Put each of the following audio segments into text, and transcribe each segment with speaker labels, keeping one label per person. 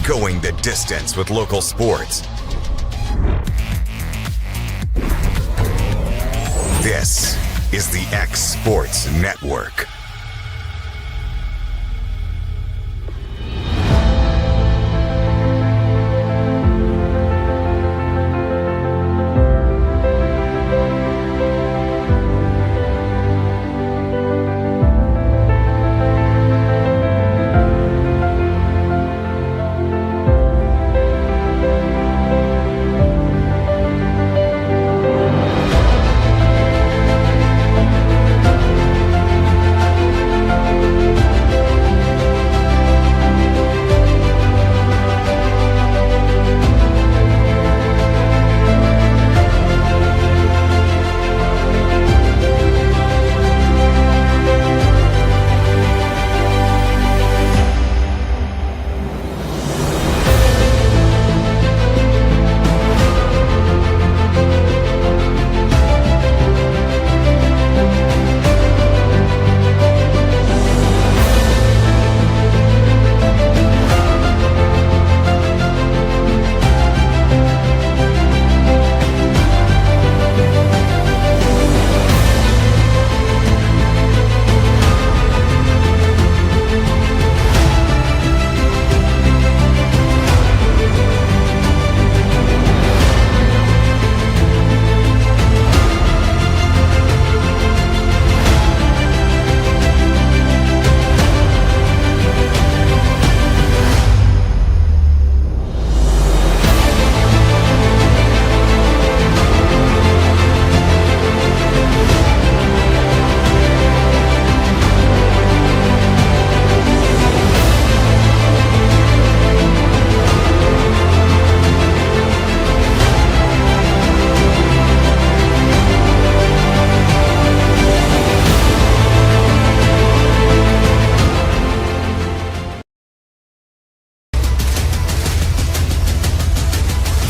Speaker 1: going the distance with local sports. This is the X Sports Network.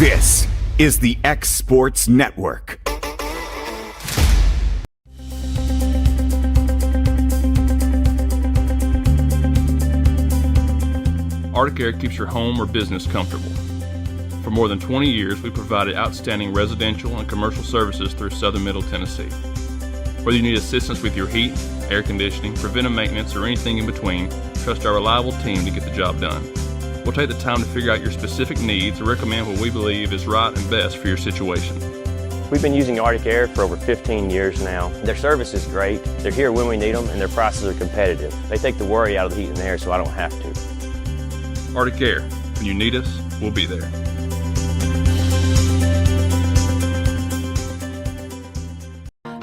Speaker 1: This is the X Sports Network.
Speaker 2: Arctic Air keeps your home or business comfortable. For more than 20 years, we provided outstanding residential and commercial services through southern Middle Tennessee. Whether you need assistance with your heat, air conditioning, preventive maintenance, or anything in between, trust our reliable team to get the job done. We'll take the time to figure out your specific needs and recommend what we believe is right and best for your situation.
Speaker 3: We've been using Arctic Air for over 15 years now. Their service is great, they're here when we need them, and their prices are competitive. They take the worry out of the heat and air so I don't have to.
Speaker 2: Arctic Air, when you need us, we'll be there.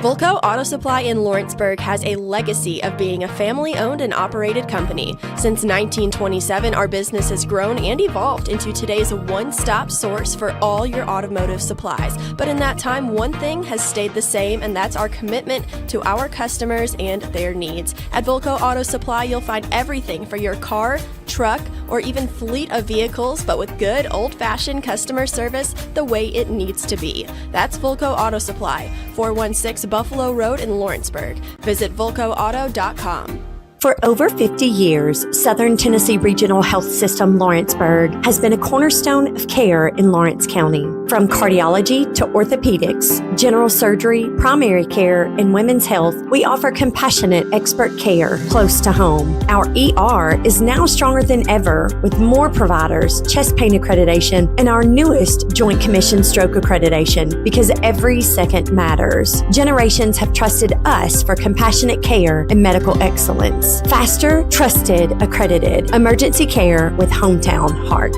Speaker 4: Volco Auto Supply in Lawrenceburg has a legacy of being a family-owned and operated company. Since 1927, our business has grown and evolved into today's one-stop source for all your automotive supplies. But in that time, one thing has stayed the same, and that's our commitment to our customers and their needs. At Volco Auto Supply, you'll find everything for your car, truck, or even fleet of vehicles, but with good old-fashioned customer service the way it needs to be. That's Volco Auto Supply, 416 Buffalo Road in Lawrenceburg. Visit VolcoAuto.com.
Speaker 5: For over 50 years, Southern Tennessee Regional Health System Lawrenceburg has been a cornerstone of care in Lawrence County. From cardiology to orthopedics, general surgery, primary care, and women's health, we offer compassionate expert care close to home. Our ER is now stronger than ever with more providers, chest pain accreditation, and our newest Joint Commission stroke accreditation because every second matters. Generations have trusted us for compassionate care and medical excellence. Faster, trusted, accredited emergency care with hometown heart.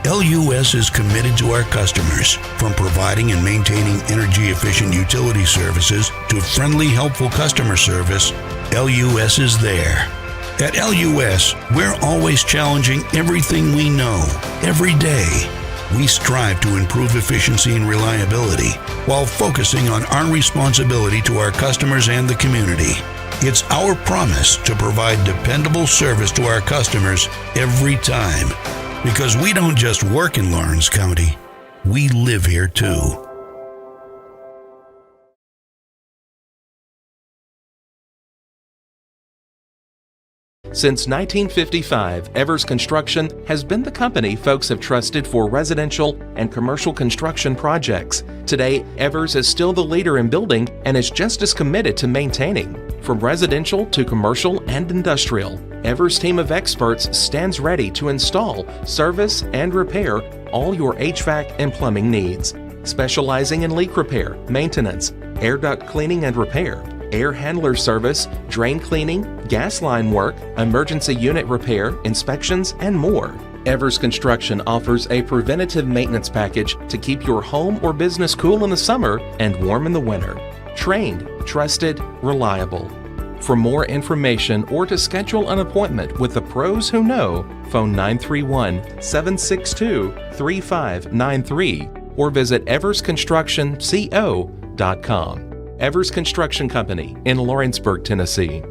Speaker 6: LUS is committed to our customers, from providing and maintaining energy-efficient utility services to friendly, helpful customer service. LUS is there. At LUS, we're always challenging everything we know, every day. We strive to improve efficiency and reliability while focusing on our responsibility to our customers and the community. It's our promise to provide dependable service to our customers every time. Because we don't just work in Lawrence County, we live here too.
Speaker 7: Since 1955, Evers Construction has been the company folks have trusted for residential and commercial construction projects. Today, Evers is still the leader in building and is just as committed to maintaining. From residential to commercial and industrial, Evers' team of experts stands ready to install, service, and repair all your HVAC and plumbing needs. Specializing in leak repair, maintenance, air duct cleaning and repair, air handler service, drain cleaning, gas line work, emergency unit repair, inspections, and more. Evers Construction offers a preventative maintenance package to keep your home or business cool in the summer and warm in the winter. Trained, trusted, reliable. For more information or to schedule an appointment with the pros who know, phone 931-762-3593 or visit eversconstructionco.com. Evers Construction Company in Lawrenceburg, Tennessee.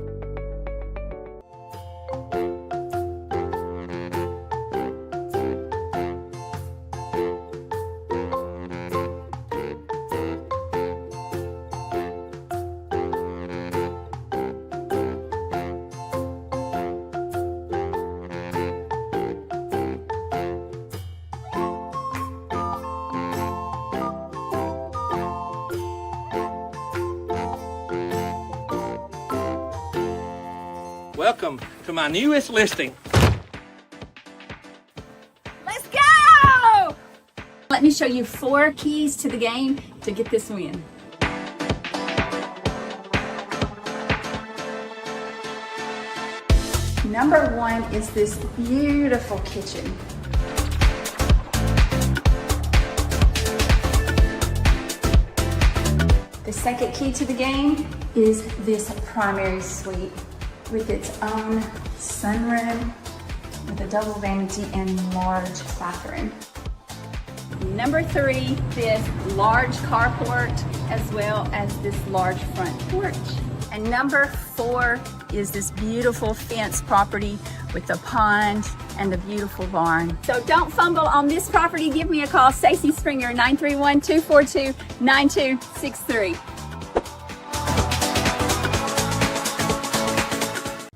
Speaker 8: Welcome to my newest listing.
Speaker 9: Let's go! Let me show you 4 keys to the game to get this win. Number 1 is this beautiful kitchen. The second key to the game is this primary suite with its own sunroom, with a double vanity and large bathroom. Number 3, this large carport as well as this large front porch. And number 4 is this beautiful fenced property with the pond and the beautiful barn. So don't fumble on this property. Give me a call, Stacey Springer, 931-242-9263.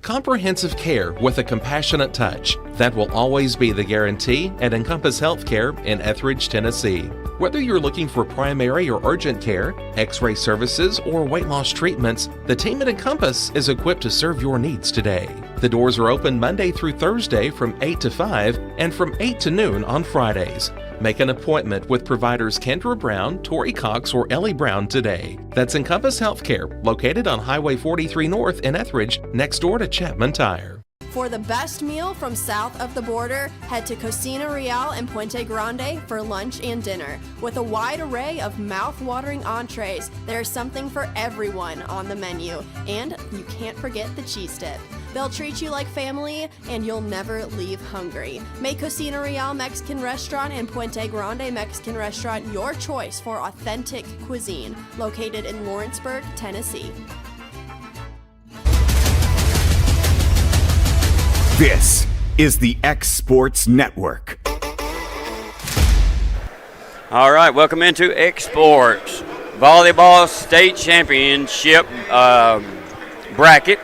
Speaker 7: Comprehensive care with a compassionate touch. That will always be the guarantee at Encompass Healthcare in Etheridge, Tennessee. Whether you're looking for primary or urgent care, x-ray services, or weight loss treatments, the team at Encompass is equipped to serve your needs today. The doors are open Monday through Thursday from 8 to 5 and from 8 to noon on Fridays. Make an appointment with providers Kendra Brown, Tori Cox, or Ellie Brown today. That's Encompass Healthcare, located on Highway 43 North in Etheridge, next door to Chapman Tire.
Speaker 4: For the best meal from south of the border, head to Cocina Real and Puente Grande for lunch and dinner. With a wide array of mouth-watering entrees, there's something for everyone on the menu. And you can't forget the cheese dip. They'll treat you like family, and you'll never leave hungry. Make Cocina Real Mexican Restaurant and Puente Grande Mexican Restaurant your choice for authentic cuisine, located in Lawrenceburg, Tennessee.
Speaker 1: This is the X Sports Network.
Speaker 10: All right, welcome into X Sports. Volleyball State Championship bracket.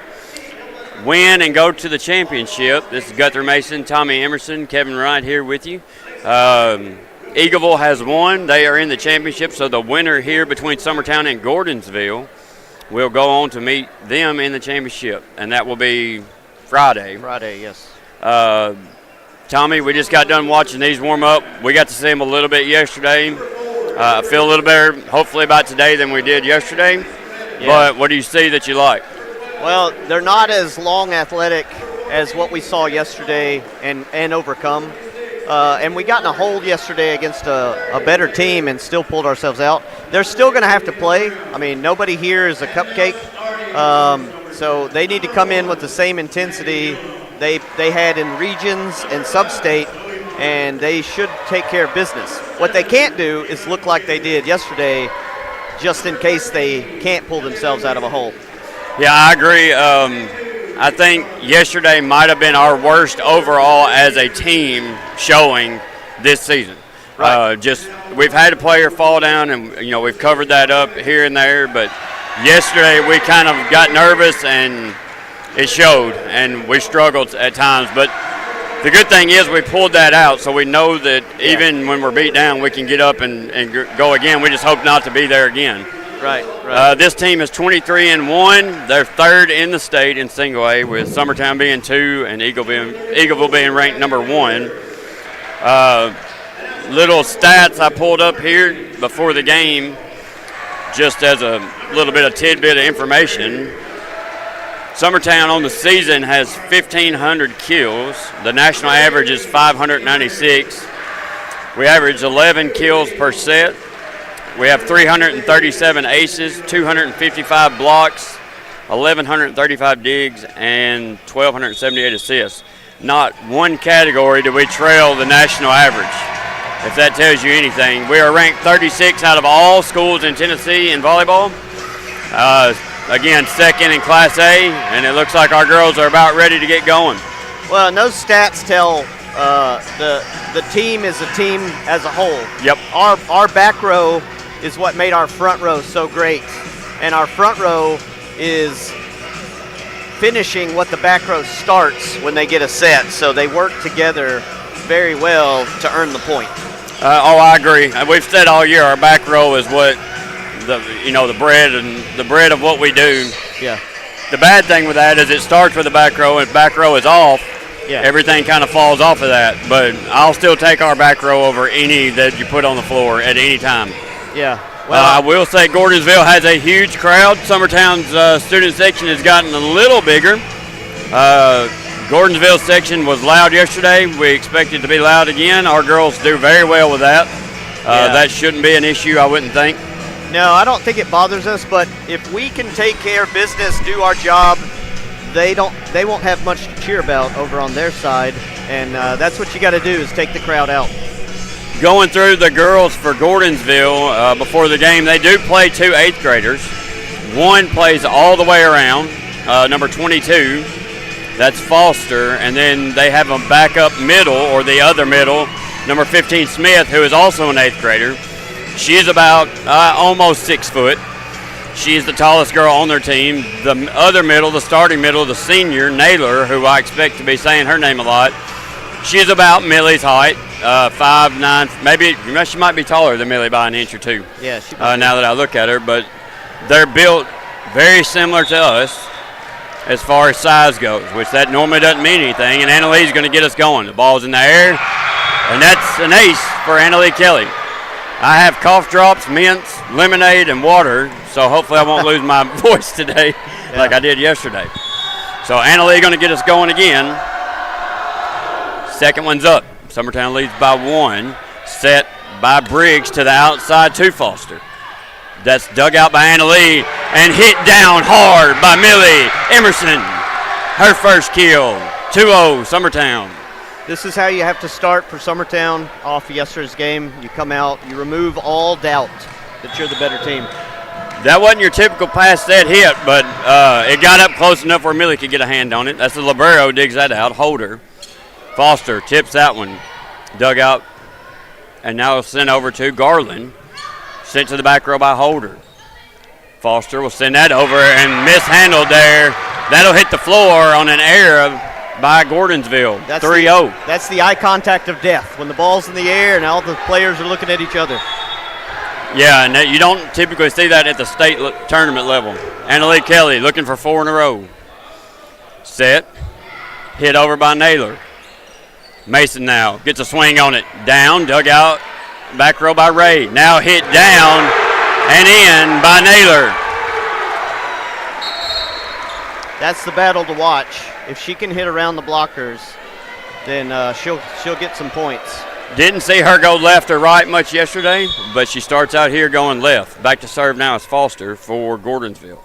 Speaker 10: Win and go to the championship. This is Guthrie Mason, Tommy Emerson, Kevin Wright here with you. Eagleville has won. They are in the championship, so the winner here between Summertown and Gordonsville will go on to meet them in the championship, and that will be Friday.
Speaker 11: Friday, yes.
Speaker 10: Tommy, we just got done watching these warm up. We got to see them a little bit yesterday. I feel a little better, hopefully, about today than we did yesterday. Yeah. But what do you see that you like?
Speaker 11: Well, they're not as long athletic as what we saw yesterday and overcome. And we got in a hold yesterday against a better team and still pulled ourselves out. They're still going to have to play. I mean, nobody here is a cupcake. So they need to come in with the same intensity they had in regions and sub-state, and they should take care of business. What they can't do is look like they did yesterday, just in case they can't pull themselves out of a hole.
Speaker 10: Yeah, I agree. I think yesterday might have been our worst overall as a team showing this season.
Speaker 11: Right.
Speaker 10: We've had a player fall down, and we've covered that up here and there. But yesterday we kind of got nervous, and it showed, and we struggled at times. But the good thing is we pulled that out, so we know that even when we're beat down, we can get up and go again. We just hope not to be there again.
Speaker 11: Right.
Speaker 10: This team is 23-1. They're third in the state in single A, with Summertown being 2 and Eagleville being ranked number 1. Little stats I pulled up here before the game, just as a little bit of tidbit of information. Summertown on the season has 1,500 kills. The national average is 596. We average 11 kills per set. We have 337 aces, 255 blocks, 1,135 digs, and 1,278 assists. Not one category do we trail the national average, if that tells you anything. We are ranked 36 out of all schools in Tennessee in volleyball. Again, second in Class A, and it looks like our girls are about ready to get going.
Speaker 11: Well, and those stats tell the team is a team as a whole.
Speaker 10: Yep.
Speaker 11: Our back row is what made our front row so great, and our front row is finishing what the back row starts when they get a set, so they work together very well to earn the point.
Speaker 10: I agree. We've said all year our back row is what the bread of what we do.
Speaker 11: Yeah.
Speaker 10: The bad thing with that is it starts with the back row, and if back row is off, everything kind of falls off of that. But I'll still take our back row over any that you put on the floor at any time.
Speaker 11: Yeah.
Speaker 10: Well, I will say Gordonsville has a huge crowd. Summertown's student section has gotten a little bigger. Gordonsville's section was loud yesterday. We expect it to be loud again. Our girls do very well with that. That shouldn't be an issue, I wouldn't think.
Speaker 11: No, I don't think it bothers us, but if we can take care of business, do our job, they won't have much to cheer about over on their side, and that's what you got to do is take the crowd out.
Speaker 10: Going through the girls for Gordonsville before the game, they do play 2 8th graders. One plays all the way around, number 22. That's Foster, and then they have a backup middle, or the other middle, number 15 Smith, who is also an 8th grader. She's about almost 6 foot. She's the tallest girl on their team. The other middle, the starting middle, the senior, Naylor, who I expect to be saying her name a lot, she's about Millie's height, 5'9", maybe she might be taller than Millie by an inch or two.
Speaker 11: Yeah, she
Speaker 10: now that I look at her, but they're built very similar to us as far as size goes, which that normally doesn't mean anything, and Annalee's going to get us going. The ball's in the air, and that's an ace for Annalee Kelly. I have cough drops, mints, lemonade, and water, so hopefully I won't lose my voice today like I did yesterday. So Annalee going to get us going again. Second one's up. Summertown leads by 1. Set by Briggs to the outside to Foster. That's dug out by Annalee and hit down hard by Millie Emerson. Her first kill. 2-0 Summertown.
Speaker 11: This is how you have to start for Summertown off yesterday's game. You come out, you remove all doubt that you're the better team.
Speaker 10: That wasn't your typical pass set hit, but it got up close enough where Millie could get a hand on it. That's the libero, digs that out. Holder. Foster tips that one. Dug out, and now sent over to Garland. Sent to the back row by Holder. Foster will send that over and mishandled there. That'll hit the floor on an error by Gordonsville. 3-0.
Speaker 11: That's the eye contact of death, when the ball's in the air and all the players are looking at each other.
Speaker 10: Yeah, and you don't typically see that at the state tournament level. Annalee Kelly looking for 4 in a row. Set. Hit over by Naylor. Mason now gets a swing on it. Down, dug out, back row by Ray. Now hit down and in by Naylor.
Speaker 11: That's the battle to watch. If she can hit around the blockers, then she'll get some points.
Speaker 10: Didn't see her go left or right much yesterday, but she starts out here going left. Back to serve now is Foster for Gordonsville.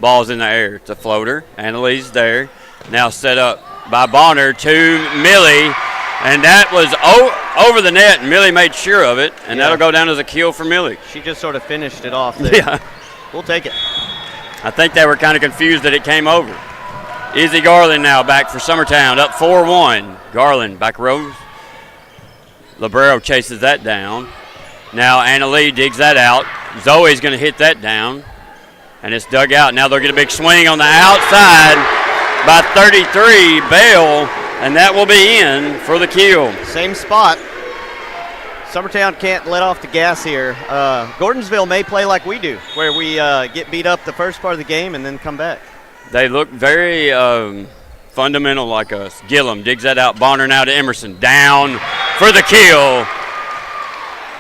Speaker 10: Ball's in the air. It's a floater. Annalee's there. Now set up by Bonner to Millie. And that was over the net, and Millie made sure of it, and that'll go down as a kill for Millie.
Speaker 11: She just sort of finished it off there.
Speaker 10: Yeah.
Speaker 11: We'll take it.
Speaker 10: I think they were kind of confused that it came over. Izzy Garland now back for Summertown, up 4-1. Garland back rows. Libero chases that down. Now Annalee digs that out. Zoe's going to hit that down, and it's dug out. Now they'll get a big swing on the outside. by 33, Bell, and that will be in for the kill.
Speaker 11: Same spot. Summertown can't let off the gas here. Gordonsville may play like we do, where we get beat up the first part of the game and then come back.
Speaker 10: They look very fundamental like us. Gillum digs that out. Bonner now to Emerson. Down for the kill.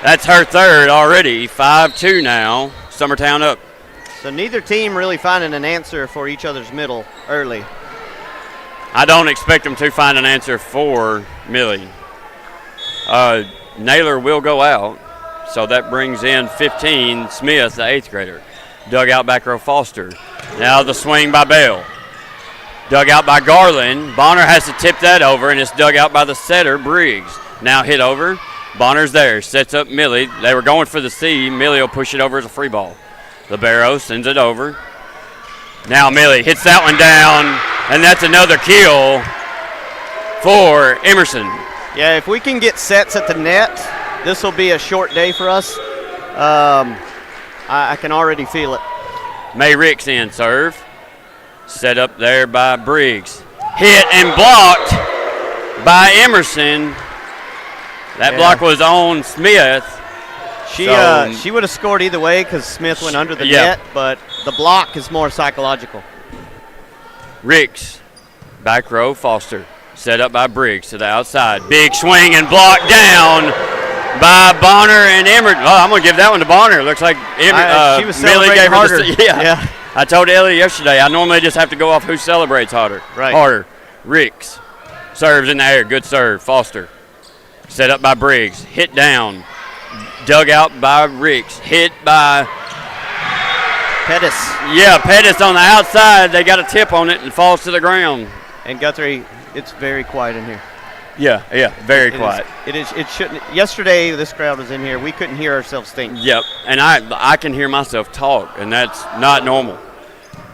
Speaker 10: That's her third already. 5-2 now. Summertown up.
Speaker 11: So neither team really finding an answer for each other's middle early.
Speaker 10: I don't expect them to find an answer for Millie. Naylor will go out, so that brings in 15, Smith, the 8th grader. Dug out back row Foster. Now the swing by Bell. Dug out by Garland. Bonner has to tip that over, and it's dug out by the setter, Briggs. Now hit over. Bonner's there. Sets up Millie. They were going for the C. Millie will push it over as a free ball. Libero sends it over. Now Millie hits that one down, and that's another kill for Emerson.
Speaker 11: Yeah, if we can get sets at the net, this will be a short day for us. I can already feel it.
Speaker 10: May Ricks in serve. Set up there by Briggs. Hit and blocked by Emerson. That block was on Smith.
Speaker 11: She would have scored either way because Smith went under the net, but the block is more psychological.
Speaker 10: Ricks, back row, Foster. Set up by Briggs to the outside. Big swing and blocked down by Bonner and Emerson. Oh, I'm going to give that one to Bonner. Looks like
Speaker 11: she was celebrating harder.
Speaker 10: Yeah. I told Ellie yesterday I normally just have to go off who celebrates harder.
Speaker 11: Right.
Speaker 10: Harder. Ricks serves in the air. Good serve. Foster. Set up by Briggs. Hit down. Dug out by Ricks. Hit by
Speaker 11: Pettis.
Speaker 10: Yeah, Pettis on the outside. They got a tip on it and falls to the ground.
Speaker 11: And Guthrie, it's very quiet in here.
Speaker 10: Yeah, very quiet.
Speaker 11: It shouldn't. Yesterday, this crowd was in here. We couldn't hear ourselves think.
Speaker 10: Yep, and I can hear myself talk, and that's not normal.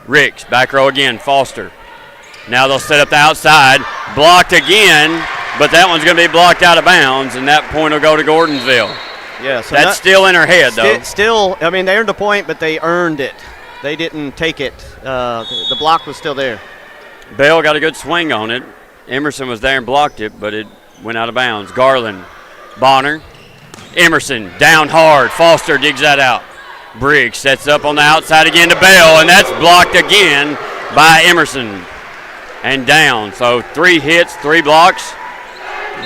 Speaker 10: Ricks, back row again, Foster. Now they'll set up the outside. Blocked again, but that one's going to be blocked out of bounds, and that point will go to Gordonsville.
Speaker 11: Yeah, so
Speaker 10: that's still in her head, though.
Speaker 11: Still, I mean, they earned a point, but they earned it. They didn't take it. The block was still there.
Speaker 10: Bell got a good swing on it. Emerson was there and blocked it, but it went out of bounds. Garland, Bonner, Emerson down hard. Foster digs that out. Briggs sets up on the outside again to Bell, and that's blocked again by Emerson. And down. So 3 hits, 3 blocks.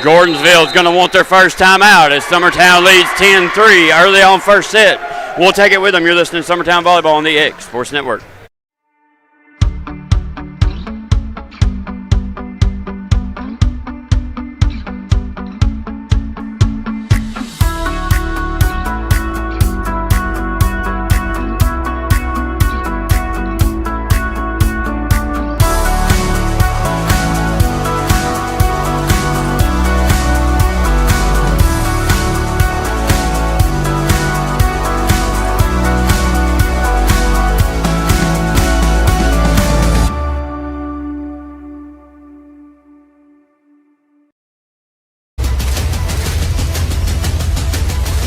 Speaker 10: Gordonsville is going to want their first time out as Summertown leads 10-3 early on first set. We'll take it with them. You're listening to Summertown Volleyball on the X Sports Network.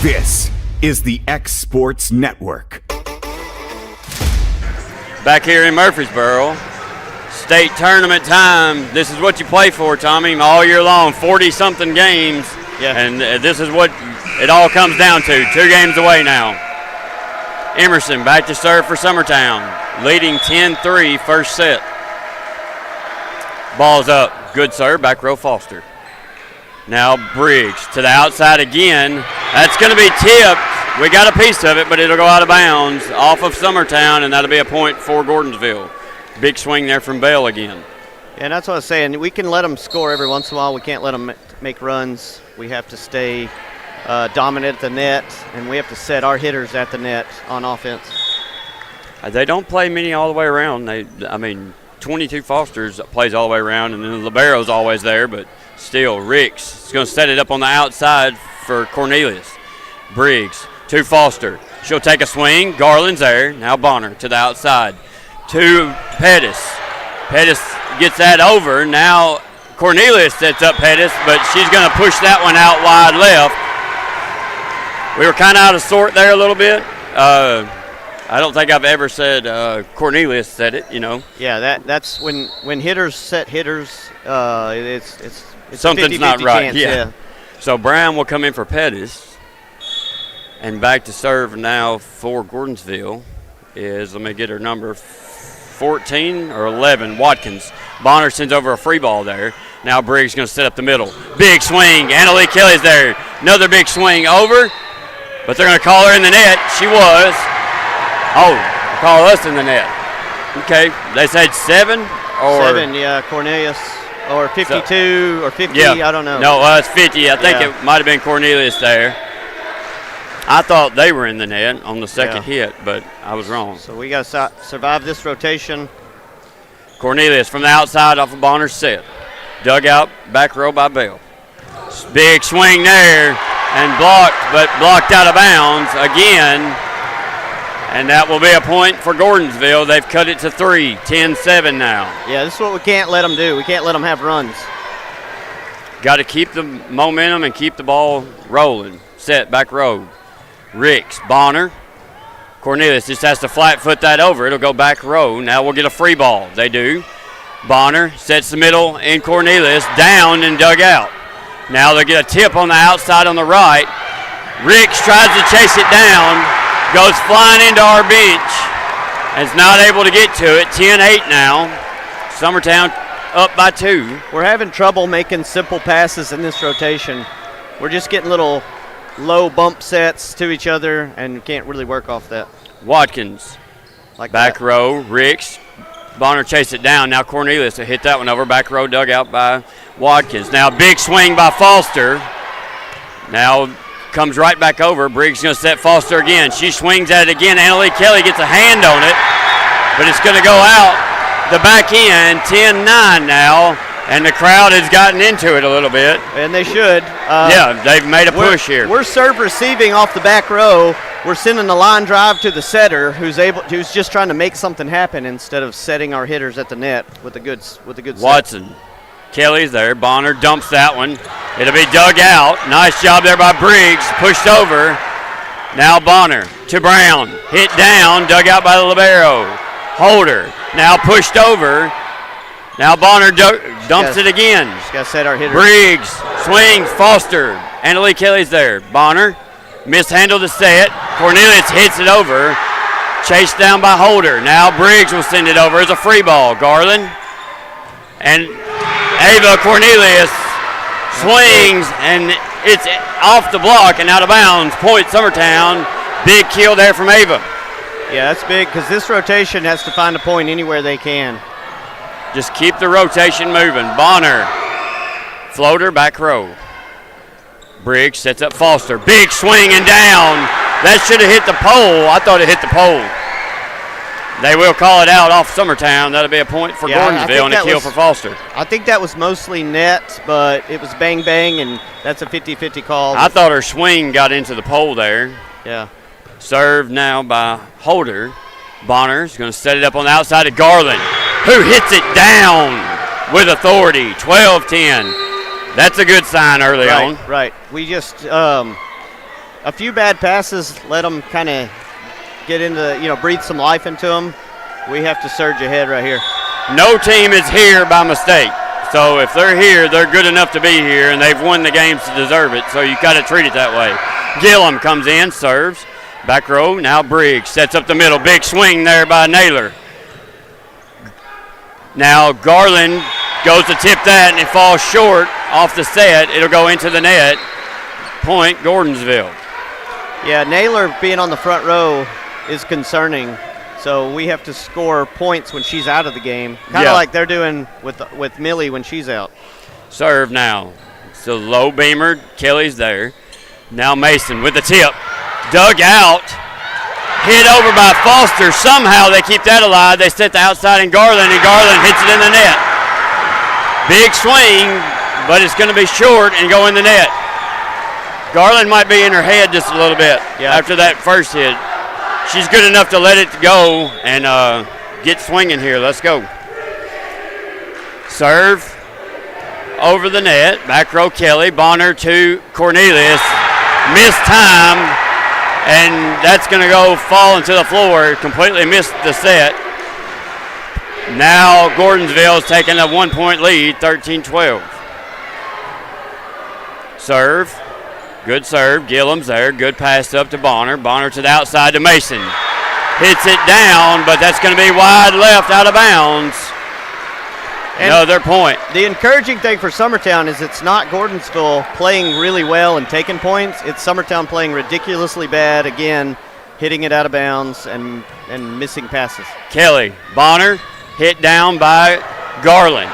Speaker 1: This is the X Sports Network.
Speaker 10: Back here in Murfreesboro, state tournament time. This is what you play for, Tommy, all year long, 40-something games.
Speaker 11: Yeah.
Speaker 10: And this is what it all comes down to. 2 games away now. Emerson back to serve for Summertown, leading 10-3 first set. Ball's up. Good serve, back row Foster. Now Briggs to the outside again. That's going to be tipped. We got a piece of it, but it'll go out of bounds off of Summertown, and that'll be a point for Gordonsville. Big swing there from Bell again.
Speaker 11: Yeah, and that's what I was saying. We can let them score every once in a while. We can't let them make runs. We have to stay dominant at the net, and we have to set our hitters at the net on offense.
Speaker 10: They don't play many all the way around. 22 Fosters plays all the way around, and then the Libero's always there, but still, Ricks is going to set it up on the outside for Cornelius. Briggs to Foster. She'll take a swing. Garland's there. Now Bonner to the outside. To Pettis. Pettis gets that over. Now Cornelius sets up Pettis, but she's going to push that one out wide left. We were kind of out of sort there a little bit. I I don't think I've ever said Cornelius said it, you know.
Speaker 11: Yeah, that's when hitters set hitters, it's
Speaker 10: something's not right.
Speaker 11: Chance, yeah.
Speaker 10: So Brown will come in for Pettis. And back to serve now for Gordonsville is, let me get her number, 14 or 11, Watkins. Bonner sends over a free ball there. Now Briggs going to set up the middle. Big swing. Annalie Kelly's there. Another big swing over. But they're going to call her in the net. She was. Oh, call us in the net. Okay. They said 7 or
Speaker 11: 7, yeah, Cornelius. Or 52 or 50,
Speaker 10: yeah.
Speaker 11: I don't know.
Speaker 10: No, it's 50. I think it might have been Cornelius there. I thought they were in the net on the second hit, but I was wrong.
Speaker 11: So we got to survive this rotation.
Speaker 10: Cornelius from the outside off of Bonner's set. Dug out, back row by Bell. Big swing there and blocked, but blocked out of bounds again. And that will be a point for Gordonsville. They've cut it to 3, 10-7 now.
Speaker 11: Yeah, this is what we can't let them do. We can't let them have runs.
Speaker 10: Got to keep the momentum and keep the ball rolling. Set, back row. Ricks, Bonner. Cornelius just has to flat foot that over. It'll go back row. Now we'll get a free ball. They do. Bonner sets the middle and Cornelius down and dug out. Now they'll get a tip on the outside on the right. Ricks tries to chase it down. Goes flying into our bench. And is not able to get to it. 10-8 now. Summertown up by 2.
Speaker 11: We're having trouble making simple passes in this rotation. We're just getting little low bump sets to each other and can't really work off that.
Speaker 10: Watkins, back row, Ricks. Bonner chased it down. Now Cornelius will hit that one over. Back row dug out by Watkins. Now big swing by Foster. Now comes right back over. Briggs going to set Foster again. She swings at it again. Annalie Kelly gets a hand on it, but it's going to go out the back end. 10-9 now. And the crowd has gotten into it a little bit.
Speaker 11: And they should.
Speaker 10: Yeah, they've made a push here.
Speaker 11: We're serve receiving off the back row. We're sending the line drive to the setter who's just trying to make something happen instead of setting our hitters at the net with a good
Speaker 10: Watson.
Speaker 11: set.
Speaker 10: Kelly's there. Bonner dumps that one. It'll be dug out. Nice job there by Briggs. Pushed over. Now Bonner to Brown. Hit down. Dug out by the libero. Holder. Now pushed over. Now Bonner dumps it again.
Speaker 11: Just got to set our hitters.
Speaker 10: Briggs swings. Foster. Annalie Kelly's there. Bonner mishandled the set. Cornelius hits it over. Chased down by Holder. Now Briggs will send it over as a free ball. Garland and Ava Cornelius swings and it's off the block and out of bounds. Point Summertown. Big kill there from Ava.
Speaker 11: Yeah, that's big because this rotation has to find a point anywhere they can.
Speaker 10: Just keep the rotation moving. Bonner, floater, back row. Briggs sets up Foster. Big swing and down. That should have hit the pole. I thought it hit the pole. They will call it out off Summertown. That'll be a point for Gordonsville and a kill for Foster.
Speaker 11: I think that was mostly net, but it was bang, bang, and that's a 50-50 call.
Speaker 10: I thought her swing got into the pole there.
Speaker 11: Yeah.
Speaker 10: Served now by Holder. Bonner's going to set it up on the outside to Garland, who hits it down with authority. 12-10. That's a good sign early on.
Speaker 11: Right. We just a few bad passes let them kind of get into, breathe some life into them. We have to surge ahead right here.
Speaker 10: No team is here by mistake. So if they're here, they're good enough to be here, and they've won the games to deserve it. So you got to treat it that way. Gillum comes in, serves. Back row, now Briggs sets up the middle. Big swing there by Naylor. Now Garland goes to tip that, and it falls short off the set. It'll go into the net. Point Gordonsville.
Speaker 11: Yeah, Naylor being on the front row is concerning. So we have to score points when she's out of the game. Kind of like they're doing with Millie when she's out.
Speaker 10: Serve now. So low beamer, Kelly's there. Now Mason with the tip. Dug out, hit over by Foster. Somehow they keep that alive. They set the outside in Garland, and Garland hits it in the net. Big swing, but it's going to be short and go in the net. Garland might be in her head just a little bit after that first hit. She's good enough to let it go and get swinging here. Let's go. Serve over the net. Back row Kelly. Bonner to Cornelius. Missed time. And that's going to go fall into the floor. Completely missed the set. Now Gordonsville's taking a 1-point lead, 13-12. Serve. Good serve. Gillum's there. Good pass up to Bonner. Bonner to the outside to Mason. Hits it down, but that's going to be wide left, out of bounds. And another point.
Speaker 11: The encouraging thing for Summertown is it's not Gordonsville playing really well and taking points. It's Summertown playing ridiculously bad, again, hitting it out of bounds and missing passes.
Speaker 10: Kelly. Bonner hit down by Garland.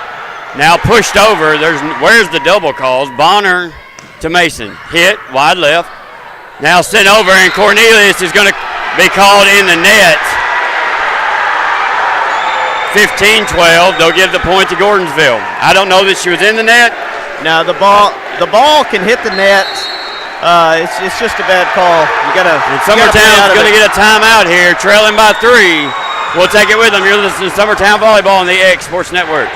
Speaker 10: Now pushed over. Where's the double calls? Bonner to Mason. Hit, wide left. Now sent over, and Cornelius is going to be called in the net. 15-12. They'll give the point to Gordonsville. I don't know that she was in the net.
Speaker 11: Now the ball can hit the net. It's just a bad call.
Speaker 10: Summertown's going to get a timeout here, trailing by 3. We'll take it with them. You're listening to Summertown Volleyball on the X Sports Network.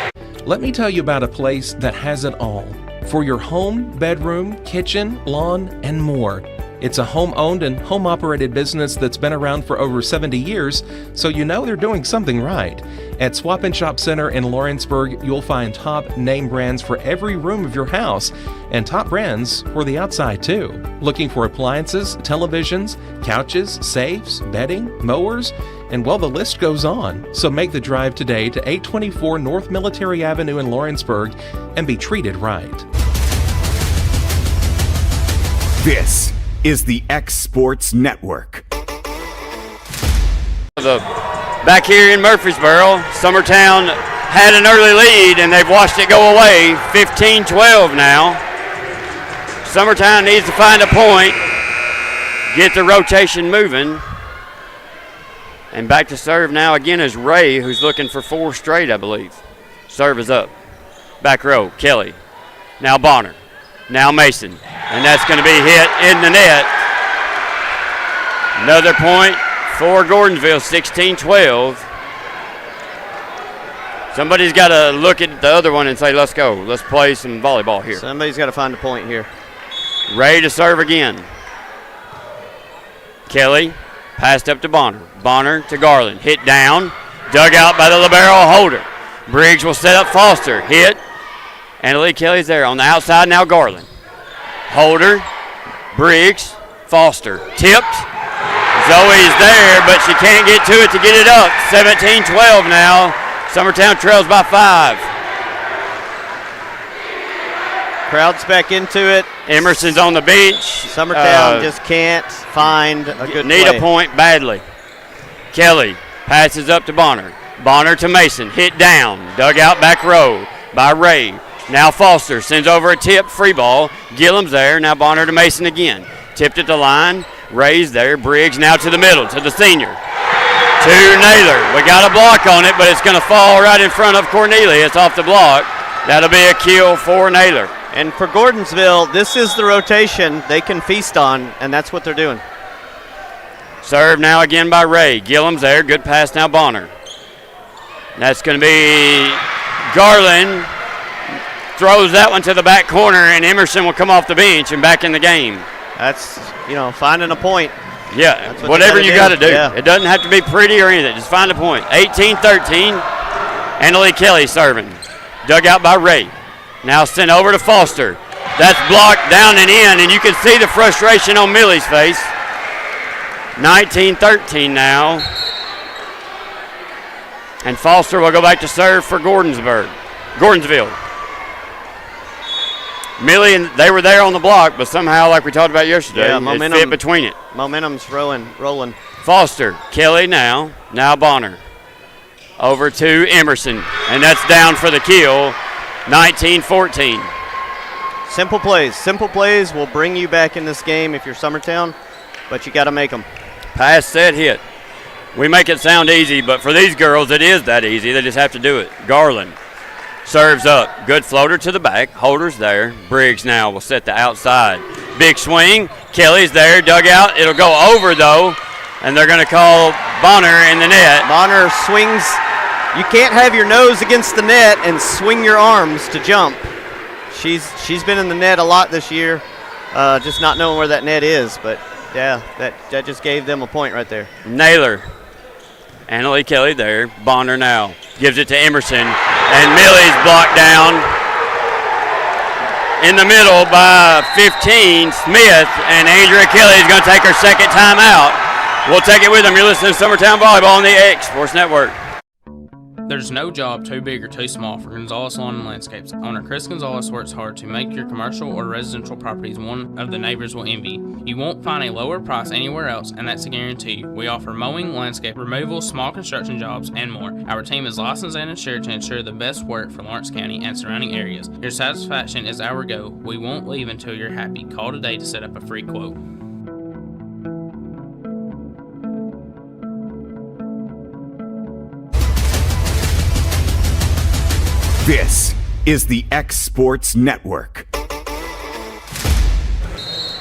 Speaker 7: Let me tell you about a place that has it all for your home, bedroom, kitchen, lawn, and more. It's a home-owned and home-operated business that's been around for over 70 years, so you know they're doing something right. At Swap and Shop Center in Lawrenceburg, you'll find top name brands for every room of your house, and top brands for the outside too. Looking for appliances, televisions, couches, safes, bedding, mowers, and well, the list goes on. So make the drive today to 824 North Military Avenue in Lawrenceburg and be treated right.
Speaker 1: This is the X Sports Network.
Speaker 10: Back here in Murfreesboro, Summertown had an early lead, and they've watched it go away. 15-12 now. Summertown needs to find a point, get the rotation moving. And back to serve now again is Ray, who's looking for 4 straight, I believe. Serve is up. Back row, Kelly. Now Bonner. Now Mason. And that's going to be hit in the net. Another point for Gordonsville, 16-12. Somebody's got to look at the other one and say, let's go. Let's play some volleyball here.
Speaker 11: Somebody's got to find a point here.
Speaker 10: Ray to serve again. Kelly passed up to Bonner. Bonner to Garland. Hit down. Dug out by the libero Holder. Briggs will set up Foster. Hit. And Lee Kelly's there on the outside now. Garland. Holder. Briggs. Foster. Tipped. Zoe's there, but she can't get to it to get it up. 17-12 now. Summertown trails by 5.
Speaker 11: Crowd's back into it.
Speaker 10: Emerson's on the bench.
Speaker 11: Summertown just can't find a good
Speaker 10: Need
Speaker 11: play.
Speaker 10: a point badly. Kelly passes up to Bonner. Bonner to Mason. Hit down. Dug out back row by Ray. Now Foster sends over a tip. Free ball. Gillum's there. Now Bonner to Mason again. Tipped at the line. Ray's there. Briggs now to the middle to the senior. To Naylor. We got a block on it, but it's going to fall right in front of Cornelius off the block. That'll be a kill for Naylor.
Speaker 11: And for Gordonsville, this is the rotation they can feast on, and that's what they're doing.
Speaker 10: Serve now again by Ray. Gillum's there. Good pass now Bonner. That's going to be Garland. Throws that one to the back corner, and Emerson will come off the bench and back in the game.
Speaker 11: That's, finding a point.
Speaker 10: Yeah, whatever you got to do.
Speaker 11: Yeah.
Speaker 10: It doesn't have to be pretty or anything. Just find a point. 18-13. Annalie Kelly serving. Dug out by Ray. Now sent over to Foster. That's blocked down and in, and you can see the frustration on Millie's face. 19-13 now. And Foster will go back to serve for Gordonsville. Millie, they were there on the block, but somehow, like we talked about yesterday, it fit between it.
Speaker 11: Momentum's rolling.
Speaker 10: Foster, Kelly now Bonner. Over to Emerson, and that's down for the kill. 19-14.
Speaker 11: Simple plays will bring you back in this game if you're Summertown, but you got to make them.
Speaker 10: Pass, set, hit. We make it sound easy, but for these girls, it is that easy. They just have to do it. Garland serves up. Good floater to the back. Holder's there. Briggs now will set the outside. Big swing. Kelly's there. Dug out. It'll go over, though, and they're going to call Bonner in the net.
Speaker 11: Bonner swings. You can't have your nose against the net and swing your arms to jump. She's been in the net a lot this year, just not knowing where that net is. But Yeah, that just gave them a point right there.
Speaker 10: Naylor. Annalie Kelly there. Bonner now gives it to Emerson. And Millie's blocked down in the middle by 15, Smith. And Andrea Kelly is going to take her second time out. We'll take it with them. You're listening to Summertown Volleyball on the X Sports Network.
Speaker 12: There's no job too big or too small for Gonzalez Lawn and Landscapes. Owner Chris Gonzalez works hard to make your commercial or residential properties one of the neighbors will envy. You won't find a lower price anywhere else, and that's a guarantee. We offer mowing, landscape removal, small construction jobs, and more. Our team is licensed and insured to ensure the best work for Lawrence County and surrounding areas. Your satisfaction is our goal. We won't leave until you're happy. Call today to set up a free quote.
Speaker 1: This is the X Sports Network.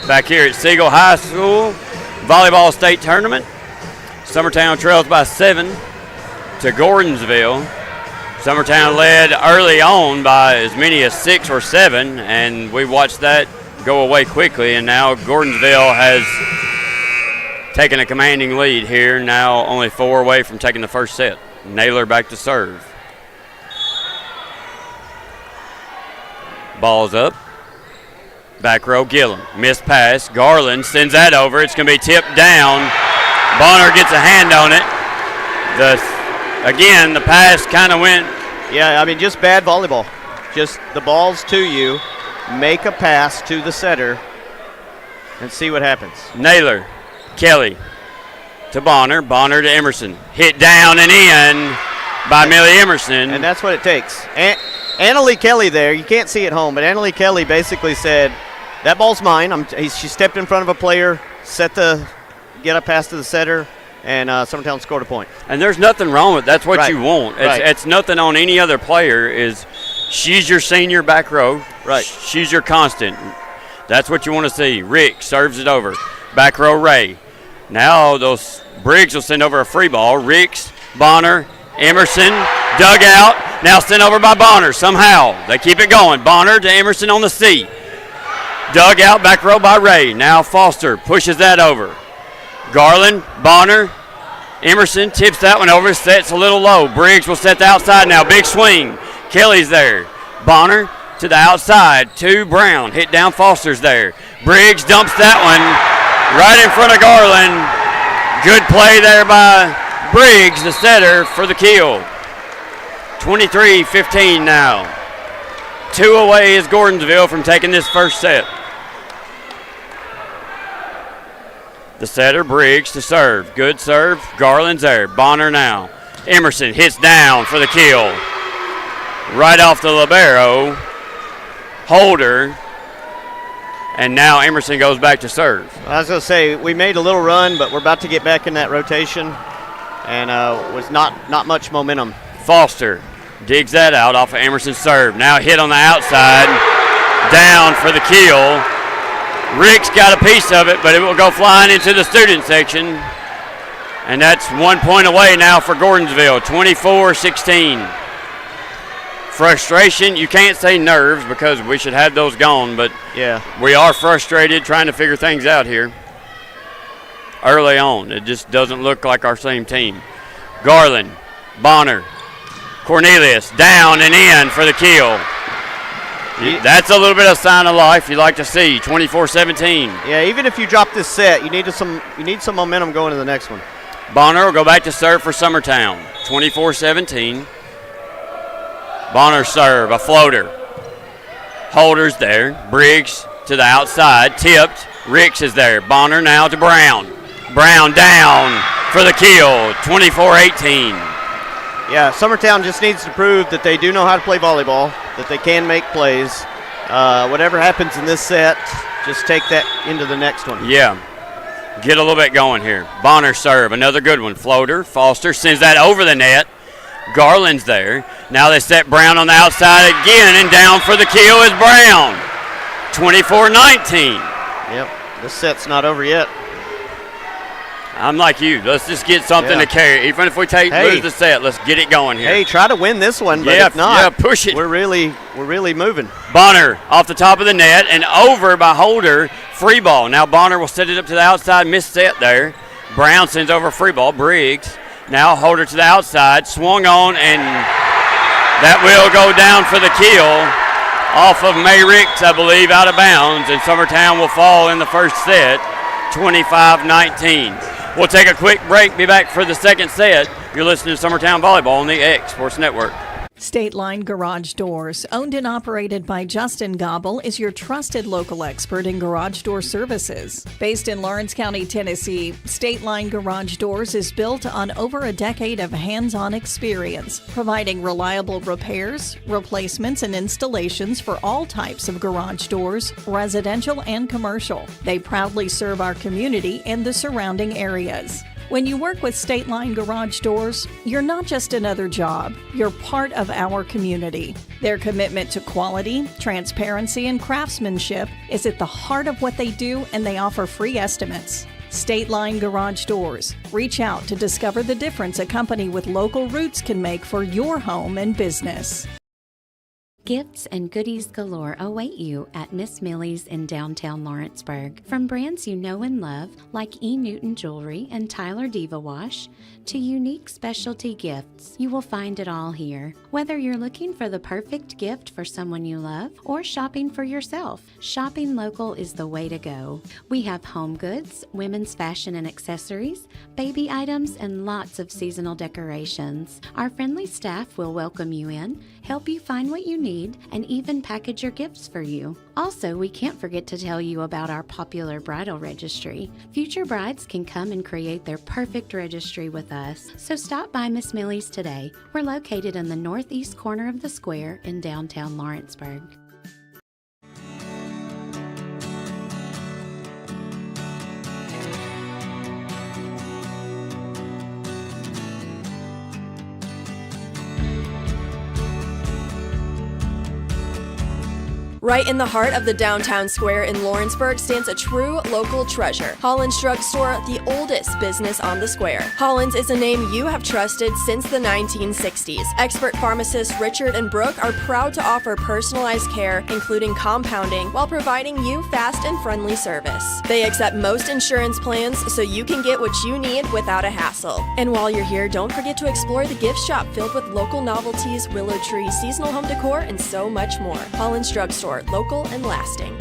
Speaker 10: Back here at Siegel High School, volleyball state tournament. Summertown trails by 7 to Gordonsville. Summertown led early on by as many as 6 or 7, and we watched that go away quickly, and now Gordonsville has taken a commanding lead here, now only 4 away from taking the first set. Naylor back to serve. Ball's up. Back row, Gillum. Missed pass. Garland sends that over. It's going to be tipped down. Bonner gets a hand on it. Again, the pass kind of went.
Speaker 11: Yeah, I mean, just bad volleyball. Just the ball's to you. Make a pass to the setter and see what happens.
Speaker 10: Naylor. Kelly to Bonner. Bonner to Emerson. Hit down and in by Millie Emerson.
Speaker 11: And that's what it takes. Annalie Kelly there, you can't see it home, but Annalie Kelly basically said, that ball's mine. She stepped in front of a player, get a pass to the setter, and Summertown scored a point.
Speaker 10: And there's nothing wrong with it. That's what you want.
Speaker 11: Right.
Speaker 10: It's nothing on any other player. She's your senior back row.
Speaker 11: Right.
Speaker 10: She's your constant. That's what you want to see. Rick serves it over. Back row, Ray. Now those Briggs will send over a free ball. Ricks, Bonner, Emerson, dug out. Now sent over by Bonner somehow. They keep it going. Bonner to Emerson on the C. Dug out, back row by Ray. Now Foster pushes that over. Garland, Bonner, Emerson tips that one over. Sets a little low. Briggs will set the outside now. Big swing. Kelly's there. Bonner to the outside to Brown. Hit down, Foster's there. Briggs dumps that one right in front of Garland. Good play there by Briggs, the setter, for the kill. 23-15 now. 2 away is Gordonsville from taking this first set. The setter, Briggs, to serve. Good serve. Garland's there. Bonner now. Emerson hits down for the kill. Right off the libero. Holder. And now Emerson goes back to serve.
Speaker 11: I was going to say, we made a little run, but we're about to get back in that rotation. And was not much momentum.
Speaker 10: Foster digs that out off of Emerson's serve. Now hit on the outside. Down for the kill. Rick's got a piece of it, but it will go flying into the student section. And that's 1 point away now for Gordonsville, 24-16. Frustration, you can't say nerves because we should have those gone, but
Speaker 11: yeah,
Speaker 10: we are frustrated trying to figure things out here. Early on, it just doesn't look like our same team. Garland, Bonner, Cornelius, down and in for the kill. That's a little bit of sign of life you like to see. 24-17.
Speaker 11: Yeah, even if you drop this set, you need some momentum going to the next one.
Speaker 10: Bonner will go back to serve for Summertown. 24-17. Bonner serve, a floater. Holder's there. Briggs to the outside, tipped. Ricks is there. Bonner now to Brown. Brown down for the kill. 24-18.
Speaker 11: Yeah, Summertown just needs to prove that they do know how to play volleyball, that they can make plays. Whatever happens in this set, just take that into the next one.
Speaker 10: Yeah, get a little bit going here. Bonner serve, another good one. Floater, Foster sends that over the net. Garland's there. Now they set Brown on the outside again, and down for the kill is Brown. 24-19.
Speaker 11: Yep, this set's not over yet.
Speaker 10: I'm like you. Let's just get something to carry. Even if we lose the set, let's get it going here.
Speaker 11: Hey, try to win this one, but if not,
Speaker 10: push it.
Speaker 11: We're really moving.
Speaker 10: Bonner off the top of the net and over by Holder. Free ball. Now Bonner will set it up to the outside. Missed set there. Brown sends over free ball. Briggs. Now Holder to the outside. Swung on, and that will go down for the kill off of May Ricks, I believe, out of bounds. And Summertown will fall in the first set, 25-19. We'll take a quick break, be back for the second set. You're listening to Summertown Volleyball on the X Sports Network.
Speaker 13: State Line Garage Doors, owned and operated by Justin Gobble, is your trusted local expert in garage door services. Based in Lawrence County, Tennessee, State Line Garage Doors is built on over a decade of hands-on experience, providing reliable repairs, replacements, and installations for all types of garage doors, residential and commercial. They proudly serve our community and the surrounding areas. When you work with State Line Garage Doors, you're not just another job, you're part of our community. Their commitment to quality, transparency, and craftsmanship is at the heart of what they do, and they offer free estimates. State Line Garage Doors. Reach out to discover the difference a company with local roots can make for your home and business.
Speaker 14: Gifts and goodies galore await you at Miss Millie's in downtown Lawrenceburg. From brands you know and love, like E. Newton Jewelry and Tyler Diva Wash, to unique specialty gifts, you will find it all here. Whether you're looking for the perfect gift for someone you love or shopping for yourself, shopping local is the way to go. We have home goods, women's fashion and accessories, baby items, and lots of seasonal decorations. Our friendly staff will welcome you in, help you find what you need, and even package your gifts for you. Also, we can't forget to tell you about our popular bridal registry. Future brides can come and create their perfect registry with us. So stop by Miss Millie's today. We're located in the northeast corner of the square in downtown Lawrenceburg.
Speaker 4: Right in the heart of the downtown square in Lawrenceburg stands a true local treasure, Holland's Drugstore, the oldest business on the square. Holland's is a name you have trusted since the 1960s. Expert pharmacists Richard and Brooke are proud to offer personalized care, including compounding, while providing you fast and friendly service. They accept most insurance plans, so you can get what you need without a hassle. And while you're here, don't forget to explore the gift shop filled with local novelties, willow tree, seasonal home decor, and so much more. Holland's Drugstore. Local and lasting.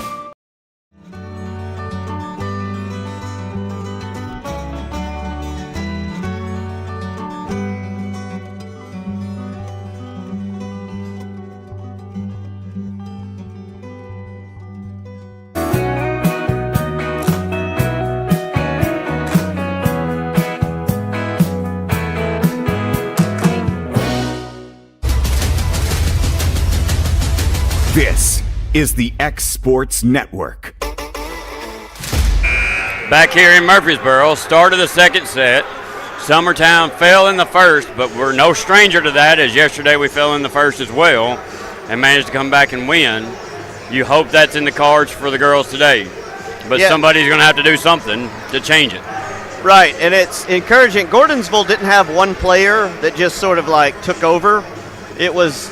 Speaker 1: This is the X Sports Network.
Speaker 10: Back here in Murfreesboro, start of the second set. Summertown fell in the first, but we're no stranger to that, as yesterday we fell in the first as well and managed to come back and win. You hope that's in the cards for the girls today, but somebody's going to have to do something to change it.
Speaker 11: Right, and it's encouraging. Gordonsville didn't have one player that just sort of like took over. It was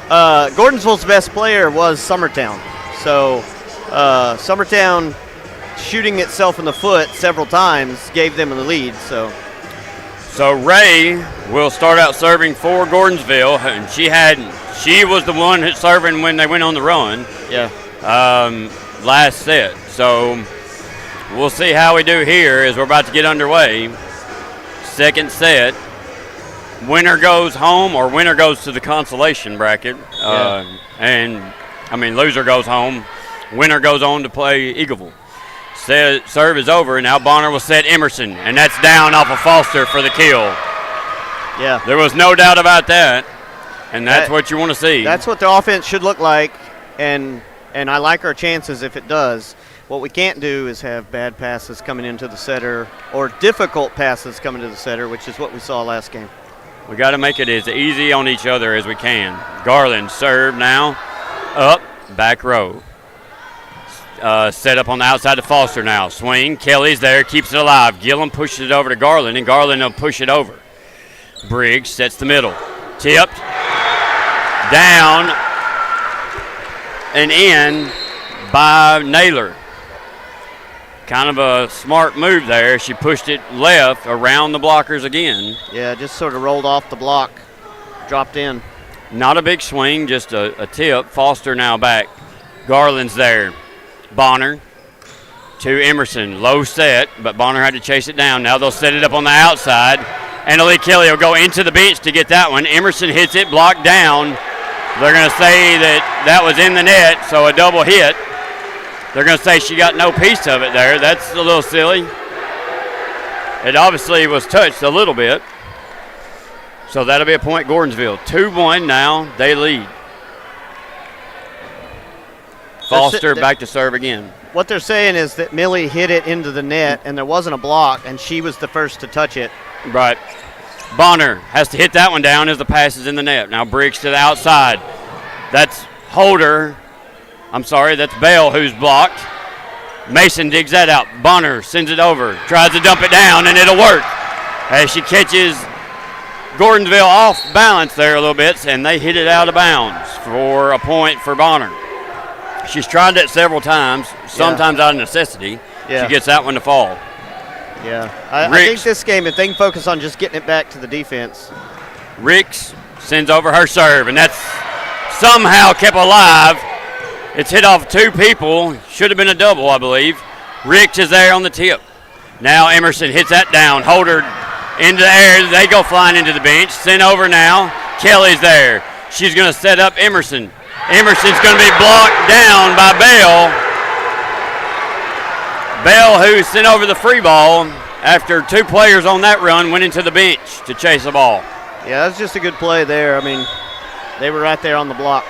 Speaker 11: Gordonsville's best player was Summertown. So Summertown shooting itself in the foot several times gave them the lead.
Speaker 10: So Ray will start out serving for Gordonsville, and she was the one serving when they went on the run.
Speaker 11: Yeah.
Speaker 10: Last set. So we'll see how we do here as we're about to get underway. Second set. Winner goes home or winner goes to the consolation bracket. Loser goes home. Winner goes on to play Eagleville. Serve is over, and now Bonner will set Emerson, and that's down off of Foster for the kill.
Speaker 11: Yeah.
Speaker 10: There was no doubt about that, and that's what you want to see.
Speaker 11: That's what the offense should look like, and I like our chances if it does. What we can't do is have bad passes coming into the setter or difficult passes coming to the setter, which is what we saw last game.
Speaker 10: We got to make it as easy on each other as we can. Garland serve now, up, back row. Set up on the outside to Foster now. Swing. Kelly's there, keeps it alive. Gillum pushes it over to Garland, and Garland will push it over. Briggs sets the middle. Tipped. Down and in by Naylor. Kind of a smart move there. She pushed it left around the blockers again.
Speaker 11: Yeah, just sort of rolled off the block, dropped in.
Speaker 10: Not a big swing, just a tip. Foster now back. Garland's there. Bonner to Emerson. Low set, but Bonner had to chase it down. Now they'll set it up on the outside. Annalie Kelly will go into the bench to get that one. Emerson hits it, blocked down. They're going to say that was in the net, so a double hit. They're going to say she got no piece of it there. That's a little silly. It obviously was touched a little bit. So that'll be a point, Gordonsville. 2-1 now. They lead. Foster back to serve again.
Speaker 11: What they're saying is that Millie hit it into the net, and there wasn't a block, and she was the first to touch it.
Speaker 10: Right. Bonner has to hit that one down as the pass is in the net. Now Briggs to the outside. That's Holder. I'm sorry, that's Bell who's blocked. Mason digs that out. Bonner sends it over, tries to dump it down, and it'll work. As she catches Gordonsville off balance there a little bit, and they hit it out of bounds for a point for Bonner. She's tried that several times, sometimes out of necessity.
Speaker 11: Yeah.
Speaker 10: She gets that one to fall.
Speaker 11: Yeah, I think this game, if they can focus on just getting it back to the defense.
Speaker 10: Ricks sends over her serve, and that's somehow kept alive. It's hit off two people. Should have been a double, I believe. Ricks is there on the tip. Now Emerson hits that down. Holder into the air. They go flying into the bench. Sent over now. Kelly's there. She's going to set up Emerson. Emerson's going to be blocked down by Bell. Bell, who sent over the free ball after two players on that run, went into the bench to chase the ball.
Speaker 11: Yeah, that's just a good play there. I mean, they were right there on the block.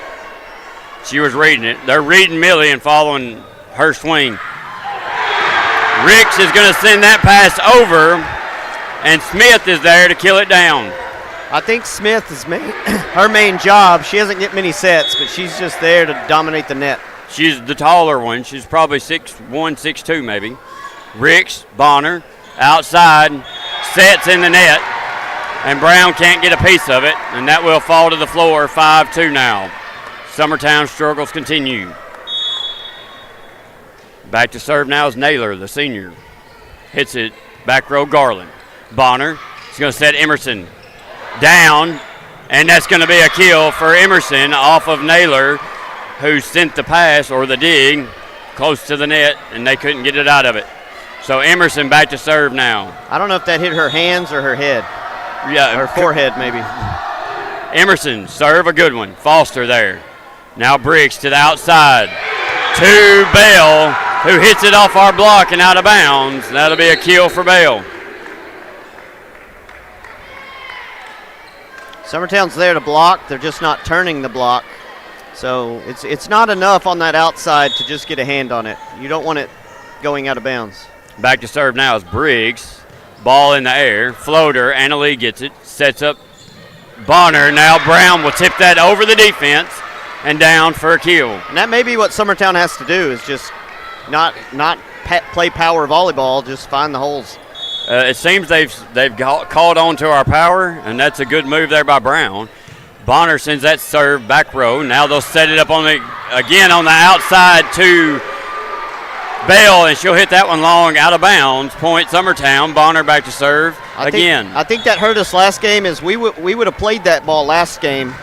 Speaker 10: She was reading it. They're reading Millie and following her swing. Ricks is going to send that pass over, and Smith is there to kill it down.
Speaker 11: I think Smith is her main job. She doesn't get many sets, but she's just there to dominate the net.
Speaker 10: She's the taller one. She's probably 6'1", 6'2", maybe. Ricks, Bonner, outside, sets in the net, and Brown can't get a piece of it, and that will fall to the floor, 5-2 now. Summertown struggles continue. Back to serve now is Naylor, the senior. Hits it, back row Garland. Bonner is going to set Emerson down, and that's going to be a kill for Emerson off of Naylor, who sent the pass or the dig close to the net, and they couldn't get it out of it. So Emerson back to serve now.
Speaker 11: I don't know if that hit her hands or her head.
Speaker 10: Yeah,
Speaker 11: her forehead maybe.
Speaker 10: Emerson serve a good one. Foster there. Now Briggs to the outside to Bell, who hits it off our block and out of bounds. That'll be a kill for Bell.
Speaker 11: Summertown's there to block. They're just not turning the block. So it's not enough on that outside to just get a hand on it. You don't want it going out of bounds.
Speaker 10: Back to serve now is Briggs. Ball in the air. Floater. Annalie gets it. Sets up Bonner. Now Brown will tip that over the defense and down for a kill.
Speaker 11: And that may be what Summertown has to do, is just not play power volleyball, just find the holes.
Speaker 10: It seems they've called on to our power, and that's a good move there by Brown. Bonner sends that serve back row. Now they'll set it up again on the outside to Bell, and she'll hit that one long out of bounds. Point Summertown. Bonner back to serve again.
Speaker 11: I think that hurt us last game, is we would have played that ball last game,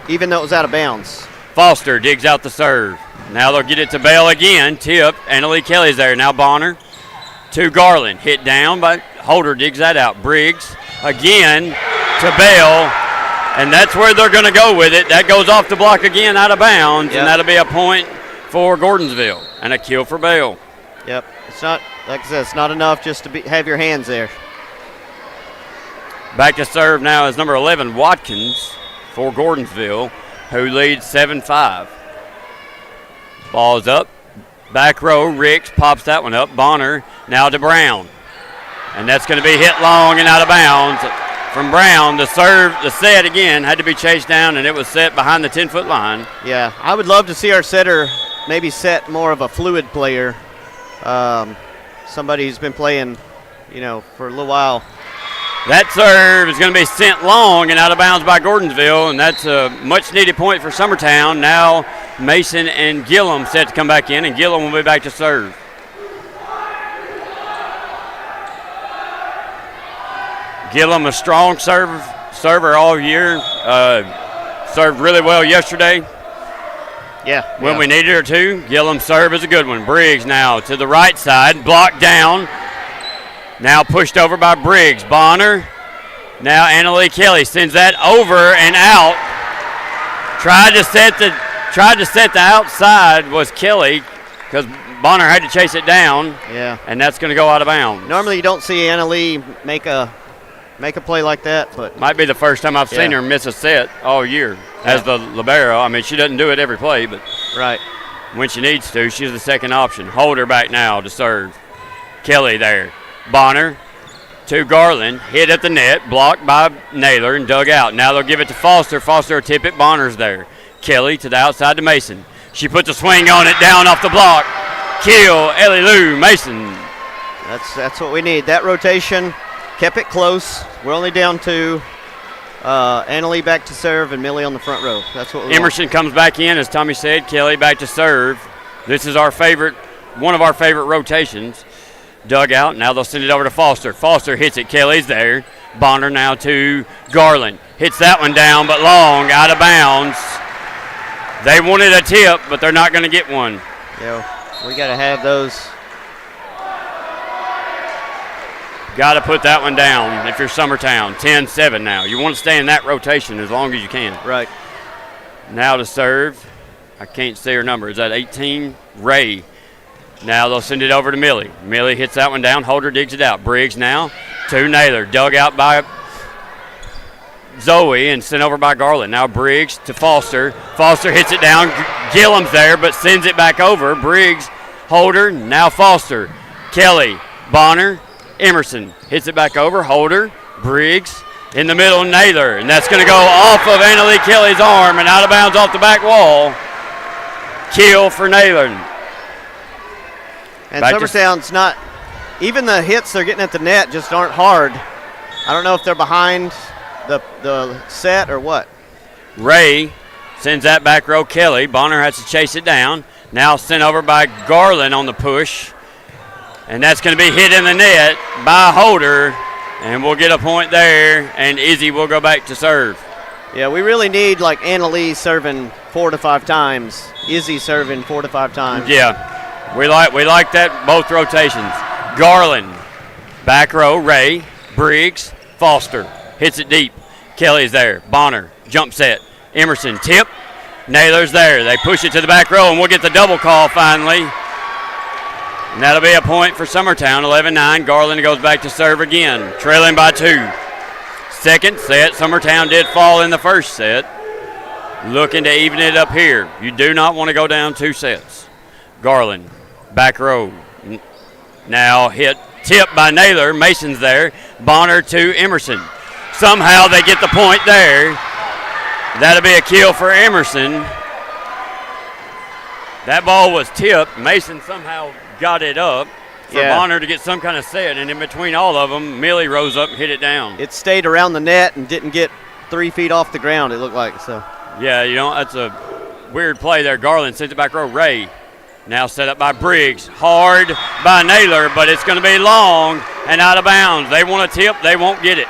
Speaker 11: even though it was out of bounds.
Speaker 10: Foster digs out the serve. Now they'll get it to Bell again. Tip. Annalie Kelly's there. Now Bonner to Garland. Hit down by Holder. Digs that out. Briggs again to Bell. And that's where they're going to go with it. That goes off the block again out of bounds. Yep. And that'll be a point for Gordonsville. And a kill for Bell.
Speaker 11: Yep. It's not, like I said, it's not enough just to have your hands there.
Speaker 10: Back to serve now is number 11, Watkins, for Gordonsville, who leads 7-5. Ball's up. Back row, Ricks pops that one up. Bonner now to Brown. And that's going to be hit long and out of bounds from Brown. The set again had to be chased down, and it was set behind the 10-foot line.
Speaker 11: Yeah, I would love to see our setter maybe set more of a fluid player, somebody who's been playing, for a little while.
Speaker 10: That serve is going to be sent long and out of bounds by Gordonsville, and that's a much-needed point for Summertown. Now Mason and Gillum set to come back in, and Gillum will be back to serve. Gillum, a strong server all year. Served really well yesterday.
Speaker 11: Yeah.
Speaker 10: When we needed her to. Gillum's serve is a good one. Briggs now to the right side, blocked down. Now pushed over by Briggs. Bonner. Now Annalee Kelly sends that over and out. Tried to set the outside was Kelly because Bonner had to chase it down.
Speaker 11: Yeah.
Speaker 10: And that's going to go out of bounds.
Speaker 11: Normally you don't see Annalee make a play like that, but
Speaker 10: might be the first time I've seen her miss a set all year as the libero. I mean, she doesn't do it every play, but
Speaker 11: right
Speaker 10: when she needs to, she's the second option. Holder back now to serve. Kelly there. Bonner to Garland, hit at the net, blocked by Naylor and dug out. Now they'll give it to Foster. Foster will tip it. Bonner's there. Kelly to the outside to Mason. She puts a swing on it, down off the block. Kill, Ellie Lou, Mason.
Speaker 11: That's what we need. That rotation kept it close. We're only down to Annalee back to serve and Millie on the front row. That's what we
Speaker 10: Emerson comes back in, as Tommy said. Kelly back to serve. This is one of our favorite rotations. Dug out. Now they'll send it over to Foster. Foster hits it. Kelly's there. Bonner now to Garland. Hits that one down, but long, out of bounds. They wanted a tip, but they're not going to get one.
Speaker 11: Yeah, we got to have those.
Speaker 10: Got to put that one down if you're Summertown. 10-7 now. You want to stay in that rotation as long as you can.
Speaker 11: Right.
Speaker 10: Now to serve. I can't say her number. Is that 18? Ray. Now they'll send it over to Millie. Millie hits that one down. Holder digs it out. Briggs now to Naylor. Dug out by Zoe and sent over by Garland. Now Briggs to Foster. Foster hits it down. Gillum's there but sends it back over. Briggs, Holder, now Foster. Kelly, Bonner, Emerson hits it back over. Holder, Briggs, in the middle, Naylor. And that's going to go off of Annalee Kelly's arm and out of bounds off the back wall. Kill for Naylor.
Speaker 11: And Summertown's not, even the hits they're getting at the net just aren't hard. I don't know if they're behind the set or what.
Speaker 10: Ray sends that back row. Kelly. Bonner has to chase it down. Now sent over by Garland on the push. And that's going to be hit in the net by Holder. And we'll get a point there. And Izzy will go back to serve.
Speaker 11: Yeah, we really need like Annalee serving 4 to 5 times. Izzy serving 4 to 5 times.
Speaker 10: Yeah. We like that, both rotations. Garland, back row, Ray, Briggs, Foster. Hits it deep. Kelly's there. Bonner, jump set. Emerson, tip. Naylor's there. They push it to the back row, and we'll get the double call finally. And that'll be a point for Summertown, 11-9. Garland goes back to serve again, trailing by 2. Second set, Summertown did fall in the first set. Looking to even it up here. You do not want to go down 2 sets. Garland, back row. Now tip by Naylor. Mason's there. Bonner to Emerson. Somehow they get the point there. That'll be a kill for Emerson. That ball was tipped. Mason somehow got it up for Bonner to get some kind of set, and in between all of them, Millie rose up and hit it down.
Speaker 11: It stayed around the net and didn't get 3 feet off the ground, it looked like. So.
Speaker 10: Yeah, that's a weird play there. Garland sends it back row. Ray. Now set up by Briggs. Hard by Naylor, but it's going to be long and out of bounds. They want a tip. They won't get it.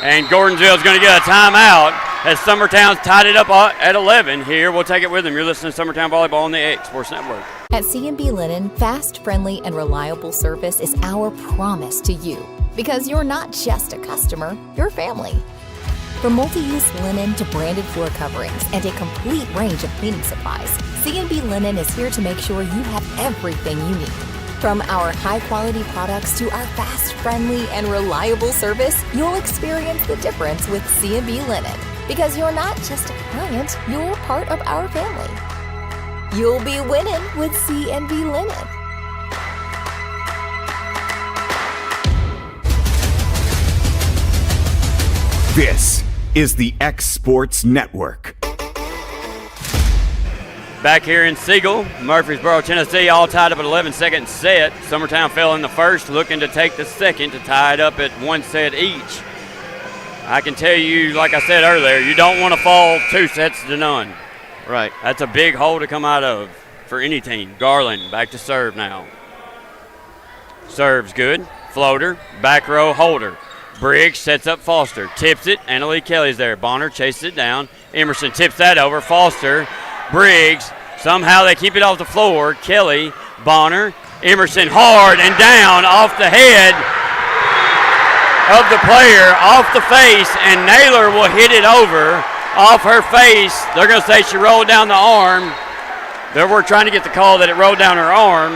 Speaker 10: And Gordonsville's going to get a timeout as Summertown's tied it up at 11 here. We'll take it with them. You're listening to Summertown Volleyball on the X Sports Network.
Speaker 15: At C&B Linen, fast, friendly, and reliable service is our promise to you. Because you're not just a customer, you're family. From multi-use linen to branded floor coverings and a complete range of cleaning supplies, C&B Linen is here to make sure you have everything you need. From our high-quality products to our fast, friendly, and reliable service, you'll experience the difference with C&B Linen. Because you're not just a client, you're part of our family. You'll be winning with C&B Linen.
Speaker 1: This is the X Sports Network.
Speaker 10: Back here in Siegel, Murfreesboro, Tennessee, all tied up at 11-second set. Summertown fell in the first, looking to take the second to tie it up at 1 set each. I can tell you, like I said earlier, you don't want to fall 2 sets to none.
Speaker 11: Right.
Speaker 10: That's a big hole to come out of for any team. Garland back to serve now. Serves good. Floater. Back row holder. Briggs sets up Foster. Tips it. Annalie Kelly's there. Bonner chases it down. Emerson tips that over. Foster. Briggs. Somehow they keep it off the floor. Kelly. Bonner. Emerson hard and down off the head of the player, off the face, and Naylor will hit it over off her face. They're going to say she rolled down the arm. We're trying to get the call that it rolled down her arm,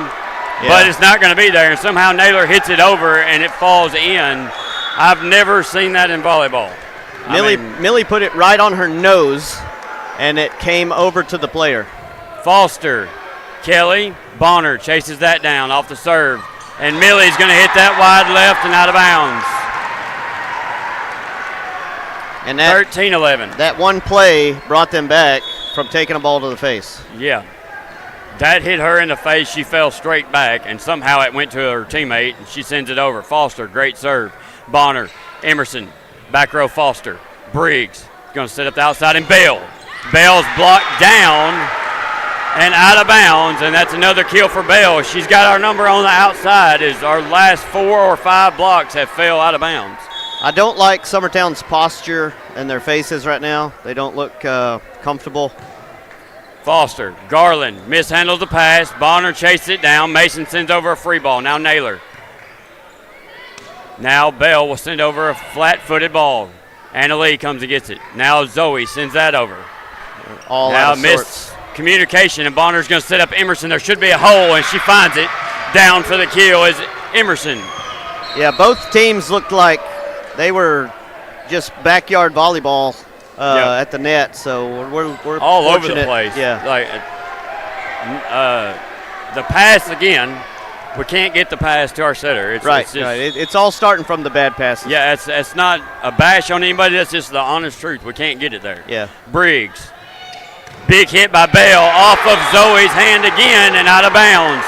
Speaker 10: but it's not going to be there. And somehow Naylor hits it over and it falls in. I've never seen that in volleyball.
Speaker 11: Millie put it right on her nose, and it came over to the player.
Speaker 10: Foster, Kelly, Bonner chases that down off the serve, and Millie's going to hit that wide left and out of bounds.
Speaker 11: And that
Speaker 10: 13-11.
Speaker 11: That one play brought them back from taking a ball to the face.
Speaker 10: Yeah. That hit her in the face. She fell straight back, and somehow it went to her teammate, and she sends it over. Foster, great serve. Bonner, Emerson, back row Foster. Briggs going to set up the outside, and Bell. Bell's blocked down and out of bounds, and that's another kill for Bell. She's got our number on the outside as our last 4 or 5 blocks have fell out of bounds.
Speaker 11: I don't like Summertown's posture and their faces right now. They don't look comfortable.
Speaker 10: Foster, Garland mishandles the pass. Bonner chases it down. Mason sends over a free ball. Now Naylor. Now Bell will send over a flat-footed ball. Annalie comes and gets it. Now Zoe sends that over.
Speaker 11: All
Speaker 10: now
Speaker 11: out of
Speaker 10: missed communication, and Bonner's going to set up Emerson. There should be a hole, and she finds it. Down for the kill is Emerson.
Speaker 11: Yeah, both teams looked like they were just backyard volleyball at the net, so we're
Speaker 10: all
Speaker 11: fortunate.
Speaker 10: over the place.
Speaker 11: Yeah,
Speaker 10: like the pass again. We can't get the pass to our setter. It's just,
Speaker 11: It's all starting from the bad passes.
Speaker 10: Yeah, it's not a bash on anybody. That's just the honest truth. We can't get it there.
Speaker 11: Yeah.
Speaker 10: Briggs, big hit by Bell off of Zoe's hand again and out of bounds.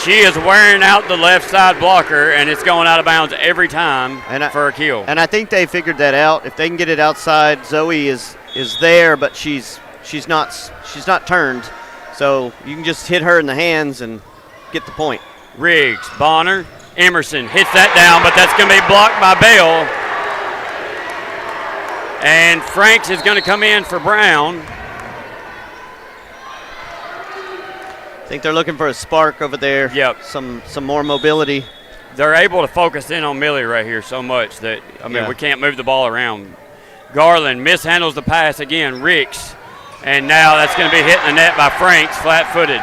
Speaker 10: She is wearing out the left side blocker, and it's going out of bounds every time for a kill.
Speaker 11: And I think they figured that out. If they can get it outside, Zoe is there, but she's not turned. So you can just hit her in the hands and get the point.
Speaker 10: Riggs, Bonner, Emerson hits that down, but that's going to be blocked by Bell. And Franks is going to come in for Brown.
Speaker 11: I think they're looking for a spark over there.
Speaker 10: Yep.
Speaker 11: Some more mobility.
Speaker 10: They're able to focus in on Millie right here so much that,
Speaker 11: Yeah.
Speaker 10: we can't move the ball around. Garland mishandles the pass again. Ricks. And now that's going to be hit in the net by Franks, flat-footed.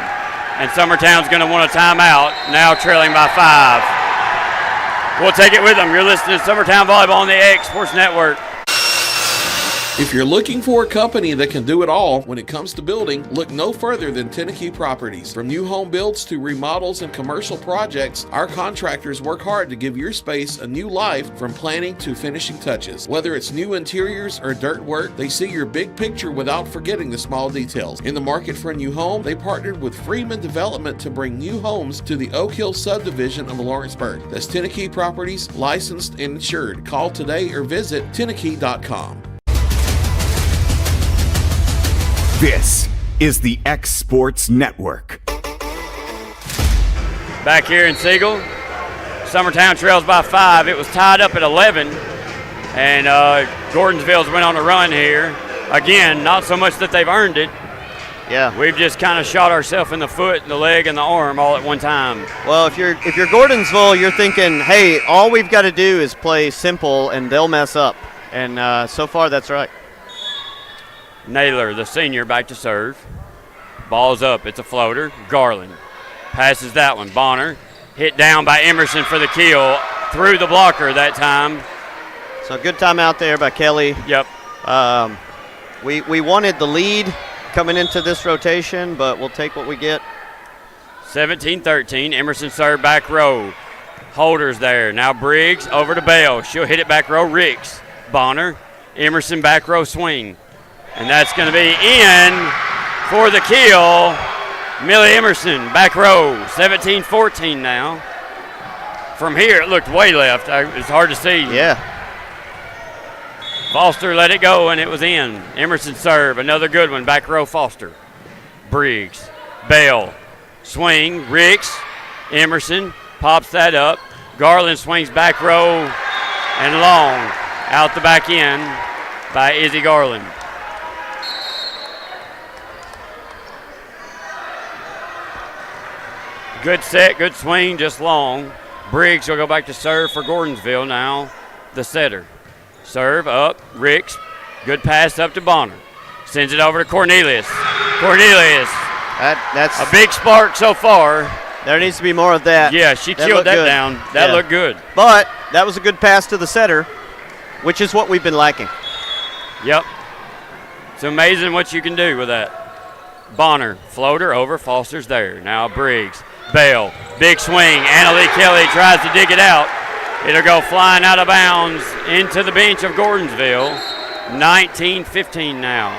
Speaker 10: And Summertown's going to want a timeout, now trailing by 5. We'll take it with them. You're listening to Summertown Volleyball on the X Sports Network.
Speaker 16: If you're looking for a company that can do it all when it comes to building, look no further than Tennessee Properties. From new home builds to remodels and commercial projects, our contractors work hard to give your space a new life from planning to finishing touches. Whether it's new interiors or dirt work, they see your big picture without forgetting the small details. In the market for a new home, they partnered with Freeman Development to bring new homes to the Oak Hill subdivision of Lawrenceburg. That's Tennessee Properties, licensed and insured. Call today or visit Tennessee.com.
Speaker 1: This is the X Sports Network.
Speaker 10: Back here in Siegel, Summertown trails by 5. It was tied up at 11, and Gordonsville's went on a run here. Again, not so much that they've earned it.
Speaker 11: Yeah.
Speaker 10: We've just kind of shot ourselves in the foot, and the leg, and the arm all at one time.
Speaker 11: Well, if you're Gordonsville, you're thinking, hey, all we've got to do is play simple, and they'll mess up. And so far, that's right.
Speaker 10: Naylor, the senior, back to serve. Ball's up. It's a floater. Garland passes that one. Bonner hit down by Emerson for the kill. Through the blocker that time.
Speaker 11: So good timeout there by Kelly.
Speaker 10: Yep.
Speaker 11: We wanted the lead coming into this rotation, but we'll take what we get.
Speaker 10: 17-13. Emerson serve back row. Holders there. Now Briggs over to Bell. She'll hit it back row. Ricks. Bonner. Emerson back row swing. And that's going to be in for the kill. Millie Emerson, back row, 17-14 now. From here, it looked way left. It's hard to see.
Speaker 11: Yeah.
Speaker 10: Foster let it go, and it was in. Emerson serve, another good one. Back row, Foster. Briggs, Bell, swing, Ricks, Emerson pops that up. Garland swings back row and long. Out the back end by Izzy Garland. Good set, good swing, just long. Briggs will go back to serve for Gordonsville now, the setter. Serve up, Ricks. Good pass up to Bonner. Sends it over to Cornelius. Cornelius.
Speaker 11: That's
Speaker 10: a big spark so far.
Speaker 11: There needs to be more of that.
Speaker 10: Yeah, she killed that down. That looked good.
Speaker 11: But that was a good pass to the setter, which is what we've been lacking.
Speaker 10: Yep. It's amazing what you can do with that. Bonner, floater over, Foster's there. Now Briggs. Bale, big swing. Annalie Kelly tries to dig it out. It'll go flying out of bounds into the bench of Gordonsville. 19-15 now.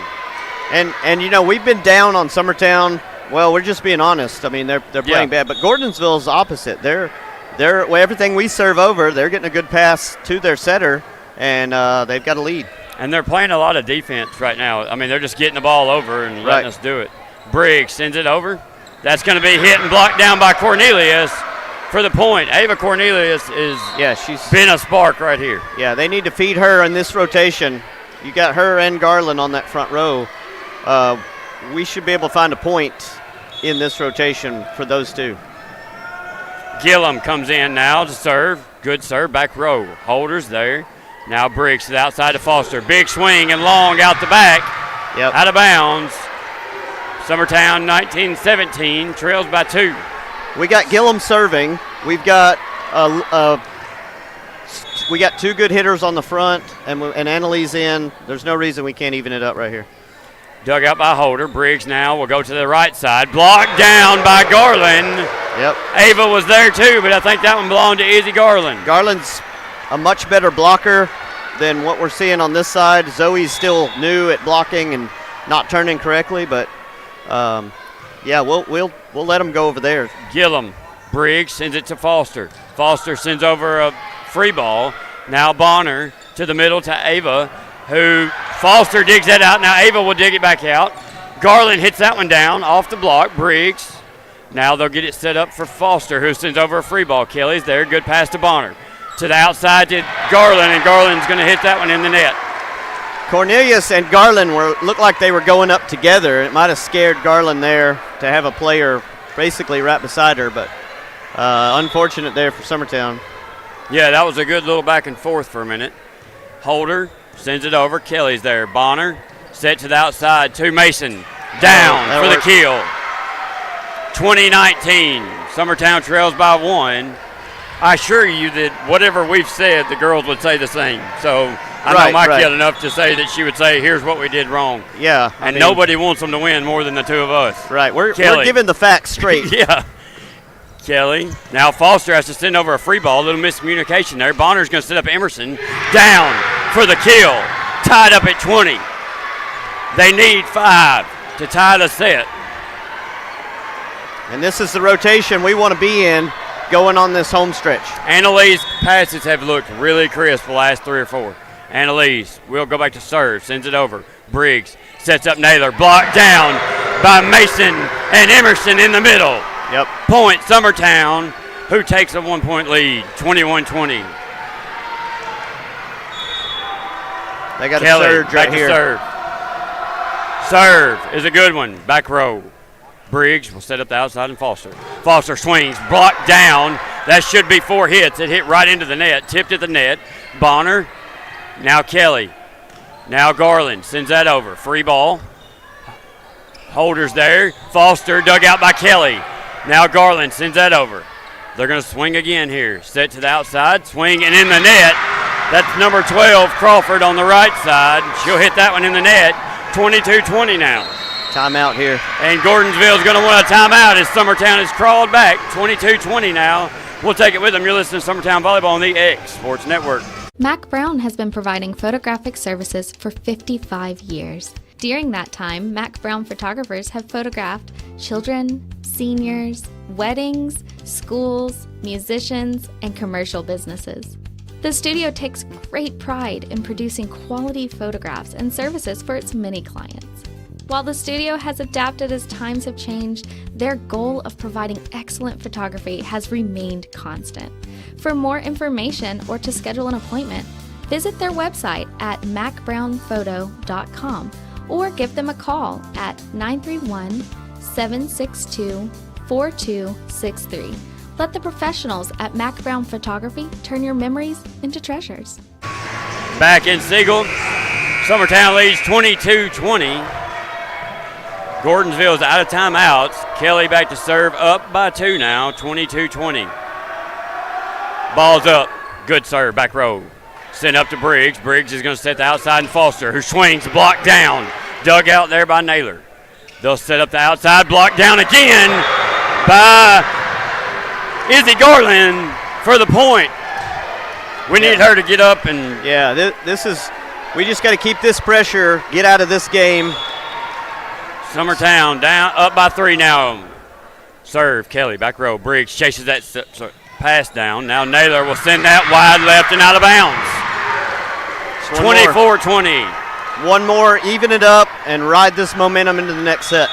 Speaker 11: And you know, we've been down on Summertown. Well, we're just being honest. I mean, they're playing bad, but Gordonsville's opposite. They're everything we serve over, they're getting a good pass to their setter, and they've got a lead.
Speaker 10: And they're playing a lot of defense right now. I mean, they're just getting the ball over and letting us do it. Briggs sends it over. That's going to be hit and blocked down by Cornelius for the point. Ava Cornelius she's been a spark right here.
Speaker 11: Yeah, they need to feed her in this rotation. You got her and Garland on that front row. We should be able to find a point in this rotation for those two.
Speaker 10: Gillum comes in now to serve. Good serve, back row. Holders there. Now Briggs to the outside to Foster. Big swing and long out the back.
Speaker 11: Yep.
Speaker 10: Out of bounds. Summertown 19-17 trails by 2.
Speaker 11: We got Gillum serving. We've got two good hitters on the front, and Annalise in. There's no reason we can't even it up right here.
Speaker 10: Dug out by Holder. Briggs now will go to the right side. Blocked down by Garland.
Speaker 11: Yep.
Speaker 10: Ava was there too, but I think that one belonged to Izzy Garland.
Speaker 11: Garland's a much better blocker than what we're seeing on this side. Zoe's still new at blocking and not turning correctly, but we'll let them go over there.
Speaker 10: Gillum. Briggs sends it to Foster. Foster sends over a free ball. Now Bonner to the middle to Ava, who Foster digs that out. Now Ava will dig it back out. Garland hits that one down off the block. Briggs. Now they'll get it set up for Foster, who sends over a free ball. Kelly's there. Good pass to Bonner. To the outside to Garland, and Garland's going to hit that one in the net.
Speaker 11: Cornelius and Garland looked like they were going up together. It might have scared Garland there to have a player basically right beside her, but unfortunate there for Summertown.
Speaker 10: Yeah, that was a good little back and forth for a minute. Holder sends it over. Kelly's there. Bonner set to the outside to Mason. Down for the kill. 2019. Summertown trails by 1. I assure you that whatever we've said, the girls would say the same. So I know Mike yelled enough to say that she would say, here's what we did wrong.
Speaker 11: Yeah.
Speaker 10: And nobody wants them to win more than the two of us.
Speaker 11: Right. We're giving the facts straight.
Speaker 10: Yeah. Kelly. Now Foster has to send over a free ball. A little miscommunication there. Bonner's going to set up Emerson. Down for the kill. Tied up at 20. They need 5 to tie the set.
Speaker 11: And this is the rotation we want to be in going on this home stretch.
Speaker 10: Annalise passes have looked really crisp the last 3 or 4. Annalise will go back to serve. Sends it over. Briggs sets up Naylor. Blocked down by Mason and Emerson in the middle.
Speaker 11: Yep.
Speaker 10: Point Summertown, who takes a 1-point lead, 21-20.
Speaker 11: They got
Speaker 10: Kelly,
Speaker 11: a surge right here.
Speaker 10: Serve is a good one. Back row. Briggs will set up the outside and Foster. Foster swings, blocked down. That should be 4 hits. It hit right into the net, tipped at the net. Bonner, now Kelly. Now Garland sends that over. Free ball. Holders there. Foster dug out by Kelly. Now Garland sends that over. They're going to swing again here. Set to the outside, swing, and in the net. That's number 12, Crawford, on the right side. She'll hit that one in the net. 22-20 now.
Speaker 11: Timeout here.
Speaker 10: And Gordonsville's going to want a timeout as Summertown has crawled back. 22-20 now. We'll take it with them. You're listening to Summertown Volleyball on the X Sports Network.
Speaker 17: Mac Brown has been providing photographic services for 55 years. During that time, Mac Brown photographers have photographed children, seniors, weddings, schools, musicians, and commercial businesses. The studio takes great pride in producing quality photographs and services for its many clients. While the studio has adapted as times have changed, their goal of providing excellent photography has remained constant. For more information or to schedule an appointment, visit their website at macbrownphoto.com or give them a call at 931-762-4263. Let the professionals at Mac Brown Photography turn your memories into treasures.
Speaker 10: Back in Siegel, Summertown leads 22-20. Gordonsville's out of timeouts. Kelly back to serve, up by 2 now, 22-20. Ball's up. Good serve, back row. Sent up to Briggs. Briggs is going to set the outside and Foster, who swings, blocked down. Dug out there by Naylor. They'll set up the outside, blocked down again by Izzy Garland for the point. We need her to get up and...
Speaker 11: Yeah, this is... We just got to keep this pressure, get out of this game.
Speaker 10: Summertown down, up by 3 now. Serve, Kelly, back row. Briggs chases that pass down. Now Naylor will send that wide left and out of bounds. 24-20.
Speaker 11: One more, even it up, and ride this momentum into the next set.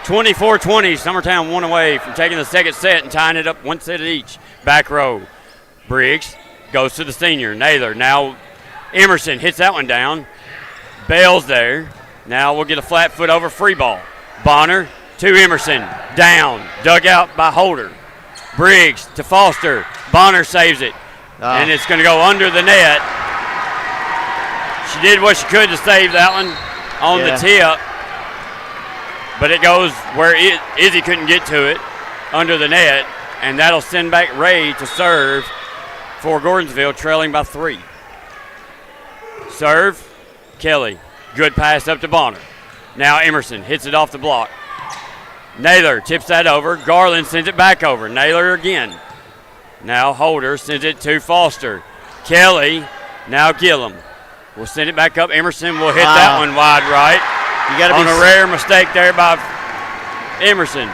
Speaker 10: 24-20. Summertown one away from taking the second set and tying it up 1 set each. Back row. Briggs goes to the senior. Naylor. Now Emerson hits that one down. Bell's there. Now we'll get a flat foot over free ball. Bonner to Emerson. Down. Dug out by Holder. Briggs to Foster. Bonner saves it. And it's going to go under the net. She did what she could to save that one on the tip. But it goes where Izzy couldn't get to it, under the net. And that'll send back Ray to serve for Gordonsville, trailing by 3. Serve, Kelly. Good pass up to Bonner. Now Emerson hits it off the block. Naylor tips that over. Garland sends it back over. Naylor again. Now Holder sends it to Foster. Kelly, now Gillum. We'll send it back up. Emerson will hit that one wide right.
Speaker 11: You gotta
Speaker 10: on a rare mistake there by Emerson.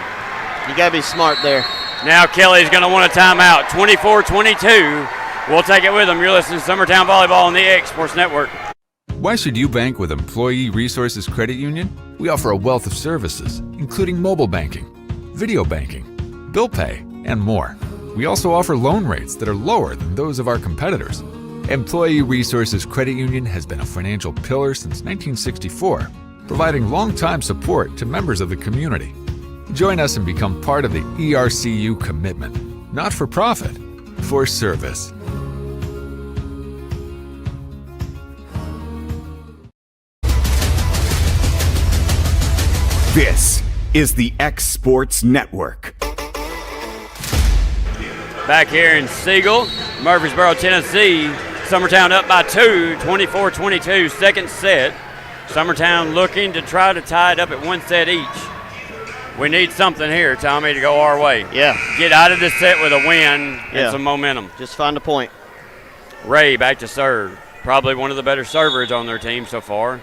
Speaker 11: You got to be smart there.
Speaker 10: Now Kelly's going to want a timeout. 24-22. We'll take it with them. You're listening to Summertown Volleyball on the X Sports Network.
Speaker 18: Why should you bank with Employee Resources Credit Union? We offer a wealth of services, including mobile banking, video banking, bill pay, and more. We also offer loan rates that are lower than those of our competitors. Employee Resources Credit Union has been a financial pillar since 1964, providing long-time support to members of the community. Join us and become part of the ERCU commitment, not for profit, for service.
Speaker 1: This is the X Sports Network.
Speaker 10: Back here in Siegel, Murfreesboro, Tennessee. Summertown up by 2, 24-22, second set. Summertown looking to try to tie it up at 1 set each. We need something here, Tommy, to go our way.
Speaker 11: Yeah.
Speaker 10: Get out of this set with a win and some momentum.
Speaker 11: Just find a point.
Speaker 10: Ray back to serve. Probably one of the better servers on their team so far.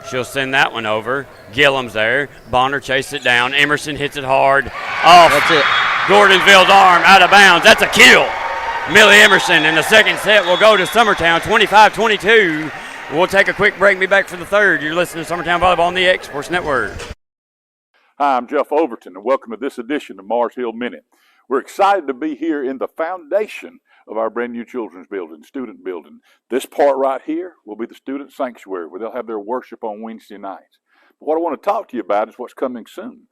Speaker 10: She'll send that one over. Gillum's there. Bonner chases it down. Emerson hits it hard. Off.
Speaker 11: That's it.
Speaker 10: Gordonsville's arm out of bounds. That's a kill. Millie Emerson in the second set will go to Summertown, 25-22. We'll take a quick break and be back for the third. You're listening to Summertown Volleyball on the X Sports Network.
Speaker 19: Hi, I'm Jeff Overton, and welcome to this edition of Mars Hill Minute. We're excited to be here in the foundation of our brand new children's building, student building. This part right here will be the student sanctuary where they'll have their worship on Wednesday nights. But what I want to talk to you about is what's coming soon.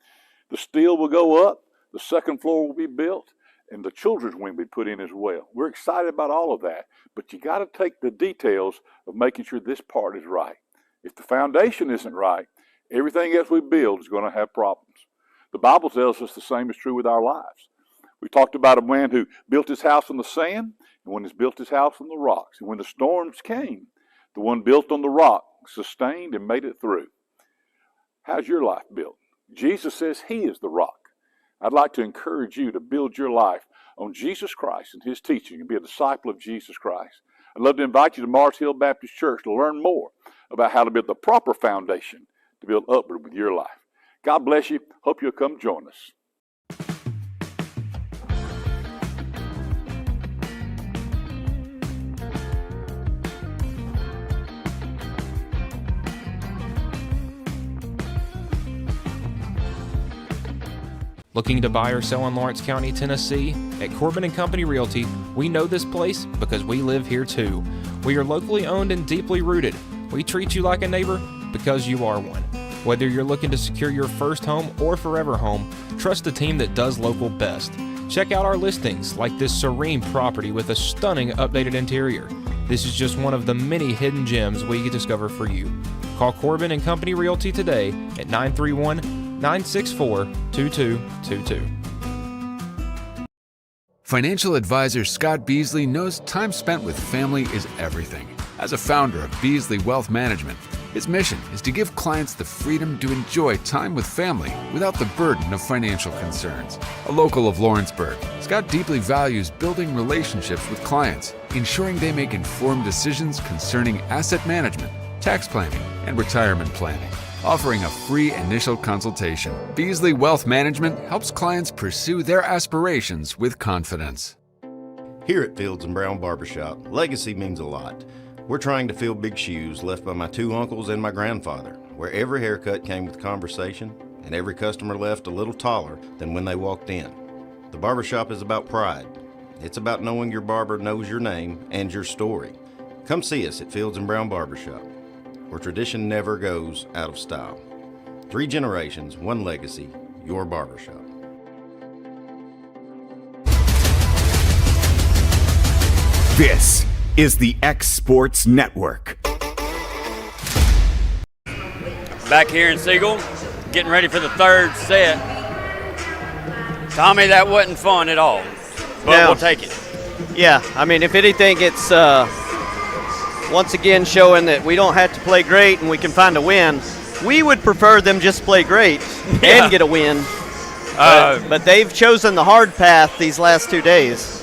Speaker 19: The steel will go up, the second floor will be built, and the children's wing will be put in as well. We're excited about all of that, but you got to take the details of making sure this part is right. If the foundation isn't right, everything else we build is going to have problems. The Bible tells us the same is true with our lives. We talked about a man who built his house on the sand, and one who's built his house on the rocks. And when the storms came, the one built on the rock sustained and made it through. How's your life built? Jesus says he is the rock. I'd like to encourage you to build your life on Jesus Christ and his teaching and be a disciple of Jesus Christ. I'd love to invite you to Mars Hill Baptist Church to learn more about how to build the proper foundation to build upward with your life. God bless you. Hope you'll come join us.
Speaker 20: Looking to buy or sell in Lawrence County, Tennessee? At Corbin & Company Realty, we know this place because we live here too. We are locally owned and deeply rooted. We treat you like a neighbor because you are one. Whether you're looking to secure your first home or forever home, trust the team that does local best. Check out our listings like this serene property with a stunning updated interior. This is just one of the many hidden gems we discover for you. Call Corbin & Company Realty today at 931-964-2222.
Speaker 18: Financial advisor Scott Beasley knows time spent with family is everything. As a founder of Beasley Wealth Management, his mission is to give clients the freedom to enjoy time with family without the burden of financial concerns. A local of Lawrenceburg, Scott deeply values building relationships with clients, ensuring they make informed decisions concerning asset management, tax planning, and retirement planning. Offering a free initial consultation, Beasley Wealth Management helps clients pursue their aspirations with confidence.
Speaker 21: Here at Fields & Brown Barbershop, legacy means a lot. We're trying to fill big shoes left by my two uncles and my grandfather, where every haircut came with conversation and every customer left a little taller than when they walked in. The barbershop is about pride. It's about knowing your barber knows your name and your story. Come see us at Fields & Brown Barbershop, where tradition never goes out of style. 3 generations, 1 legacy, your barbershop.
Speaker 1: This is the X Sports Network.
Speaker 10: Back here in Siegel, getting ready for the third set. Tommy, that wasn't fun at all, but we'll take it.
Speaker 11: Yeah, I mean, if anything, it's once again showing that we don't have to play great and we can find a win. We would prefer them just play great and get a win, but they've chosen the hard path these last 2 days.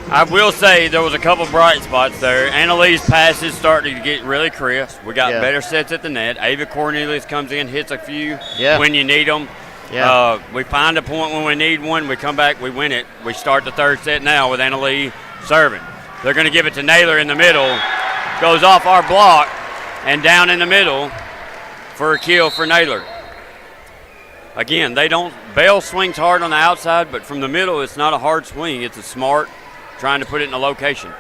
Speaker 10: I will say there was a couple bright spots there. Annalise passes starting to get really crisp. We got better sets at the net. Ava Cornelius comes in, hits a few when you need them. We find a point when we need one. We come back, we win it. We start the third set now with Annalise serving. They're going to give it to Naylor in the middle. Goes off our block and down in the middle for a kill for Naylor. Again, Bell swings hard on the outside, but from the middle it's not a hard swing. It's a smart trying to put it in a location.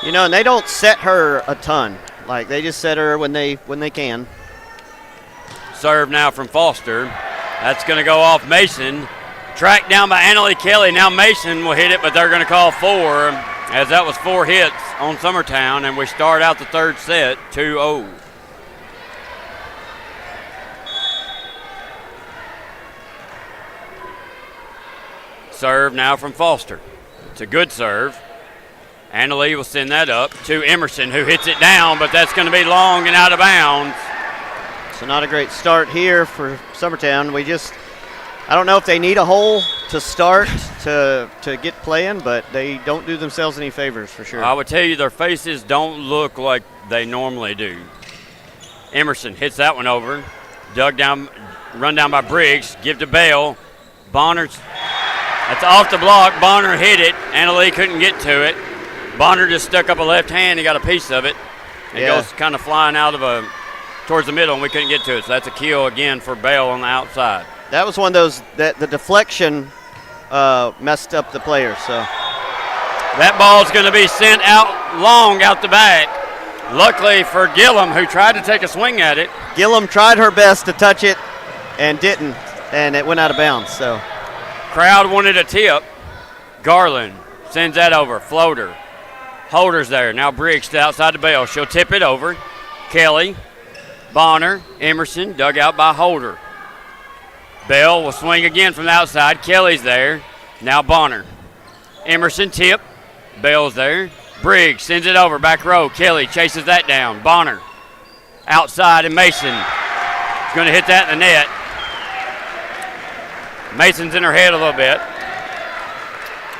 Speaker 11: You know, and they don't set her a ton. Like, they just set her when they can.
Speaker 10: Serve now from Foster. That's going to go off Mason. Tracked down by Annalie Kelly. Now Mason will hit it, but they're going to call 4, as that was 4 hits on Summertown, and we start out the third set 2-0. Serve now from Foster. It's a good serve. Annalie will send that up to Emerson, who hits it down, but that's going to be long and out of bounds.
Speaker 11: So not a great start here for Summertown. I don't know if they need a hole to start to get playing, but they don't do themselves any favors for sure.
Speaker 10: I would tell you their faces don't look like they normally do. Emerson hits that one over. Run down by Briggs. Give to Bale. Bonner's. That's off the block. Bonner hit it. Annalie couldn't get to it. Bonner just stuck up a left hand. He got a piece of it. It goes kind of flying out towards the middle, and we couldn't get to it. So that's a kill again for Bale on the outside.
Speaker 11: That was one of those that the deflection messed up the players. So
Speaker 10: that ball's going to be sent out long out the back. Luckily for Gillum, who tried to take a swing at it.
Speaker 11: Gillum tried her best to touch it and didn't, and it went out of bounds. So
Speaker 10: crowd wanted a tip. Garland sends that over. Floater. Holder's there. Now Briggs to outside the Bell. She'll tip it over. Kelly, Bonner, Emerson, dug out by Holder. Bell will swing again from the outside. Kelly's there. Now Bonner. Emerson tip. Bell's there. Briggs sends it over. Back row. Kelly chases that down. Bonner outside, and Mason is going to hit that in the net. Mason's in her head a little bit.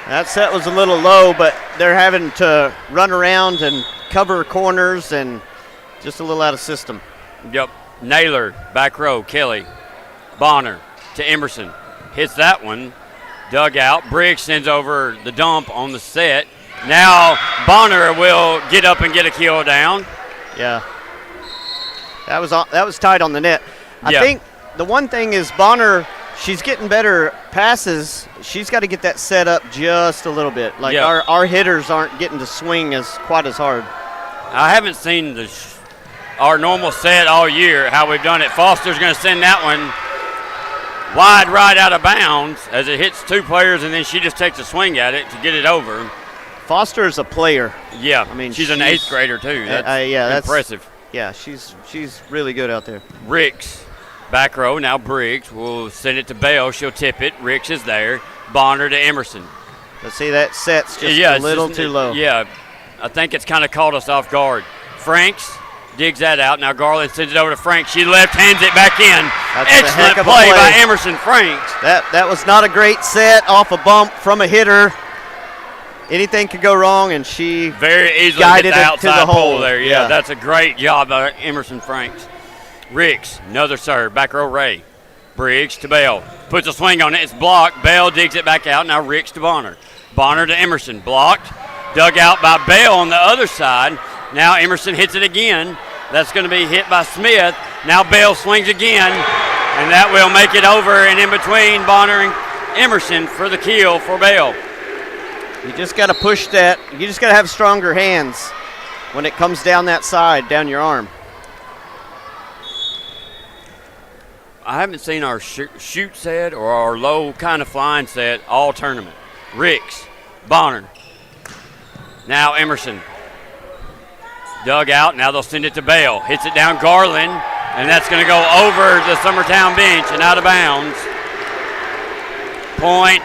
Speaker 11: That set was a little low, but they're having to run around and cover corners and Just a little out of system.
Speaker 10: Yep. Naylor, back row, Kelly. Bonner to Emerson. Hits that one. Dug out. Briggs sends over the dump on the set. Now Bonner will get up and get a kill down.
Speaker 11: Yeah. That was tight on the net. I think the one thing is Bonner, she's getting better passes. She's got to get that set up just a little bit. Like our hitters aren't getting to swing quite as hard.
Speaker 10: I haven't seen our normal set all year, how we've done it. Foster's going to send that one wide right out of bounds as it hits two players, and then she just takes a swing at it to get it over.
Speaker 11: Foster's a player.
Speaker 10: Yeah, I mean she's an 8th grader too. That's impressive.
Speaker 11: Yeah, she's really good out there.
Speaker 10: Ricks, back row. Now Briggs will send it to Bell. She'll tip it. Ricks is there. Bonner to Emerson.
Speaker 11: But see, that set's just a little too low.
Speaker 10: Yeah, I think it's kind of caught us off guard. Franks digs that out. Now Garland sends it over to Franks. She left-hands it back in.
Speaker 11: That's
Speaker 10: excellent play by Emerson Franks.
Speaker 11: That was not a great set off a bump from a hitter. Anything could go wrong, and she
Speaker 10: very easily
Speaker 11: guided
Speaker 10: hit the
Speaker 11: it
Speaker 10: outside
Speaker 11: to the hole
Speaker 10: pole there. Yeah, that's a great job by Emerson Franks. Ricks, another serve, back row Ray. Briggs to Bell. Puts a swing on it. It's blocked. Bell digs it back out. Now Ricks to Bonner. Bonner to Emerson. Blocked. Dug out by Bell on the other side. Now Emerson hits it again. That's going to be hit by Smith. Now Bell swings again, and that will make it over and in between Bonner and Emerson for the kill for Bell.
Speaker 11: You just got to push that. You just got to have stronger hands when it comes down that side, down your arm.
Speaker 10: I haven't seen our shoot set or our low kind of flying set all tournament. Ricks, Bonner. Now Emerson. Dug out. Now they'll send it to Bell. Hits it down Garland, and that's going to go over the Summertown bench and out of bounds. Point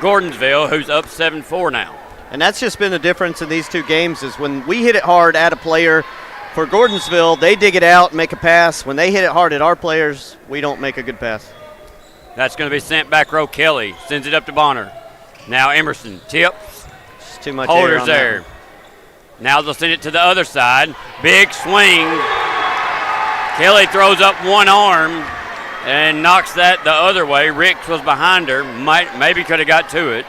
Speaker 10: Gordonsville, who's up 7-4 now.
Speaker 11: And that's just been the difference in these two games is when we hit it hard at a player, for Gordonsville, they dig it out and make a pass. When they hit it hard at our players, we don't make a good pass.
Speaker 10: That's going to be sent back row. Kelly sends it up to Bonner. Now Emerson tips.
Speaker 11: It's too much
Speaker 10: Holders there. Now they'll send it to the other side. Big swing. Kelly throws up one arm and knocks that the other way. Ricks was behind her. Maybe could have got to it.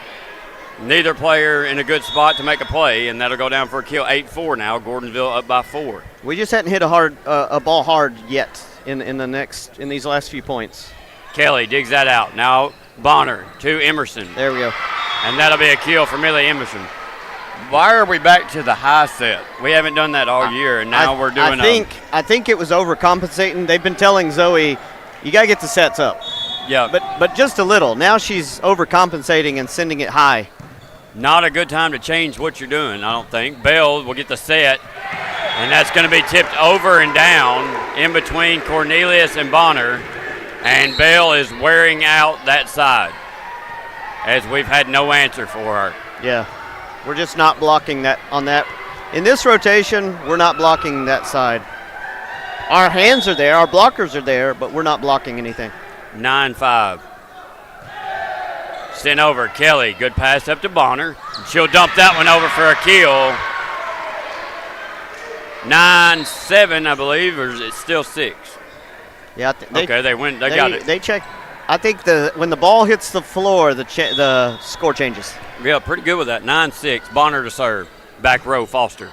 Speaker 10: Neither player in a good spot to make a play, and that'll go down for a kill. 8-4 now. Gordonsville up by 4.
Speaker 11: We just hadn't hit a ball hard yet in these last few points.
Speaker 10: Kelly digs that out. Now Bonner to Emerson.
Speaker 11: There we go.
Speaker 10: And that'll be a kill for Millie Emerson. Why are we back to the high set? We haven't done that all year, and now we're doing
Speaker 11: I think it was overcompensating. They've been telling Zoe, you got to get the sets up.
Speaker 10: Yeah.
Speaker 11: But just a little. Now she's overcompensating and sending it high.
Speaker 10: Not a good time to change what you're doing, I don't think. Bell will get the set, and that's going to be tipped over and down in between Cornelius and Bonner, and Bell is wearing out that side as we've had no answer for her.
Speaker 11: Yeah, we're just not blocking that on that. In this rotation, we're not blocking that side. Our hands are there, our blockers are there, but we're not blocking anything.
Speaker 10: 9-5. Sent over, Kelly. Good pass up to Bonner. She'll dump that one over for a kill. 9-7, I believe, or is it still 6?
Speaker 11: Yeah.
Speaker 10: They win. They got it.
Speaker 11: They check. I think when the ball hits the floor, the score changes.
Speaker 10: Yeah, pretty good with that. 9-6. Bonner to serve. Back row, Foster.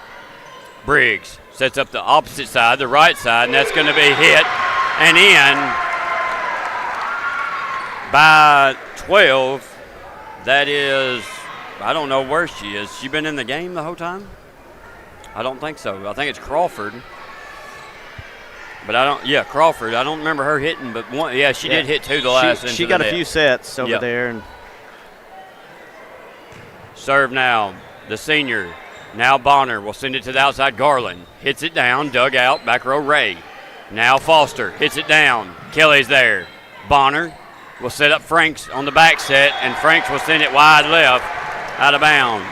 Speaker 10: Briggs sets up the opposite side, the right side, and that's going to be hit and in by 12. That is, I don't know where she is. She been in the game the whole time? I don't think so. I think it's Crawford. But Crawford. I don't remember her hitting, but one. Yeah, she did hit 2 the last.
Speaker 11: She got a few sets over there. And
Speaker 10: serve now, the senior. Now Bonner will send it to the outside. Garland hits it down, dug out, back row Ray. Now Foster hits it down. Kelly's there. Bonner will set up Franks on the back set, and Franks will send it wide left, out of bounds.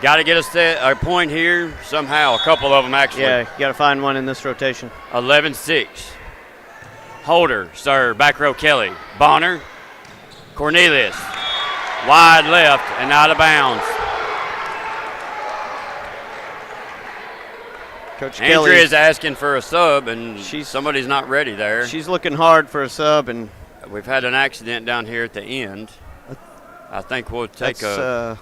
Speaker 10: Got to get a point here somehow. A couple of them, actually.
Speaker 11: Yeah, you got to find one in this rotation.
Speaker 10: 11-6. Holder, serve, back row Kelly. Bonner, Cornelius, wide left and out of bounds.
Speaker 11: Coach
Speaker 10: Andrea
Speaker 11: Kelly
Speaker 10: is asking for a sub, and somebody's not ready there.
Speaker 11: She's looking hard for a sub, and
Speaker 10: we've had an accident down here at the end. I think we'll take a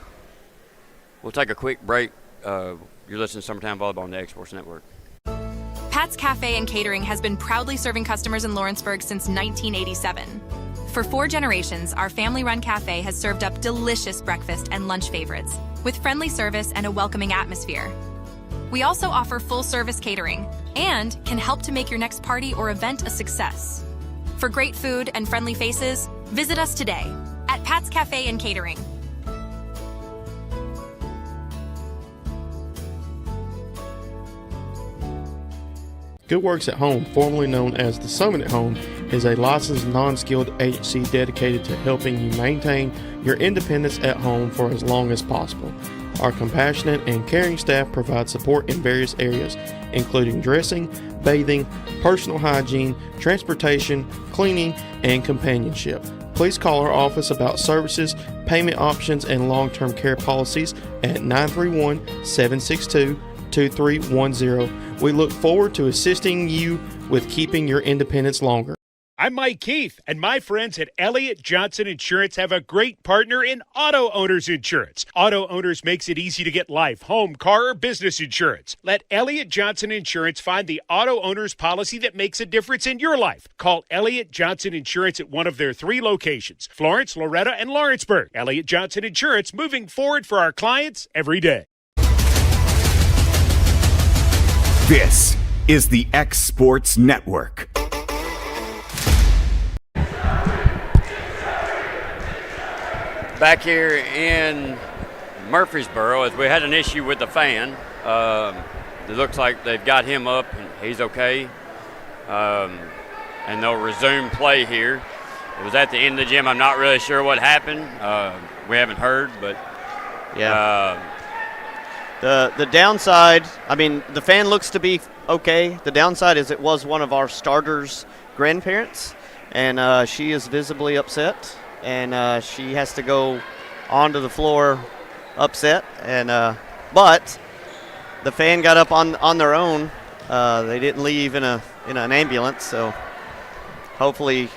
Speaker 10: quick break. You're listening to Summertown Volleyball on the Exports Network.
Speaker 3: Pat's Cafe and Catering has been proudly serving customers in Lawrenceburg since 1987. For 4 generations, our family-run cafe has served up delicious breakfast and lunch favorites with friendly service and a welcoming atmosphere. We also offer full-service catering and can help to make your next party or event a success. For great food and friendly faces, visit us today at Pat's Cafe and Catering.
Speaker 22: Good Works at Home, formerly known as the Summit at Home, is a licensed non-skilled agency dedicated to helping you maintain your independence at home for as long as possible. Our compassionate and caring staff provide support in various areas, including dressing, bathing, personal hygiene, transportation, cleaning, and companionship. Please call our office about services, payment options, and long-term care policies at 931-762-2310. We look forward to assisting you with keeping your independence longer.
Speaker 23: I'm Mike Keith, and my friends at Elliott Johnson Insurance have a great partner in Auto Owners Insurance. Auto Owners makes it easy to get life, home, car, or business insurance. Let Elliott Johnson Insurance find the Auto Owners policy that makes a difference in your life. Call Elliott Johnson Insurance at one of their 3 locations, Florence, Loretto, and Lawrenceburg. Elliott Johnson Insurance, moving forward for our clients every day.
Speaker 1: This is the X Sports Network.
Speaker 10: Back here in Murfreesboro, as we had an issue with the fan. It looks like they've got him up and he's okay. And they'll resume play here. It was at the end of the gym. I'm not really sure what happened. We haven't heard, but
Speaker 11: the downside, I mean, the fan looks to be okay. The downside is it was one of our starters' grandparents, and she is visibly upset. And she has to go onto the floor upset. And but the fan got up on their own. They didn't leave in an ambulance, so hopefully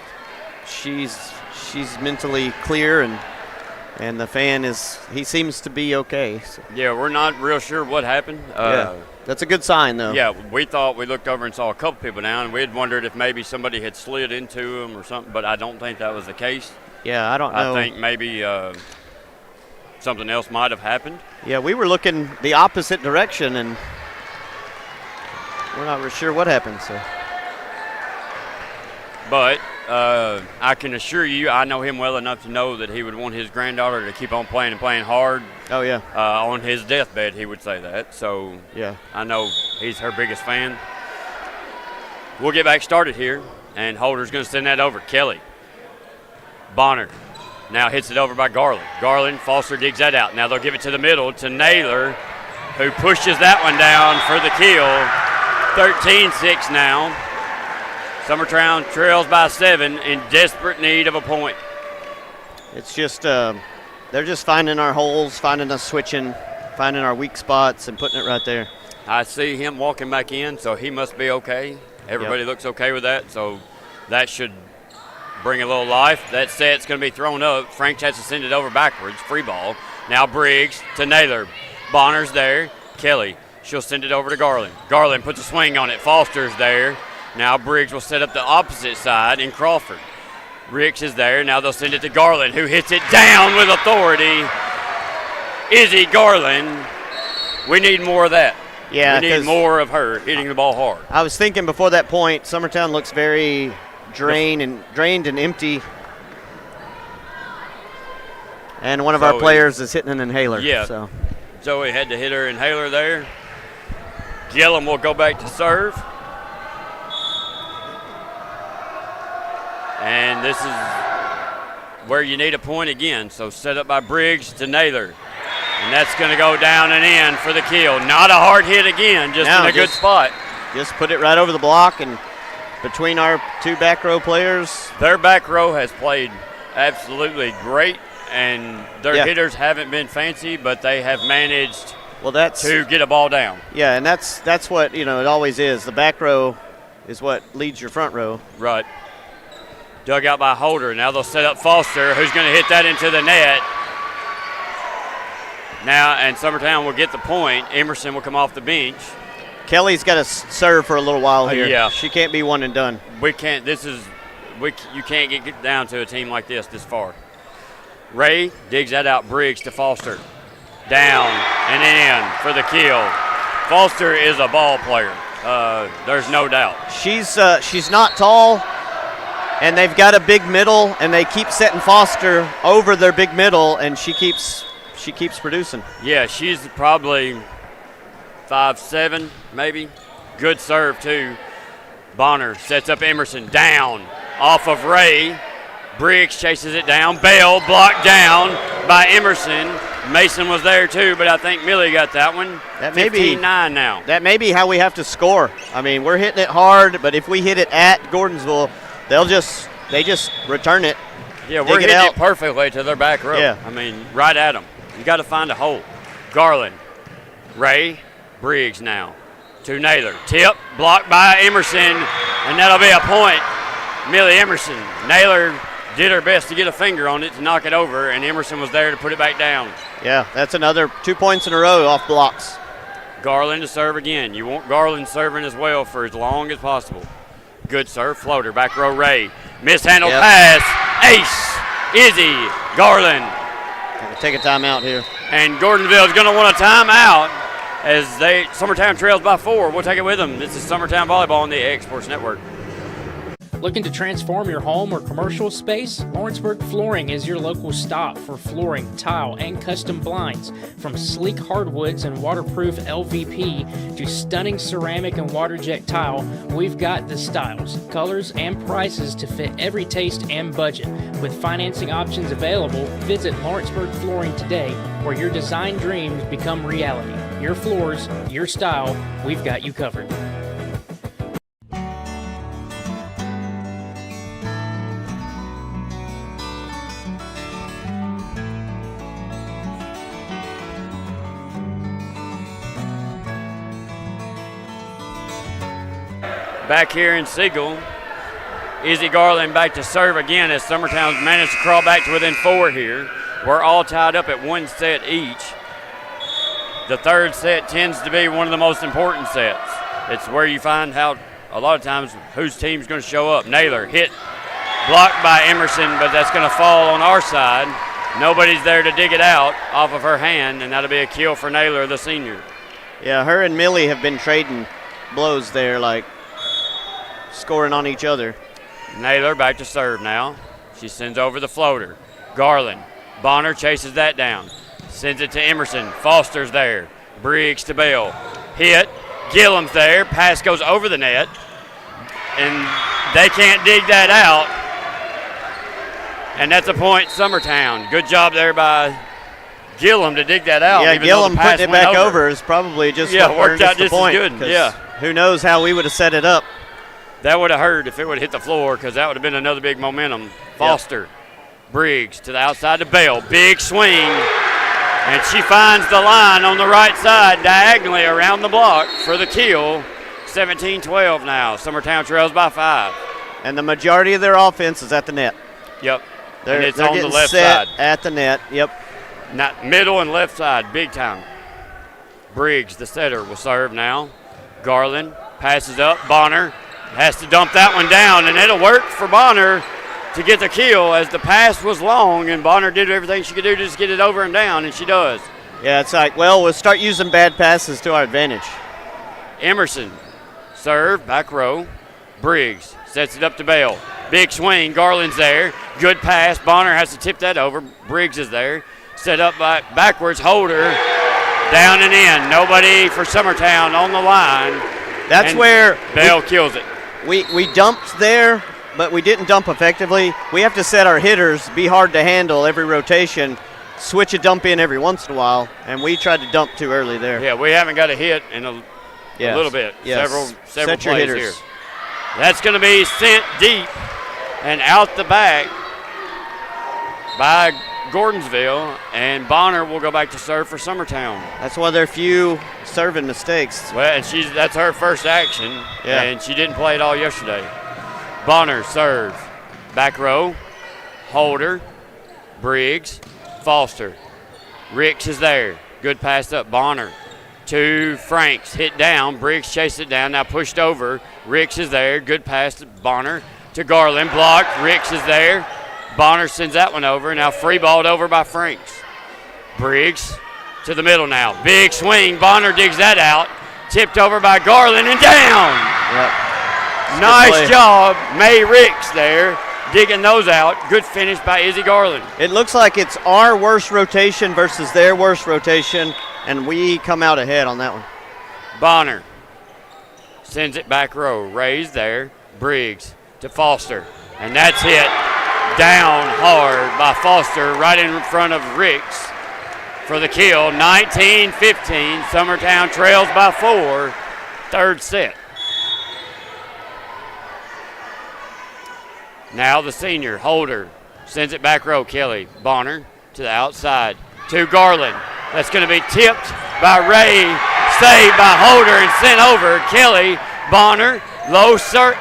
Speaker 11: she's mentally clear, and the fan he seems to be okay. So.
Speaker 10: Yeah, we're not real sure what happened.
Speaker 11: That's a good sign, though.
Speaker 10: Yeah, we looked over and saw a couple people down, and we had wondered if maybe somebody had slid into them or something, but I don't think that was the case.
Speaker 11: Yeah, I don't know.
Speaker 10: I think maybe something else might have happened.
Speaker 11: Yeah, we were looking the opposite direction, and we're not really sure what happened. So,
Speaker 10: but I can assure you, I know him well enough to know that he would want his granddaughter to keep on playing and playing hard.
Speaker 11: Oh, yeah.
Speaker 10: On his deathbed, he would say that. So,
Speaker 11: yeah,
Speaker 10: I know he's her biggest fan. We'll get back started here, and Holder's going to send that over. Kelly. Bonner now hits it over by Garland. Garland, Foster digs that out. Now they'll give it to the middle to Naylor, who pushes that one down for the kill. 13-6 now. Summertown trails by 7 in desperate need of a point.
Speaker 11: It's just they're just finding our holes, finding us switching, finding our weak spots and putting it right there.
Speaker 10: I see him walking back in, so he must be okay. Everybody looks okay with that, so that should bring a little life. That set's going to be thrown up. Frank has to send it over backwards. Free ball. Now Briggs to Naylor. Bonner's there. Kelly. She'll send it over to Garland. Garland puts a swing on it. Foster's there. Now Briggs will set up the opposite side in Crawford. Ricks is there. Now they'll send it to Garland, who hits it down with authority. Izzy Garland. We need more of that.
Speaker 11: Yeah,
Speaker 10: we need more of her hitting the ball hard.
Speaker 11: I was thinking before that point, Summertown looks very drained and empty. And one of our players is hitting an inhaler.
Speaker 10: Yeah.
Speaker 11: So
Speaker 10: Zoe had to hit her inhaler there. Gillum will go back to serve. And this is where you need a point again. So set up by Briggs to Naylor. And that's going to go down and in for the kill. Not a hard hit again, just in a good spot.
Speaker 11: Just put it right over the block and between our 2 back row players.
Speaker 10: Their back row has played absolutely great, and their hitters haven't been fancy, but they have managed
Speaker 11: Well, that's
Speaker 10: to get a ball down.
Speaker 11: Yeah, and that's what, it always is. The back row is what leads your front row.
Speaker 10: Right. Dug out by Holder. Now they'll set up Foster, who's going to hit that into the net. Now, and Summertown will get the point. Emerson will come off the bench.
Speaker 11: Kelly's got to serve for a little while here.
Speaker 10: Yeah.
Speaker 11: She can't be one and done.
Speaker 10: We can't. You can't get down to a team like this far. Ray digs that out. Briggs to Foster. Down and in for the kill. Foster is a ball player. There's no doubt.
Speaker 11: She's not tall, and they've got a big middle, and they keep setting Foster over their big middle, and she keeps producing.
Speaker 10: Yeah, she's probably 5'7", maybe. Good serve too. Bonner sets up Emerson down off of Ray. Briggs chases it down. Bell blocked down by Emerson. Mason was there too, but I think Millie got that one.
Speaker 11: That may
Speaker 10: 15-9 now.
Speaker 11: That may be how we have to score. I mean, we're hitting it hard, but if we hit it at Gordonsville, they just return it.
Speaker 10: Yeah, we're hitting it perfectly to their back row.
Speaker 11: Yeah.
Speaker 10: I mean, right at them. You got to find a hole. Garland, Ray, Briggs now to Naylor. Tip, blocked by Emerson, and that'll be a point. Millie Emerson. Naylor did her best to get a finger on it to knock it over, and Emerson was there to put it back down.
Speaker 11: Yeah, that's another 2 points in a row off blocks.
Speaker 10: Garland to serve again. You want Garland serving as well for as long as possible. Good serve, floater, back row Ray. Mishandled pass, ace, Izzy, Garland.
Speaker 11: Take a timeout here.
Speaker 10: And Gordonsville is going to want a timeout as Summertown trails by 4. We'll take it with them. This is Summertown Volleyball on the X-Sports Network.
Speaker 2: Looking to transform your home or commercial space? Lawrenceburg Flooring is your local stop for flooring, tile, and custom blinds. From sleek hardwoods and waterproof LVP to stunning ceramic and water jet tile, we've got the styles, colors, and prices to fit every taste and budget. With financing options available, visit Lawrenceburg Flooring today, where your design dreams become reality. Your floors, your style, we've got you covered.
Speaker 10: Back here in Siegel, Izzy Garland back to serve again as Summertown's managed to crawl back to within 4 here. We're all tied up at 1 set each. The third set tends to be one of the most important sets. It's where you find out a lot of times whose team's going to show up. Naylor hit, blocked by Emerson, but that's going to fall on our side. Nobody's there to dig it out off of her hand, and that'll be a kill for Naylor, the senior.
Speaker 11: Yeah, her and Millie have been trading blows there, like scoring on each other.
Speaker 10: Naylor back to serve now. She sends over the floater. Garland. Bonner chases that down. Sends it to Emerson. Foster's there. Briggs to Bell. Hit. Gillum's there. Pass goes over the net. And they can't dig that out. And that's a point, Summertown. Good job there by Gillum to dig that out.
Speaker 11: Yeah,
Speaker 10: even
Speaker 11: Gillum
Speaker 10: though the pass
Speaker 11: putting it
Speaker 10: went
Speaker 11: back over is probably just what
Speaker 10: worked
Speaker 11: earned
Speaker 10: out
Speaker 11: us the
Speaker 10: just
Speaker 11: point.
Speaker 10: as good.
Speaker 11: 'Cause
Speaker 10: Yeah.
Speaker 11: Who knows how we would have set it up.
Speaker 10: That would have hurt if it would have hit the floor, because that would have been another big momentum. Foster, Briggs to the outside to Bell. Big swing, and she finds the line on the right side diagonally around the block for the kill. 17-12 now. Summertown trails by 5.
Speaker 11: And the majority of their offense is at the net.
Speaker 10: Yep.
Speaker 11: They're,
Speaker 10: and it's
Speaker 11: they're
Speaker 10: on the
Speaker 11: getting
Speaker 10: left
Speaker 11: set
Speaker 10: side.
Speaker 11: at the net. Yep.
Speaker 10: Not middle and left side, big time. Briggs, the setter, will serve now. Garland passes up. Bonner has to dump that one down, and it'll work for Bonner to get the kill as the pass was long, and Bonner did everything she could do to just get it over and down, and she does.
Speaker 11: Yeah, it's like, well, we'll start using bad passes to our advantage.
Speaker 10: Emerson, serve, back row. Briggs sets it up to Bell. Big swing, Garland's there. Good pass, Bonner has to tip that over. Briggs is there. Set up by backwards, Holder. Down and in. Nobody for Summertown on the line.
Speaker 11: That's where
Speaker 10: Bell kills it.
Speaker 11: We dumped there, but we didn't dump effectively. We have to set our hitters, be hard to handle every rotation, switch a dump in every once in a while, and we tried to dump too early there.
Speaker 10: Yeah, we haven't got a hit in a little bit.
Speaker 11: Yes.
Speaker 10: Several
Speaker 11: Set your
Speaker 10: plays
Speaker 11: hitters.
Speaker 10: here. That's going to be sent deep and out the back. by Gordonsville, and Bonner will go back to serve for Summertown.
Speaker 11: That's one of their few serving mistakes.
Speaker 10: Well, and that's her first action, and she didn't play it all yesterday. Bonner serve. Back row, Holder, Briggs, Foster. Ricks is there. Good pass up. Bonner to Franks. Hit down. Briggs chased it down. Now pushed over. Ricks is there. Good pass to Bonner to Garland. Blocked. Ricks is there. Bonner sends that one over. Now free balled over by Franks. Briggs to the middle now. Big swing. Bonner digs that out. Tipped over by Garland and down. Nice job. May Ricks there. Digging those out. Good finish by Izzy Garland.
Speaker 11: It looks like it's our worst rotation versus their worst rotation, and we come out ahead on that one.
Speaker 10: Bonner sends it back row. Rays there. Briggs to Foster. And that's hit down hard by Foster right in front of Ricks for the kill. 19-15. Summertown trails by 4. Third set. Now the senior, Holder, sends it back row. Kelly, Bonner to the outside to Garland. That's going to be tipped by Ray, saved by Holder and sent over. Kelly, Bonner, low set,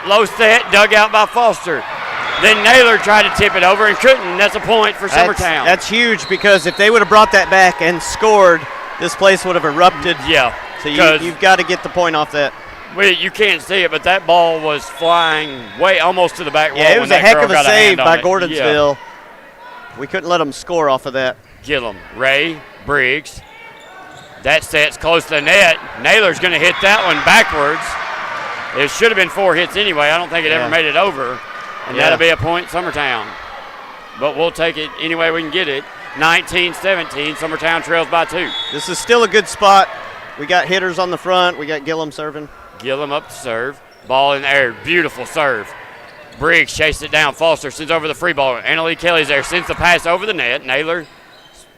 Speaker 10: dug out by Foster. Then Naylor tried to tip it over and couldn't, and that's a point for Summertown.
Speaker 11: That's huge, because if they would have brought that back and scored, this place would have erupted.
Speaker 10: Yeah.
Speaker 11: So you've got to get the point off that.
Speaker 10: Well, you can't see it, but that ball was flying way almost to the back wall.
Speaker 11: Yeah, it was a heck of a save by Gordonsville.
Speaker 10: Yeah.
Speaker 11: We couldn't let them score off of that.
Speaker 10: Gillum, Ray, Briggs. That set's close to the net. Naylor's going to hit that one backwards. It should have been 4 hits anyway. I don't think it ever made it over. And that'll be a point, Summertown. But we'll take it any way we can get it. 19-17, Summertown trails by 2.
Speaker 11: This is still a good spot. We got hitters on the front. We got Gillum serving.
Speaker 10: Gillum up to serve. Ball in the air. Beautiful serve. Briggs chased it down. Foster sends over the free ball. Annalie Kelly's there. Sends the pass over the net. Naylor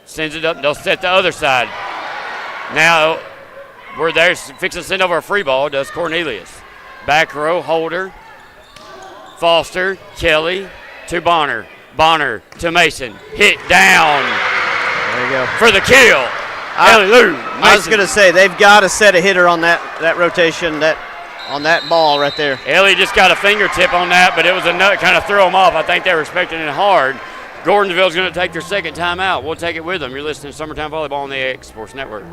Speaker 10: sends it up. They'll set the other side. Now we're there. Fixing to send over a free ball. Does Cornelius. Back row, Holder. Foster, Kelly to Bonner. Bonner to Mason. Hit down.
Speaker 11: There you go.
Speaker 10: For the kill.
Speaker 11: I was going to say, they've got to set a hitter on that rotation, on that ball right there.
Speaker 10: Ellie just got a fingertip on that, but it was a nut, kind of threw them off. I think they were expecting it hard. Gordonsville's going to take their second timeout. We'll take it with them. You're listening to Summertown Volleyball on the AX Sports Network.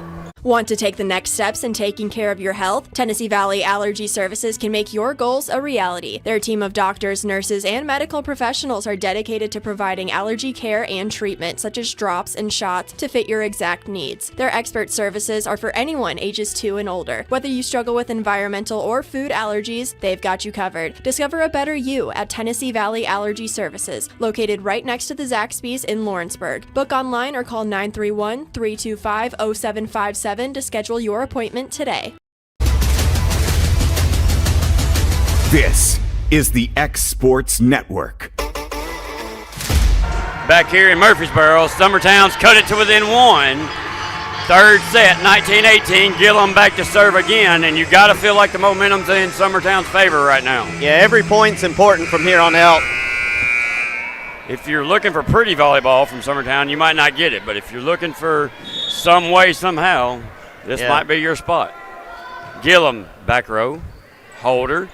Speaker 4: Want to take the next steps in taking care of your health? Tennessee Valley Allergy Services can make your goals a reality. Their team of doctors, nurses, and medical professionals are dedicated to providing allergy care and treatment, such as drops and shots, to fit your exact needs. Their expert services are for anyone ages 2 and older. Whether you struggle with environmental or food allergies, they've got you covered. Discover a better you at Tennessee Valley Allergy Services, located right next to the Zaxby's in Lawrenceburg. Book online or call 931-325-0757 to schedule your appointment today.
Speaker 1: This is the X Sports Network.
Speaker 10: Back here in Murfreesboro, Summertown's cut it to within 1. Third set, 19-18. Gillum back to serve again, and you got to feel like the momentum's in Summertown's favor right now.
Speaker 11: Yeah, every point's important from here on out.
Speaker 10: If you're looking for pretty volleyball from Summertown, you might not get it. But if you're looking for some way, somehow, this might be your spot. Gillum, back row. Holder.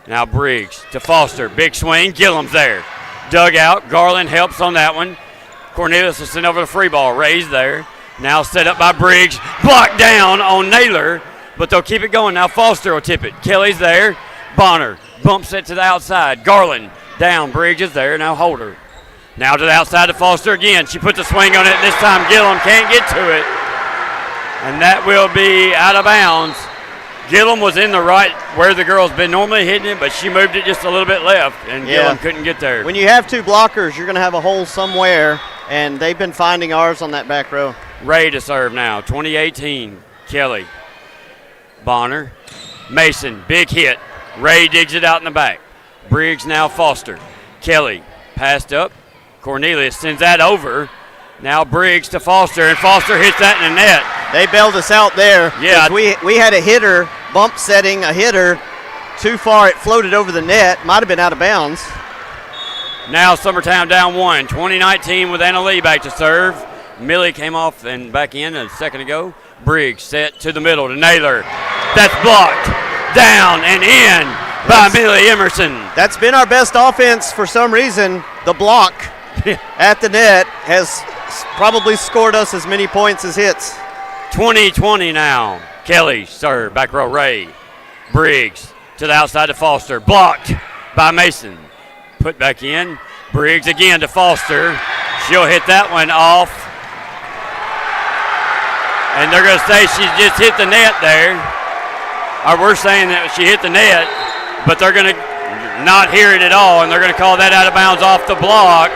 Speaker 10: Now Briggs to Foster. Big swing. Gillum's there. Dug out. Garland helps on that one. Cornelius is sent over the free ball. Ray's there. Now set up by Briggs. Blocked down on Naylor. But they'll keep it going. Now Foster will tip it. Kelly's there. Bonner bumps it to the outside. Garland down. Briggs is there. Now Holder. Now to the outside to Foster again. She puts a swing on it. This time Gillum can't get to it. And that will be out of bounds. Gillum was in the right where the girl's been normally hitting it, but she moved it just a little bit left, and Gillum couldn't get there.
Speaker 11: When you have 2 blockers, you're going to have a hole somewhere, and they've been finding ours on that back row.
Speaker 10: Ray to serve now. 2018. Kelly. Bonner. Mason. Big hit. Ray digs it out in the back. Briggs now Foster. Kelly passed up. Cornelius sends that over. Now Briggs to Foster, and Foster hits that in the net.
Speaker 11: They bailed us out there.
Speaker 10: Yeah.
Speaker 11: We had a hitter, bump setting a hitter too far. It floated over the net. Might have been out of bounds.
Speaker 10: Now Summertown down 1. 2019 with Anna Lee back to serve. Millie came off and back in a second ago. Briggs set to the middle to Naylor. That's blocked. Down and in by Millie Emerson.
Speaker 11: That's been our best offense for some reason. The block at the net has probably scored us as many points as hits.
Speaker 10: 20-20 now. Kelly serve, back row Ray. Briggs to the outside to Foster. Blocked by Mason. Put back in. Briggs again to Foster. She'll hit that one off. And they're going to say she just hit the net there. Or we're saying that she hit the net, but they're going to not hear it at all, and they're going to call that out of bounds off the block.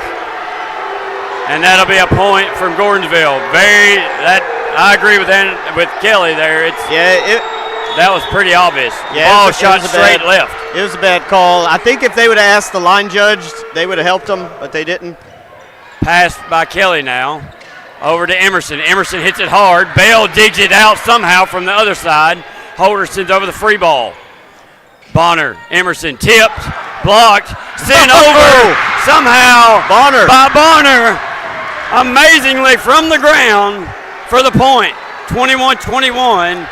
Speaker 10: And that'll be a point from Gordonsville. I agree with Kelly there. That was pretty obvious.
Speaker 11: Yeah,
Speaker 10: ball shot straight left.
Speaker 11: It was a bad call. I think if they would have asked the line judge, they would have helped them, but they didn't.
Speaker 10: Passed by Kelly now. Over to Emerson. Emerson hits it hard. Bell digs it out somehow from the other side. Holder sends over the free ball. Bonner, Emerson tipped, blocked, sent over somehow by Bonner. Amazingly from the ground for the point. 21-21.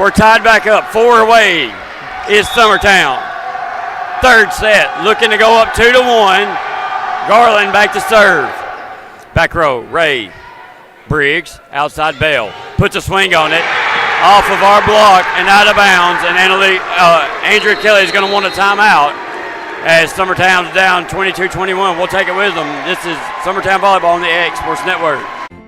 Speaker 10: We're tied back up. 4 away is Summertown. Third set, looking to go up 2-1. Garland back to serve. Back row, Ray. Briggs, outside Bell. Puts a swing on it. Off of our block and out of bounds. And Andrea Kelly is going to want a timeout as Summertown's down 22-21. We'll take it with them. This is Summertown Volleyball on the X Sports Network.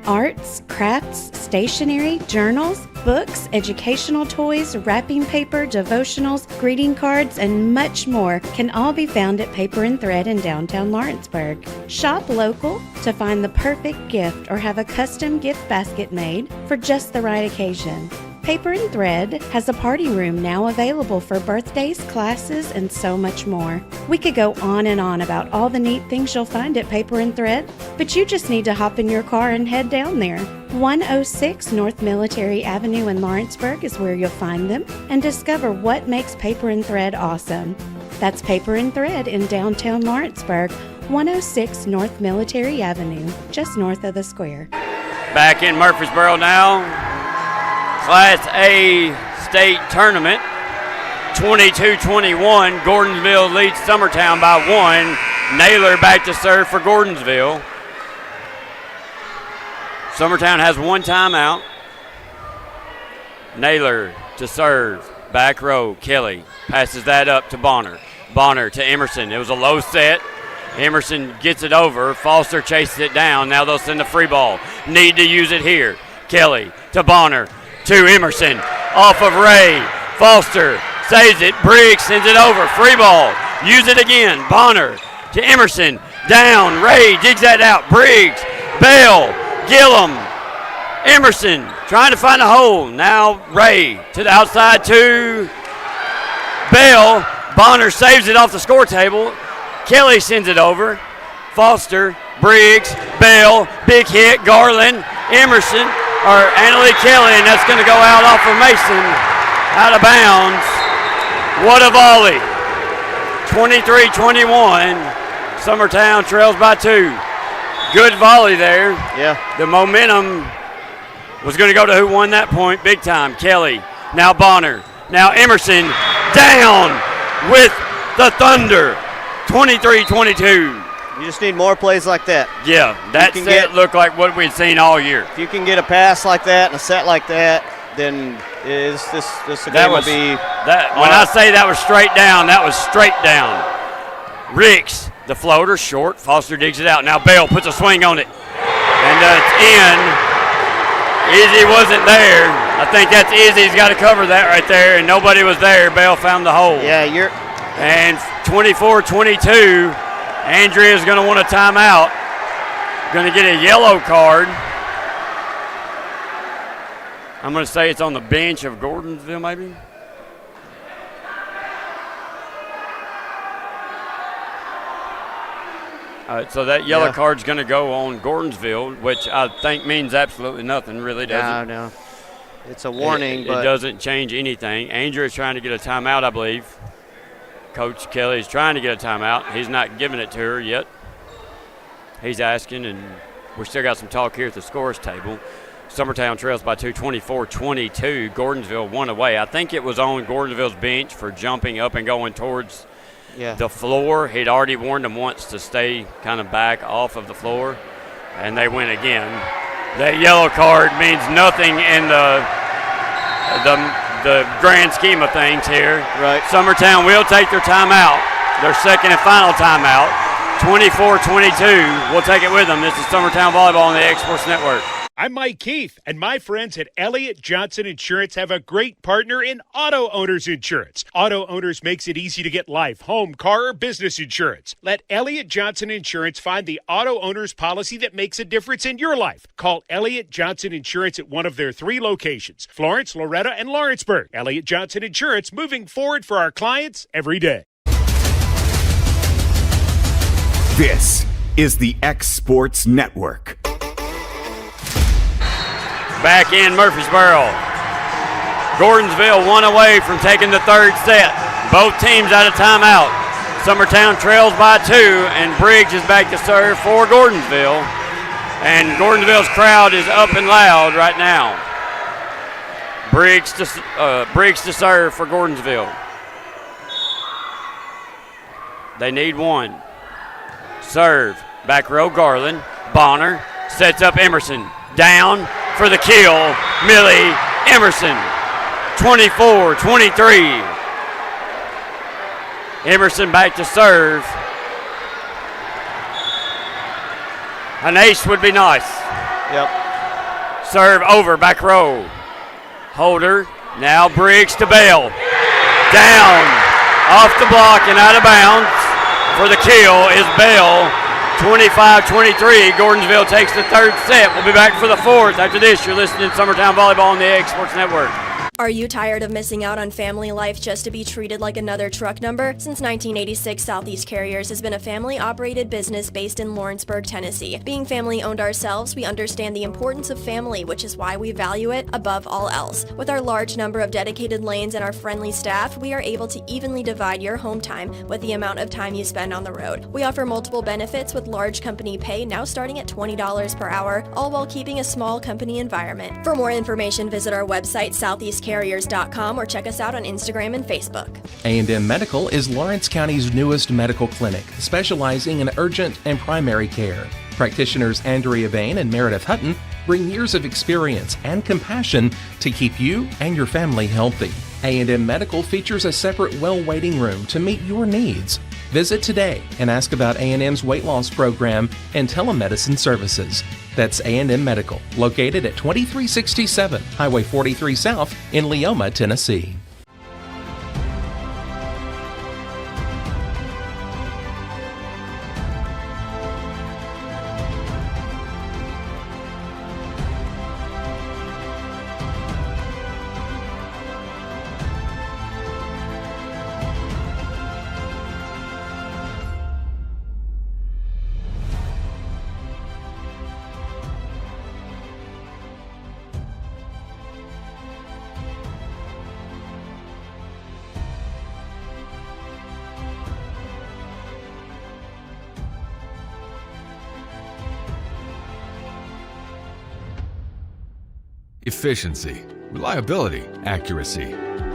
Speaker 14: Arts, crafts, stationery, journals, books, educational toys, wrapping paper, devotionals, greeting cards, and much more can all be found at Paper and Thread in downtown Lawrenceburg. Shop local to find the perfect gift or have a custom gift basket made for just the right occasion. Paper and Thread has a party room now available for birthdays, classes, and so much more. We could go on and on about all the neat things you'll find at Paper and Thread, but you just need to hop in your car and head down there. 106 North Military Avenue in Lawrenceburg is where you'll find them and discover what makes Paper and Thread awesome. That's Paper and Thread in downtown Lawrenceburg, 106 North Military Avenue, just north of the square.
Speaker 10: Back in Murfreesboro now. Class A state tournament, 22-21. Gordonsville leads Summertown by 1. Naylor back to serve for Gordonsville. Summertown has 1 timeout. Naylor to serve. Back row, Kelly passes that up to Bonner. Bonner to Emerson. It was a low set. Emerson gets it over. Foster chases it down. Now they'll send the free ball. Need to use it here. Kelly to Bonner. To Emerson, off of Ray. Foster saves it. Briggs sends it over. Free ball. Use it again. Bonner to Emerson. Down. Ray digs that out. Briggs. Bell. Gillum. Emerson trying to find a hole. Now Ray to the outside to Bell. Bonner saves it off the score table. Kelly sends it over. Foster. Briggs. Bell. Big hit. Garland. Emerson. Or Annalie Kelly, and that's going to go out off of Mason, out of bounds. What a volley. 23-21. Summertown trails by 2. Good volley there.
Speaker 11: Yeah.
Speaker 10: The momentum was going to go to who won that point big time. Kelly, now Bonner, now Emerson, down with the Thunder. 23-22.
Speaker 11: You just need more plays like that.
Speaker 10: Yeah, that set looked like what we'd seen all year.
Speaker 11: If you can get a pass like that and a set like that, then this game will be.
Speaker 10: When I say that was straight down, that was straight down. Ricks, the floater, short. Foster digs it out. Now Bell puts a swing on it. And it's in. Izzy wasn't there. I think that's Izzy's got to cover that right there, and nobody was there. Bell found the hole.
Speaker 11: Yeah,
Speaker 10: And 24-22. Andrea's going to want a timeout. Going to get a yellow card. I'm going to say it's on the bench of Gordonsville, maybe. So that yellow card's going to go on Gordonsville, which I think means absolutely nothing, really doesn't.
Speaker 11: No. It's a warning,
Speaker 10: It doesn't change anything. Andrea's trying to get a timeout, I believe. Coach Kelly is trying to get a timeout. He's not giving it to her yet. he's asking, and we still got some talk here at the scores table. Summertown trails by 2, 24-22. Gordonsville won away. I think it was on Gordonsville's bench for jumping up and going towards the floor. He'd already warned them once to stay kind of back off of the floor, and they went again. That yellow card means nothing in the grand scheme of things here.
Speaker 11: Right.
Speaker 10: Summertown will take their timeout, their second and final timeout. 24-22. We'll take it with them. This is Summertown Volleyball on the X Sports Network.
Speaker 23: I'm Mike Keith, and my friends at Elliott Johnson Insurance have a great partner in Auto Owners Insurance. Auto Owners makes it easy to get life, home, car, or business insurance. Let Elliott Johnson Insurance find the Auto Owners policy that makes a difference in your life. Call Elliott Johnson Insurance at one of their 3 locations, Florence, Loretta, and Lawrenceburg. Elliott Johnson Insurance, moving forward for our clients every day.
Speaker 1: This is the X Sports Network.
Speaker 10: Back in Murfreesboro. Gordonsville one away from taking the third set. Both teams out of timeout. Summertown trails by 2, and Briggs is back to serve for Gordonsville. And Gordonsville's crowd is up and loud right now. Briggs to serve for Gordonsville. They need one. Serve. Back row Garland. Bonner sets up Emerson. Down for the kill, Millie Emerson. 24-23. Emerson back to serve. An ace would be nice.
Speaker 11: Yep.
Speaker 10: Serve over, back row. Holder, now Briggs to Bell. Down, off the block and out of bounds. For the kill is Bell. 25-23, Gordonsville takes the third set. We'll be back for the fourth. After this, you're listening to Summertown Volleyball on the X Sports Network.
Speaker 4: Are you tired of missing out on family life just to be treated like another truck number? Since 1986, Southeast Carriers has been a family-operated business based in Lawrenceburg, Tennessee. Being family-owned ourselves, we understand the importance of family, which is why we value it above all else. With our large number of dedicated lanes and our friendly staff, we are able to evenly divide your home time with the amount of time you spend on the road. We offer multiple benefits with large company pay now starting at $20 per hour, all while keeping a small company environment. For more information, visit our website, southeastcarriers.com, or check us out on Instagram and Facebook.
Speaker 7: A&M Medical is Lawrence County's newest medical clinic, specializing in urgent and primary care. Practitioners Andrea Bain and Meredith Hutton bring years of experience and compassion to keep you and your family healthy. A&M Medical features a separate well waiting room to meet your needs. Visit today and ask about A&M's weight loss program and telemedicine services. That's A&M Medical, located at 2367 Highway 43 South in Leoma, Tennessee.
Speaker 18: Efficiency, reliability, accuracy.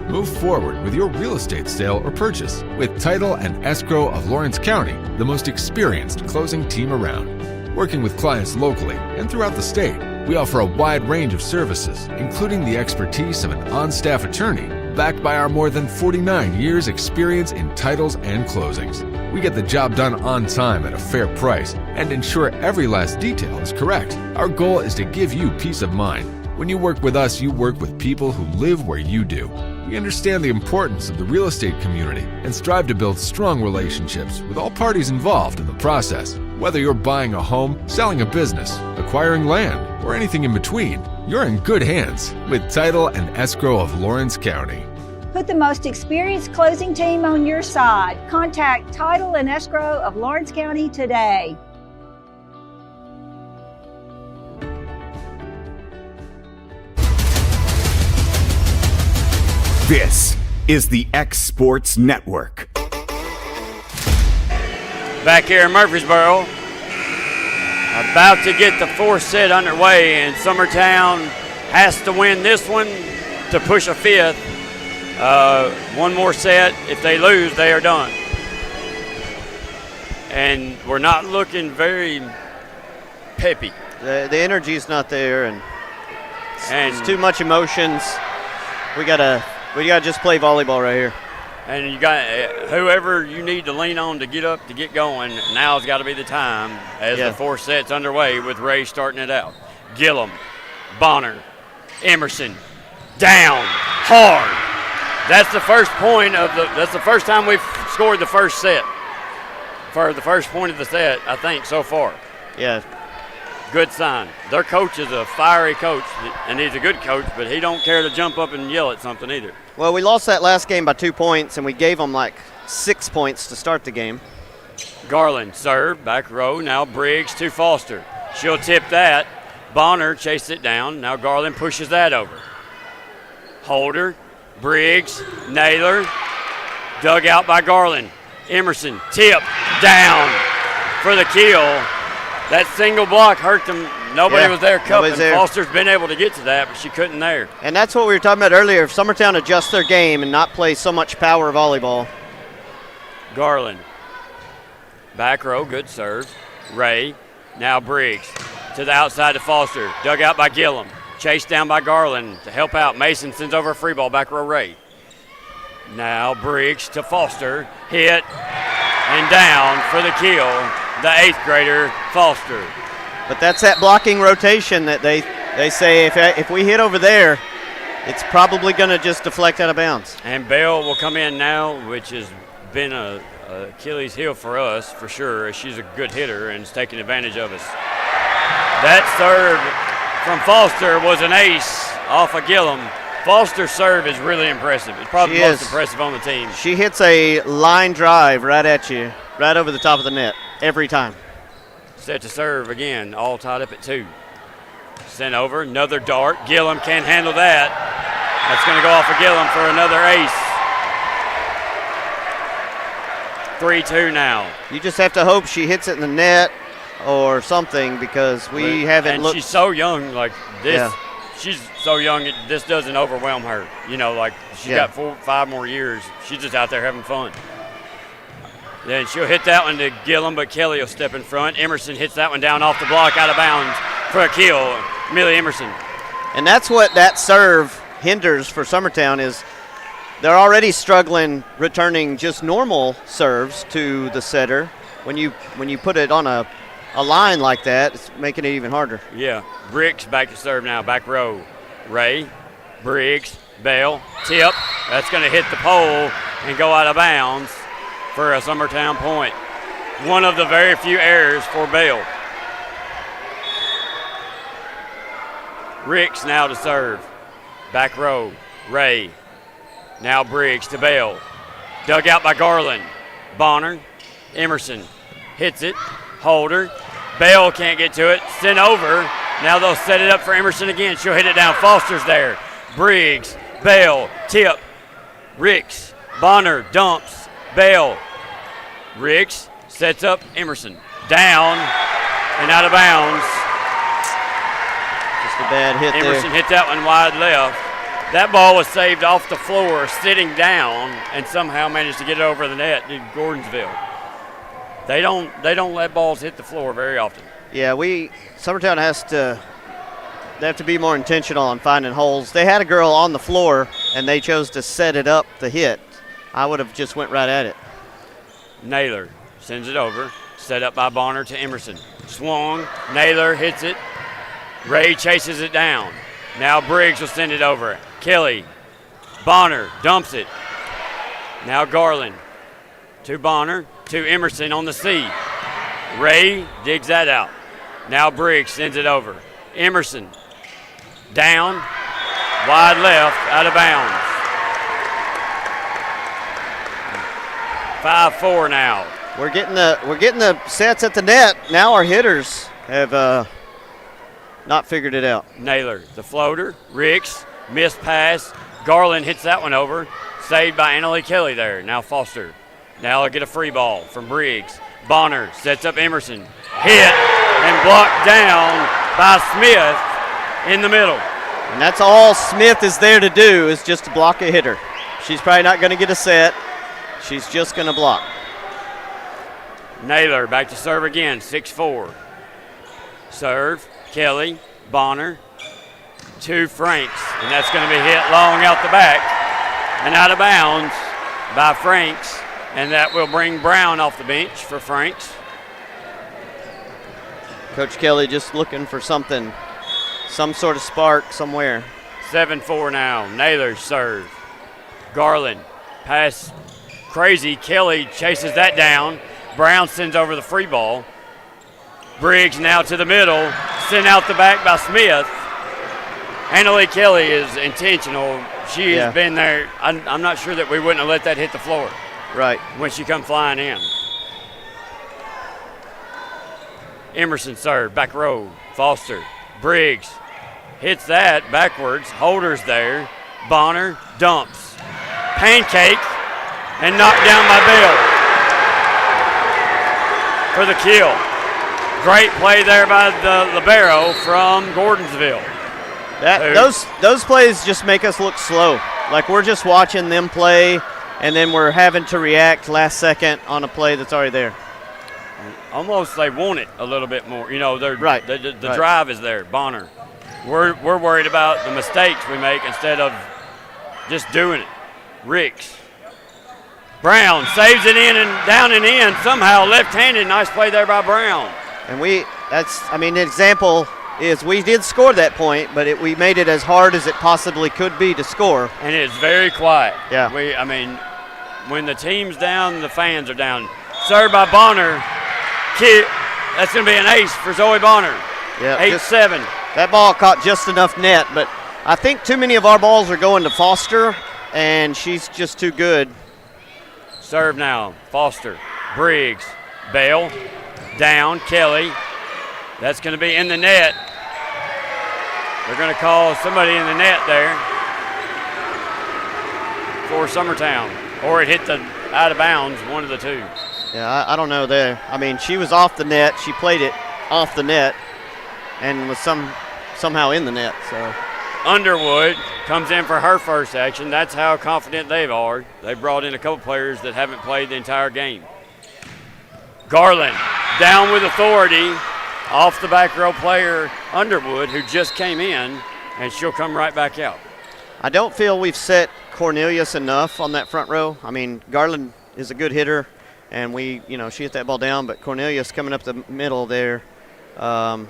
Speaker 18: Move forward with your real estate sale or purchase with Title and Escrow of Lawrence County, the most experienced closing team around. Working with clients locally and throughout the state, we offer a wide range of services, including the expertise of an on-staff attorney, backed by our more than 49 years experience in titles and closings. We get the job done on time at a fair price and ensure every last detail is correct. Our goal is to give you peace of mind. When you work with us, you work with people who live where you do. We understand the importance of the real estate community and strive to build strong relationships with all parties involved in the process. Whether you're buying a home, selling a business, acquiring land, or anything in between, you're in good hands with Title and Escrow of Lawrence County.
Speaker 5: Put the most experienced closing team on your side. Contact Title and Escrow of Lawrence County today.
Speaker 1: This is the X Sports Network.
Speaker 10: Back here in Murfreesboro, About to get the fourth set underway, and Summertown has to win this one to push a fifth. One more set. If they lose, they are done. And we're not looking very peppy.
Speaker 11: The energy's not there, and it's too much emotions. We gotta just play volleyball right here.
Speaker 10: And you got whoever you need to lean on to get up to get going. Now's got to be the time as the fourth set's underway with Ray starting it out. Gillum, Bonner, Emerson, down hard. That's the first point of the. That's the first time we've scored the first set. For the first point of the set, I think so far.
Speaker 11: Yeah.
Speaker 10: Good sign. Their coach is a fiery coach, and he's a good coach, but he don't care to jump up and yell at something either.
Speaker 11: Well, we lost that last game by 2 points, and we gave them like 6 points to start the game.
Speaker 10: Garland serve, back row. Now Briggs to Foster. She'll tip that. Bonner chases it down. Now Garland pushes that over. Holder, Briggs, Naylor. Dug out by Garland. Emerson, tip, down for the kill. That single block hurt them. Nobody was there cupping. Foster's been able to get to that, but she couldn't there.
Speaker 11: And that's what we were talking about earlier. If Summertown adjusts their game and not play so much power volleyball.
Speaker 10: Garland. Back row, good serve. Ray. Now Briggs. To the outside to Foster. Dug out by Gillum. Chased down by Garland to help out. Mason sends over a free ball. Back row, Ray. Now Briggs to Foster. Hit and down for the kill. The 8th grader, Foster.
Speaker 11: But that's that blocking rotation that they say if we hit over there, it's probably going to just deflect out of bounds.
Speaker 10: And Bell will come in now, which has been a Achilles heel for us for sure. She's a good hitter and is taking advantage of us. That serve from Foster was an ace off of Gillum. Foster's serve is really impressive. It's probably the most impressive on the team.
Speaker 11: She hits a line drive right at you, right over the top of the net, every time.
Speaker 10: Set to serve again, all tied up at 2. Sent over, another dart. Gillum can't handle that. That's going to go off of Gillum for another ace. 3-2 now.
Speaker 11: You just have to hope she hits it in the net or something because we haven't looked.
Speaker 10: And she's so young, like this.
Speaker 11: Yeah.
Speaker 10: She's so young, this doesn't overwhelm her. You know, like she's got 4-5 more years. She's just out there having fun. Then she'll hit that one to Gillum, but Kelly will step in front. Emerson hits that one down off the block, out of bounds for a kill. Millie Emerson.
Speaker 11: And that's what that serve hinders for Summertown is they're already struggling returning just normal serves to the setter. When you put it on a line like that, it's making it even harder.
Speaker 10: Yeah. Briggs back to serve now, back row. Ray, Briggs, Bell, tip. That's going to hit the pole and go out of bounds for a Summertown point. One of the very few errors for Bell. Ricks now to serve. Back row, Ray. Now Briggs to Bell. Dug out by Garland. Bonner, Emerson hits it. Holder. Bell can't get to it. Sent over. Now they'll set it up for Emerson again. She'll hit it down. Foster's there. Briggs, Bell, tip. Ricks, Bonner dumps. Bell. Ricks sets up Emerson. Down and out of bounds.
Speaker 11: Just a bad hit
Speaker 10: Emerson
Speaker 11: there.
Speaker 10: hit that one wide left. That ball was saved off the floor, sitting down, and somehow managed to get it over the net to Gordonsville. They don't let balls hit the floor very often.
Speaker 11: Yeah, Summertown have to be more intentional on finding holes. They had a girl on the floor, and they chose to set it up to hit. I would have just went right at it.
Speaker 10: Naylor sends it over, set up by Bonner to Emerson. Swung, Naylor hits it. Ray chases it down. Now Briggs will send it over. Kelly, Bonner dumps it. Now Garland to Bonner, to Emerson on the C. Ray digs that out. Now Briggs sends it over. Emerson down, wide left, out of bounds. 5-4 now.
Speaker 11: We're getting the sets at the net. Now our hitters have not figured it out.
Speaker 10: Naylor, the floater. Ricks, missed pass. Garland hits that one over. Saved by Annalie Kelly there. Now Foster. Now they'll get a free ball from Briggs. Bonner sets up Emerson. Hit and blocked down by Smith in the middle.
Speaker 11: And that's all Smith is there to do, is just to block a hitter. She's probably not going to get a set. She's just going to block.
Speaker 10: Naylor back to serve again, 6-4. Serve, Kelly, Bonner, to Franks, and that's going to be hit long out the back and out of bounds by Franks, and that will bring Brown off the bench for Franks.
Speaker 11: Coach Kelly just looking for something, some sort of spark somewhere.
Speaker 10: 7-4 now. Naylor's serve. Garland pass crazy. Kelly chases that down. Brown sends over the free ball. Briggs now to the middle. Sent out the back by Smith. Annalie Kelly is intentional. She has been there. I'm not sure that we wouldn't have let that hit the floor.
Speaker 11: Right.
Speaker 10: When she come flying in. Emerson serve, back row. Foster. Briggs hits that backwards. Holder's there. Bonner dumps. Pancake and knocked down by Bill for the kill. Great play there by the libero from Gordonsville.
Speaker 11: Those plays just make us look slow. Like we're just watching them play, and then we're having to react last second on a play that's already there.
Speaker 10: Almost they want it a little bit more. You know, they're
Speaker 11: right.
Speaker 10: The drive is there. Bonner. We're worried about the mistakes we make instead of just doing it. Ricks. Brown saves it in and down and in. Somehow left-handed. Nice play there by Brown.
Speaker 11: And the example is we did score that point, but we made it as hard as it possibly could be to score.
Speaker 10: And it's very quiet.
Speaker 11: Yeah.
Speaker 10: When the team's down, the fans are down. Served by Bonner. Kick. That's going to be an ace for Zoe Bonner.
Speaker 11: Yeah.
Speaker 10: 8-7.
Speaker 11: That ball caught just enough net, but I think too many of our balls are going to Foster, and she's just too good.
Speaker 10: Serve now. Foster. Briggs. Bale. Down. Kelly. That's going to be in the net. They're going to call somebody in the net there for Summertown. Or it hit the out of bounds, one of the two.
Speaker 11: Yeah, I don't know there. She was off the net. She played it off the net and was somehow in the net. So
Speaker 10: Underwood comes in for her first action. That's how confident they are. They brought in a couple players that haven't played the entire game. Garland down with authority off the back row player Underwood, who just came in, and she'll come right back out.
Speaker 11: I don't feel we've set Cornelius enough on that front row. Garland is a good hitter, and she hit that ball down, but Cornelius coming up the middle there should have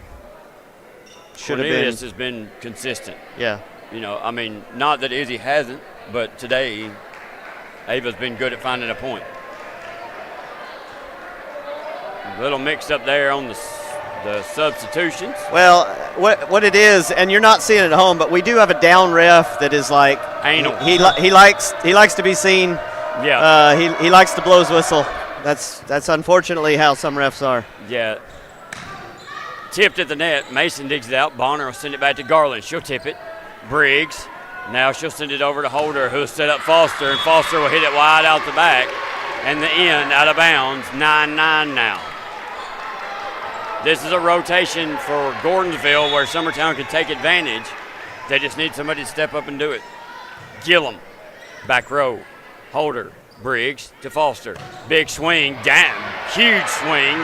Speaker 11: been.
Speaker 10: Cornelius has been consistent.
Speaker 11: Yeah.
Speaker 10: Not that Izzy hasn't, but today Ava's been good at finding a point. A little mixed up there on the substitutions.
Speaker 11: Well, what it is, and you're not seeing it at home, but we do have a down ref that is like
Speaker 10: anal.
Speaker 11: He likes to be seen.
Speaker 10: Yeah.
Speaker 11: He likes to blow his whistle. That's unfortunately how some refs are.
Speaker 10: Yeah. Tipped at the net. Mason digs it out. Bonner will send it back to Garland. She'll tip it. Briggs. Now she'll send it over to Holder, who'll set up Foster, and Foster will hit it wide out the back. And the end out of bounds. 9-9 now. This is a rotation for Gordonsville where Summertown can take advantage. They just need somebody to step up and do it. Gillum, back row. Holder, Briggs to Foster. Big swing, damn, huge swing.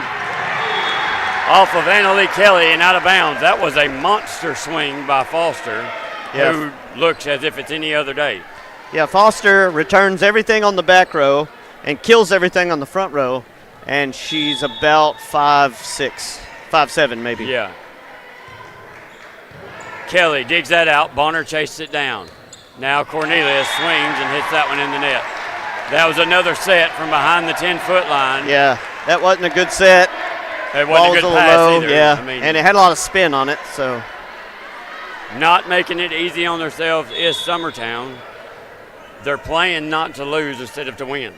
Speaker 10: Off of Annalie Kelly and out of bounds. That was a monster swing by Foster, who looks as if it's any other day.
Speaker 11: Yeah, Foster returns everything on the back row and kills everything on the front row, and she's about 5'6". 5'7" maybe.
Speaker 10: Yeah. Kelly digs that out. Bonner chases it down. Now Cornelius swings and hits that one in the net. That was another set from behind the 10-foot line.
Speaker 11: Yeah, that wasn't a good set.
Speaker 10: It wasn't a good pass either.
Speaker 11: Yeah, and it had a lot of spin on it. So
Speaker 10: not making it easy on themselves is Summertown. They're playing not to lose instead of to win.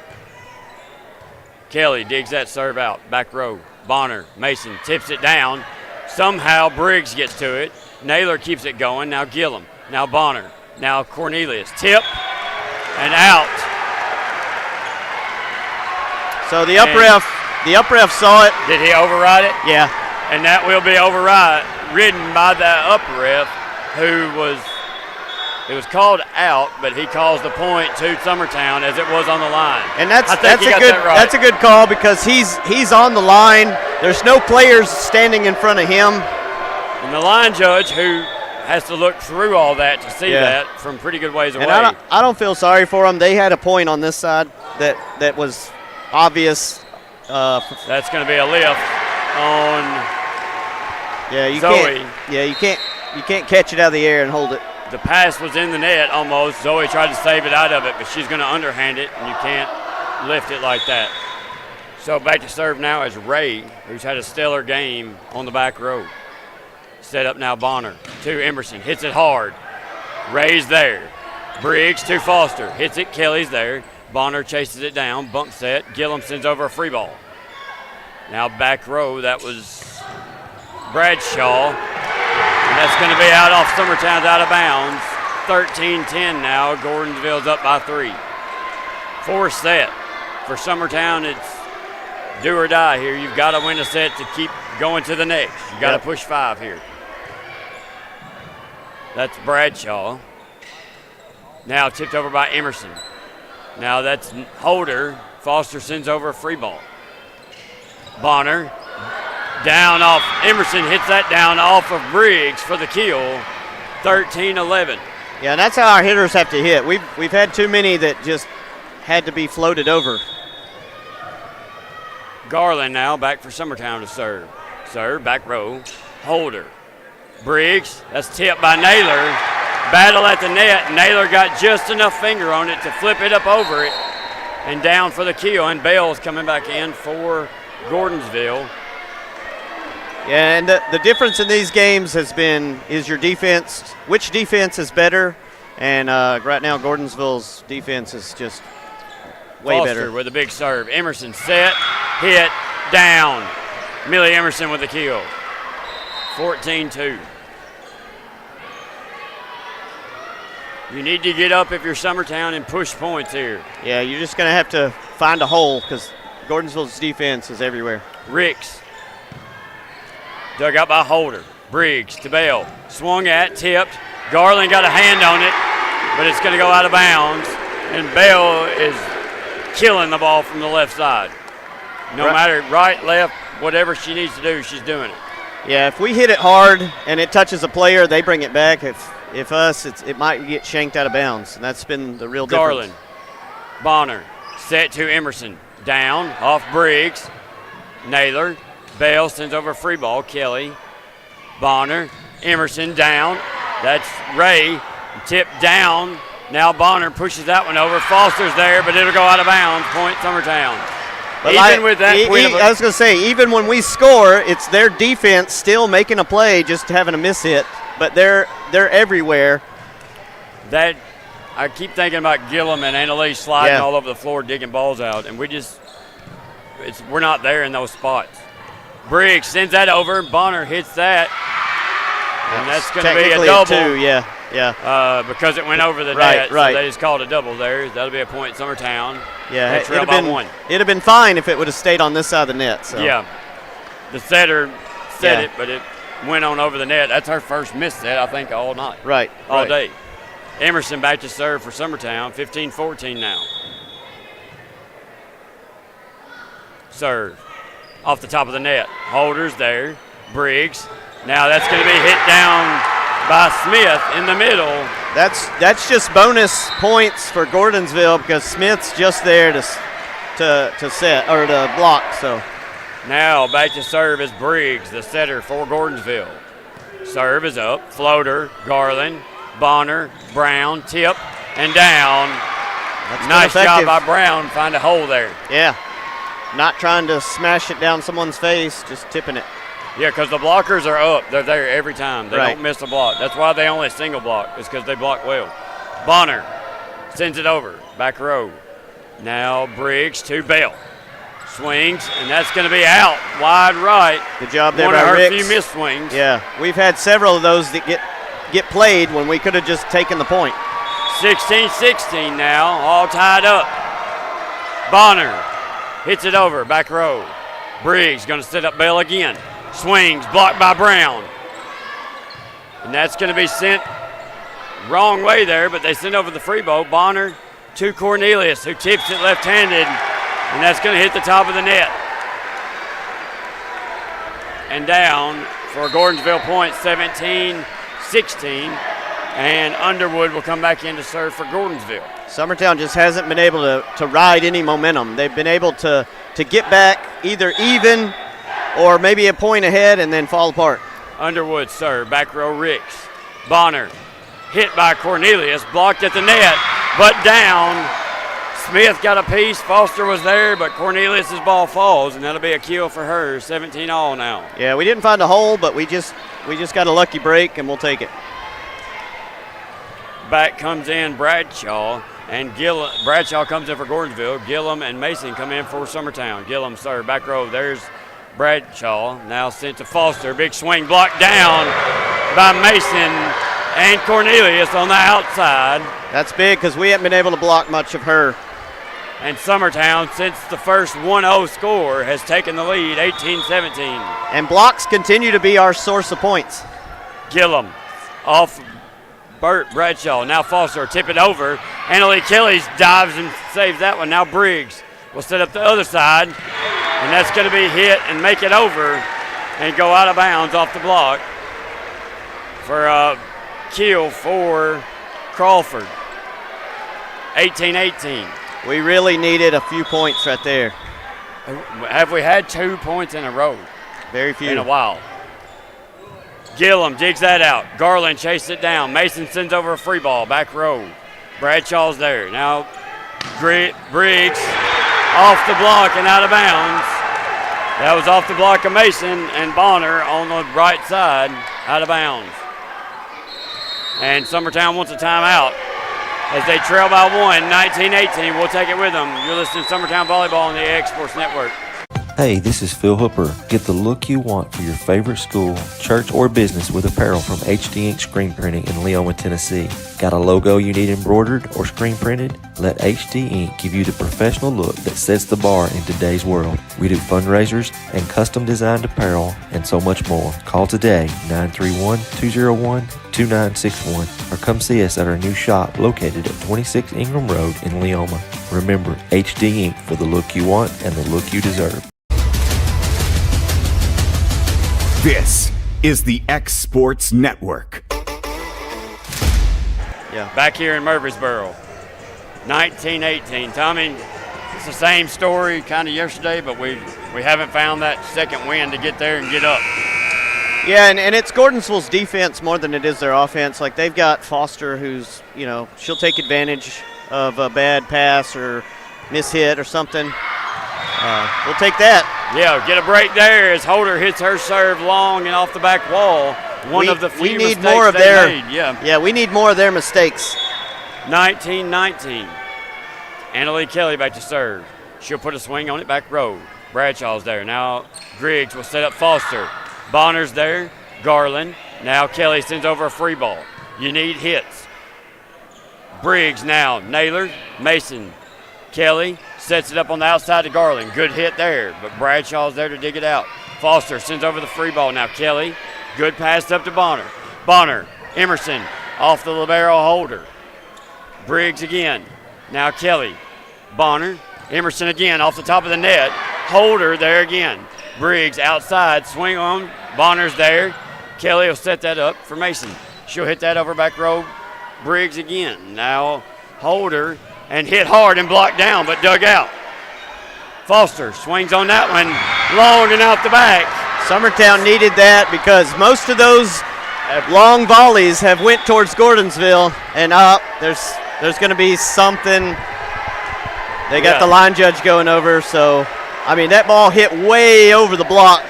Speaker 10: Kelly digs that serve out. Back row. Bonner, Mason tips it down. Somehow Briggs gets to it. Naylor keeps it going. Now Gillum. Now Bonner. Now Cornelius. Tip and out.
Speaker 11: So the up ref saw it.
Speaker 10: Did he override it?
Speaker 11: Yeah.
Speaker 10: And that will be overridden by the up ref, it was called out, but he calls the point to Summertown as it was on the line.
Speaker 11: And that's a good call because he's on the line. There's no players standing in front of him.
Speaker 10: And the line judge, who has to look through all that to see that from pretty good ways away.
Speaker 11: And I don't feel sorry for them. They had a point on this side that was obvious.
Speaker 10: That's going to be a lift on Zoe.
Speaker 11: You can't catch it out of the air and hold it.
Speaker 10: The pass was in the net almost. Zoe tried to save it out of it, but she's going to underhand it, and you can't lift it like that. So back to serve now is Ray, who's had a stellar game on the back row. Set up now Bonner to Emerson. Hits it hard. Ray's there. Briggs to Foster. Hits it. Kelly's there. Bonner chases it down. Bump set. Gillum sends over a free ball. Now back row. That was Bradshaw. And that's going to be out off Summertown's out of bounds. 13-10 now. Gordonsville's up by 3. 4th set. For Summertown, it's do or die here. You've got to win a set to keep going to the next. You've got to push 5 here. That's Bradshaw. Now tipped over by Emerson. Now that's Holder. Foster sends over a free ball. Bonner. Down off. Emerson hits that down off of Briggs for the kill. 13-11.
Speaker 11: Yeah, and that's how our hitters have to hit. We've had too many that just had to be floated over.
Speaker 10: Garland now back for Summertown to serve. Serve, back row. Holder. Briggs, that's tipped by Naylor. Battle at the net. Naylor got just enough finger on it to flip it up over it and down for the kill. And Bell's coming back in for Gordonsville.
Speaker 11: Yeah, and the difference in these games is your defense. Which defense is better? And right now, Gordonsville's defense is just way
Speaker 10: Foster
Speaker 11: better.
Speaker 10: With a big serve. Emerson set, hit, down. Millie Emerson with the kill. 14-2. You need to get up if you're Summertown and push points here.
Speaker 11: Yeah, you're just going to have to find a hole because Gordonsville's defense is everywhere.
Speaker 10: Ricks. Dug out by Holder. Briggs to Bell. Swung at, tipped. Garland got a hand on it, but it's going to go out of bounds. And Bell is killing the ball from the left side. No matter right, left, whatever she needs to do, she's doing it.
Speaker 11: Yeah, if we hit it hard and it touches a player, they bring it back. If us, it might get shanked out of bounds, and that's been the real difference.
Speaker 10: Garland. Bonner. Set to Emerson. Down off Briggs. Naylor. Bell sends over a free ball. Kelly. Bonner. Emerson down. That's Ray. Tipped down. Now Bonner pushes that one over. Foster's there, but it'll go out of bounds. Point Summertown.
Speaker 11: But
Speaker 10: with that,
Speaker 11: I was going to say, even when we score, it's their defense still making a play, just having a miss hit. But they're everywhere.
Speaker 10: That I keep thinking about Gillum and Annalise sliding all over the floor, digging balls out, and we're not there in those spots. Briggs sends that over. Bonner hits that, and that's going to be a double. Because it went over the net, so they just called a double there. That'll be a point Summertown.
Speaker 11: Yeah,
Speaker 10: it'd
Speaker 11: have been fine if it would have stayed on this side of the net. So.
Speaker 10: Yeah, the setter set it, but it went on over the net. That's our first miss set, I think, all night. All day. Emerson back to serve for Summertown. 15-14 now. Serve. Off the top of the net. Holder's there. Briggs. Now that's going to be hit down by Smith in the middle.
Speaker 11: That's just bonus points for Gordonsville because Smith's just there to set or to block. So
Speaker 10: now back to serve is Briggs, the setter for Gordonsville. Serve is up. Floater, Garland, Bonner, Brown, tip, and down. Nice job by Brown. Find a hole there.
Speaker 11: Yeah. Not trying to smash it down someone's face, just tipping it.
Speaker 10: Yeah, because the blockers are up. They're there every time. They don't miss a block. That's why they only single block, is because they block well. Bonner sends it over. Back row. Now Briggs to Bell. Swings, and that's going to be out. Wide right.
Speaker 11: Good job there
Speaker 10: by
Speaker 11: by
Speaker 10: Ricks.
Speaker 11: Ricks.
Speaker 10: Few missed swings.
Speaker 11: Yeah, we've had several of those that get played when we could have just taken the point.
Speaker 10: 16-16 now, all tied up. Bonner hits it over, back row. Briggs going to set up Bell again. Swings, blocked by Brown. And that's going to be sent wrong way there, but they send over the free ball. Bonner to Cornelius, who tips it left-handed, and that's going to hit the top of the net. And down for a Gordonsville point, 17-16, and Underwood will come back in to serve for Gordonsville.
Speaker 11: Summertown just hasn't been able to ride any momentum. They've been able to get back either even or maybe a point ahead and then fall apart.
Speaker 10: Underwood serve, back row Ricks. Bonner hit by Cornelius, blocked at the net, but down. Smith got a piece. Foster was there, but Cornelius' ball falls, and that'll be a kill for her. 17-all now.
Speaker 11: Yeah, we didn't find a hole, but we just got a lucky break, and we'll take it.
Speaker 10: Back comes in Bradshaw, and Bradshaw comes in for Gordonsville. Gillum and Mason come in for Summertown. Gillum serve, back row. There's Bradshaw, now sent to Foster. Big swing blocked down by Mason and Cornelius on the outside.
Speaker 11: That's big because we haven't been able to block much of her.
Speaker 10: And Summertown, since the first 1-0 score, has taken the lead, 18-17.
Speaker 11: And blocks continue to be our source of points.
Speaker 10: Gillum off Burt Bradshaw. Now Foster tip it over. Annalie Kelly dives and saves that one. Now Briggs will set up the other side. And that's going to be hit and make it over and go out of bounds off the block for a kill for Crawford. 18-18.
Speaker 11: We really needed a few points right there.
Speaker 10: Have we had 2 points in a row?
Speaker 11: Very few.
Speaker 10: In a while. Gillum digs that out. Garland chases it down. Mason sends over a free ball, back row. Bradshaw's there. Now Briggs off the block and out of bounds. That was off the block of Mason, and Bonner on the right side, out of bounds. And Summertown wants a timeout as they trail by 1, 19-18. We'll take it with them. You're listening to Summertown Volleyball on the AX Sports Network.
Speaker 6: Hey, this is Phil Hooper. Get the look you want for your favorite school, church, or business with apparel from HD Ink Screen Printing in Leoma, Tennessee. Got a logo you need embroidered or screen printed? Let HD Ink give you the professional look that sets the bar in today's world. We do fundraisers and custom designed apparel and so much more. Call today, 931-201-2961, or come see us at our new shop located at 26 Ingram Road in Leoma. Remember, HD Ink for the look you want and the look you deserve.
Speaker 1: This is the X Sports Network.
Speaker 10: Yeah. Back here in Murfreesboro, 19-18. Tommy, it's the same story kind of yesterday, but we haven't found that second win to get there and get up.
Speaker 11: Yeah, and it's Gordonsville's defense more than it is their offense. Like, they've got Foster who's, she'll take advantage of a bad pass or mishit or something. We'll take that.
Speaker 10: Yeah, get a break there as Holder hits her serve long and off the back wall. One of the few
Speaker 11: we need
Speaker 10: mistakes
Speaker 11: more of
Speaker 10: they
Speaker 11: their
Speaker 10: made.
Speaker 11: Yeah, we need more of their mistakes.
Speaker 10: 19-19. Annalie Kelly back to serve. She'll put a swing on it, back row. Bradshaw's there. Now Griggs will set up Foster. Bonner's there. Garland. Now Kelly sends over a free ball. You need hits. Briggs now. Naylor. Mason. Kelly sets it up on the outside to Garland. Good hit there, but Bradshaw's there to dig it out. Foster sends over the free ball. Now Kelly. Good pass up to Bonner. Bonner. Emerson off the libero Holder. Briggs again. Now Kelly. Bonner. Emerson again off the top of the net. Holder there again. Briggs outside. Swing on. Bonner's there. Kelly will set that up for Mason. She'll hit that over back row. Briggs again. Now Holder. And hit hard and blocked down, but dug out. Foster swings on that one, long and out the back.
Speaker 11: Summertown needed that because most of those long volleys have went towards Gordonsville, and there's going to be something. They got the line judge going over, so that ball hit way over the block.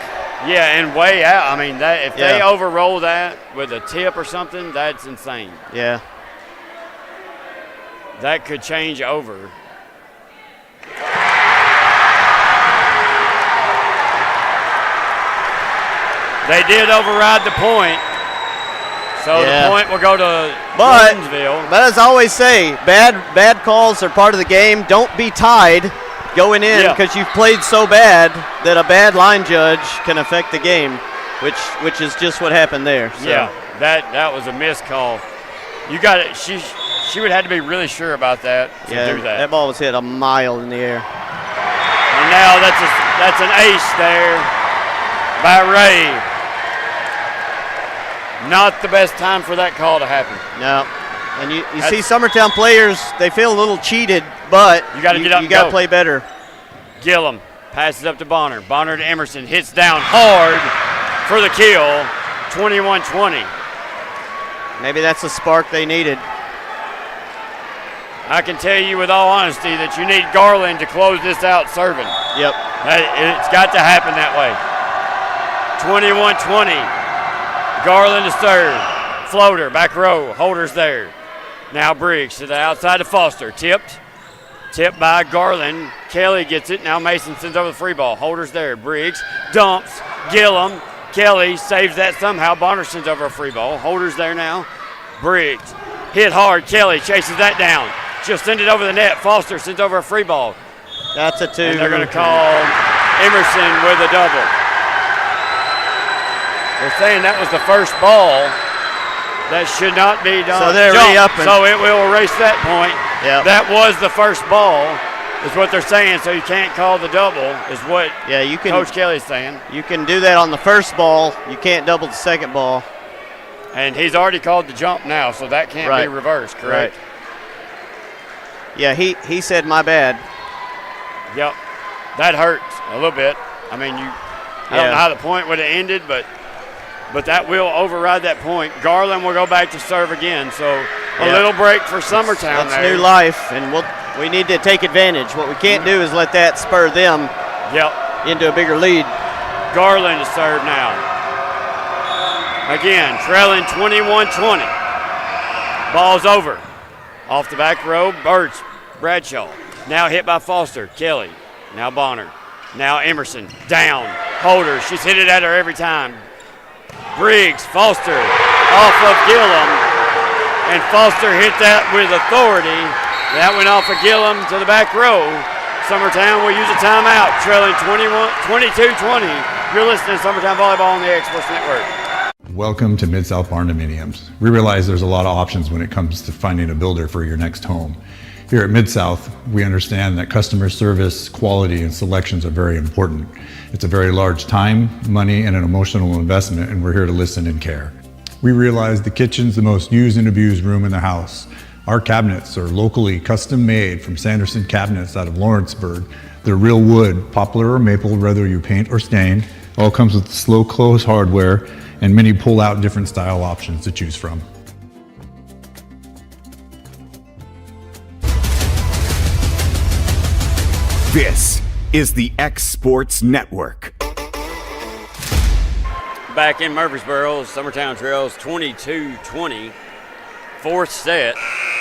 Speaker 10: Yeah, and way out. If they overroll that with a tip or something, that's insane.
Speaker 11: Yeah.
Speaker 10: That could change over. They did override the point. So the point will go to Gordonsville.
Speaker 11: But as I always say, bad calls are part of the game. Don't be tied going in because you've played so bad that a bad line judge can affect the game. which is just what happened there. So.
Speaker 10: Yeah, that was a missed call. You got it. She would have to be really sure about that to do that.
Speaker 11: That ball was hit a mile in the air.
Speaker 10: And now that's an ace there by Ray. Not the best time for that call to happen.
Speaker 11: No. And you see Summertown players, they feel a little cheated, but
Speaker 10: you got to get up.
Speaker 11: You got to play better.
Speaker 10: Gillum passes up to Bonner. Bonner to Emerson. Hits down hard for the kill. 21-20.
Speaker 11: Maybe that's the spark they needed.
Speaker 10: I can tell you with all honesty that you need Garland to close this out serving.
Speaker 11: Yep.
Speaker 10: It's got to happen that way. 21-20. Garland to serve. Floater, back row. Holders there. Now Briggs to the outside to Foster. Tipped by Garland. Kelly gets it. Now Mason sends over the free ball. Holders there. Briggs dumps. Gillum. Kelly saves that somehow. Bonner sends over a free ball. Holders there now. Briggs hit hard. Kelly chases that down. She'll send it over the net. Foster sends over a free ball.
Speaker 11: That's a 2.
Speaker 10: And they're going to call Emerson with a double. They're saying that was the first ball. That should not be done.
Speaker 11: So they're re-upping.
Speaker 10: So it will erase that point.
Speaker 11: Yep.
Speaker 10: That was the first ball, is what they're saying. So you can't call the double, is what Coach Kelly's saying.
Speaker 11: You can do that on the first ball. You can't double the second ball.
Speaker 10: And he's already called the jump now, so that can't be reversed, correct?
Speaker 11: Right. Yeah, he said my bad.
Speaker 10: Yep. That hurts a little bit. I mean, I don't know how the point would have ended, but that will override that point. Garland will go back to serve again, so a little break for Summertown.
Speaker 11: That's new life, and we need to take advantage. What we can't do is let that spur them into a bigger lead.
Speaker 10: Garland to serve now. Again, trailing 21-20. Ball's over. Off the back row, Bradshaw. Now hit by Foster. Kelly. Now Bonner. Now Emerson. Down. Holder. She's hit it at her every time. Briggs. Foster. Off of Gillum. And Foster hit that with authority. That went off of Gillum to the back row. Summertown will use a timeout. Trailing 22-20. You're listening to Summertown Volleyball on the X-Sports Network.
Speaker 8: Welcome to Mid-South Barndominiums. We realize there's a lot of options when it comes to finding a builder for your next home. Here at Mid-South, we understand that customer service, quality, and selections are very important. It's a very large time, money, and an emotional investment, and we're here to listen and care. We realize the kitchen's the most used and abused room in the house. Our cabinets are locally custom made from Sanderson Cabinets out of Lawrenceburg. They're real wood, poplar or maple, whether you paint or stain. All comes with slow close hardware and many pull-out different style options to choose from.
Speaker 1: This is the X Sports Network.
Speaker 10: Back in Murfreesboro, Summertown trails 22-20. Fourth set.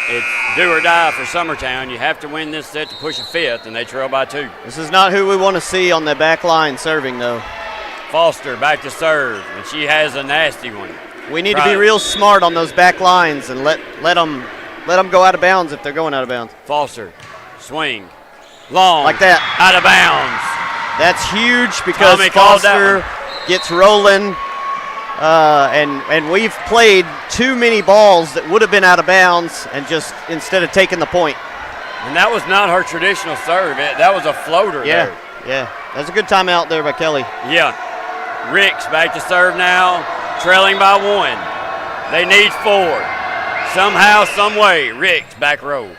Speaker 10: It's do or die for Summertown. You have to win this set to push a fifth, and they trail by 2.
Speaker 11: This is not who we want to see on the back line serving, though.
Speaker 10: Foster back to serve, and she has a nasty one.
Speaker 11: We need to be real smart on those back lines and let them go out of bounds if they're going out of bounds.
Speaker 10: Foster, swing, long,
Speaker 11: like that,
Speaker 10: out of bounds.
Speaker 11: That's huge because
Speaker 10: Tommy
Speaker 11: Foster gets rolling, and we've played too many balls that would have been out of bounds, and just instead of taking the point.
Speaker 10: And that was not her traditional serve. That was a floater.
Speaker 11: Yeah, yeah. That's a good timeout there by Kelly.
Speaker 10: Yeah. Ricks back to serve now, trailing by 1. They need 4. Somehow, some way, Ricks back row.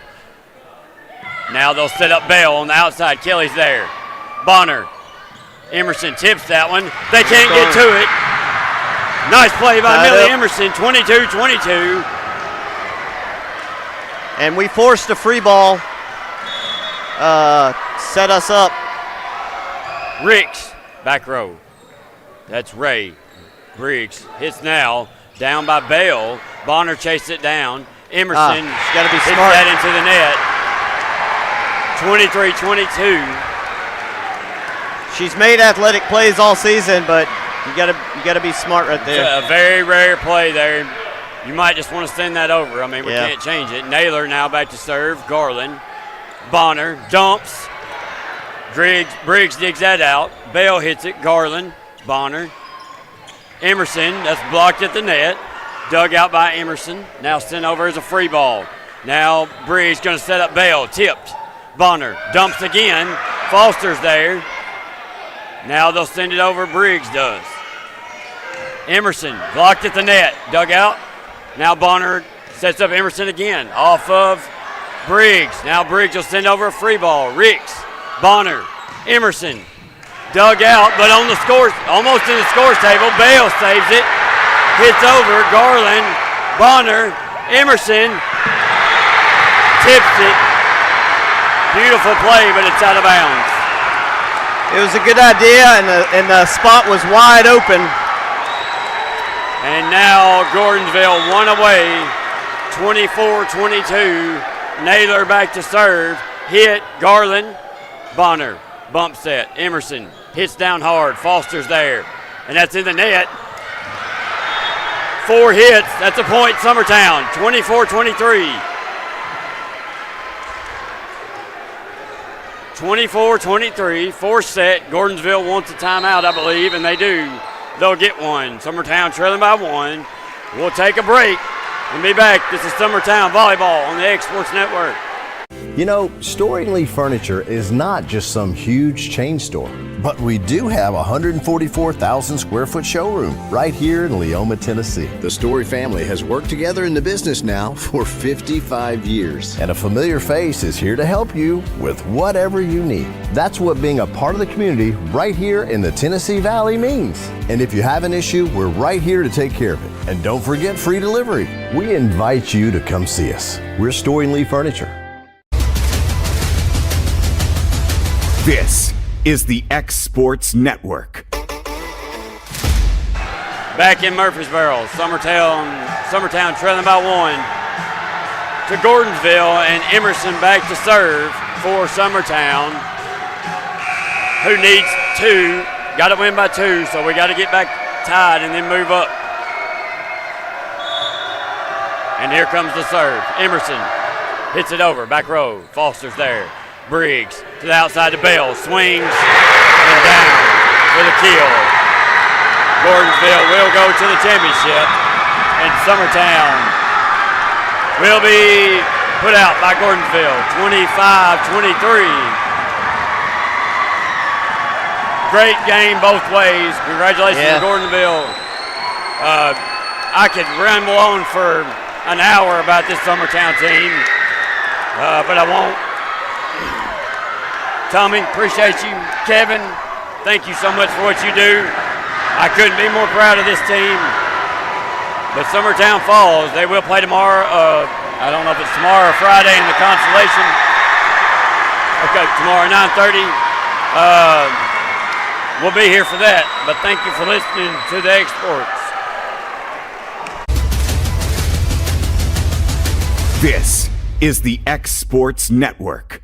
Speaker 10: Now they'll set up Bell on the outside. Kelly's there. Bonner. Emerson tips that one. They can't get to it. Nice play by Millie Emerson, 22-22.
Speaker 11: And we forced a free ball, set us up.
Speaker 10: Ricks, back row. That's Ray. Briggs hits now, down by Bell. Bonner chased it down. Emerson
Speaker 11: she's got to be
Speaker 10: hits
Speaker 11: smart.
Speaker 10: that into the net. 23-22.
Speaker 11: She's made athletic plays all season, but you got to be smart right there.
Speaker 10: It's a very rare play there. You might just want to send that over. I mean, we can't change it. Naylor now back to serve. Garland. Bonner dumps. Briggs digs that out. Bell hits it. Garland. Bonner. Emerson, that's blocked at the net. Dug out by Emerson. Now sent over as a free ball. Now Briggs going to set up Bell. Tipped. Bonner dumps again. Foster's there. Now they'll send it over. Briggs does. Emerson blocked at the net. Dug out. Now Bonner sets up Emerson again. Off of Briggs. Now Briggs will send over a free ball. Ricks. Bonner. Emerson. Dug out, but on the scores, almost in the scores table. Bale saves it. Hits over. Garland. Bonner. Emerson. Tips it. Beautiful play, but it's out of bounds.
Speaker 11: It was a good idea, and the spot was wide open.
Speaker 10: And now Gordonsville one away, 24-22. Naylor back to serve. Hit. Garland. Bonner. Bump set. Emerson hits down hard. Foster's there. And that's in the net. 4 hits. That's a point, Summertown. 24-23. 24-23. 4th set. Gordonsville wants a timeout, I believe, and they do. They'll get one. Summertown trailing by 1. We'll take a break and be back. This is Summertown Volleyball on the X Sports Network.
Speaker 9: You know, Storing Lee Furniture is not just some huge chain store, but we do have a 144,000 square foot showroom right here in Leoma, Tennessee. The Story family has worked together in the business now for 55 years. And a familiar face is here to help you with whatever you need. That's what being a part of the community right here in the Tennessee Valley means. And if you have an issue, we're right here to take care of it. And don't forget free delivery. We invite you to come see us. We're Storing Lee Furniture.
Speaker 1: This is the X Sports Network.
Speaker 10: Back in Murfreesboro, Summertown trailing by 1 to Gordonsville, and Emerson back to serve for Summertown, who needs 2. Got to win by 2, so we got to get back tied and then move up. And here comes the serve. Emerson hits it over, back row. Foster's there. Briggs to the outside to Bell, swings and down for the kill. Gordonsville will go to the championship, and Summertown will be put out by Gordonsville, 25-23. Great game both ways. Congratulations to Gordonsville. I could ramble on for an hour about this Summertown team, but I won't. Tommy, appreciate you. Kevin, thank you so much for what you do. I couldn't be more proud of this team. But Summertown Falls, they will play tomorrow. I don't know if it's tomorrow or Friday in the Constellation. Okay, tomorrow 9:30. We'll be here for that. But thank you for listening to the Exports.
Speaker 1: This is the X Sports Network.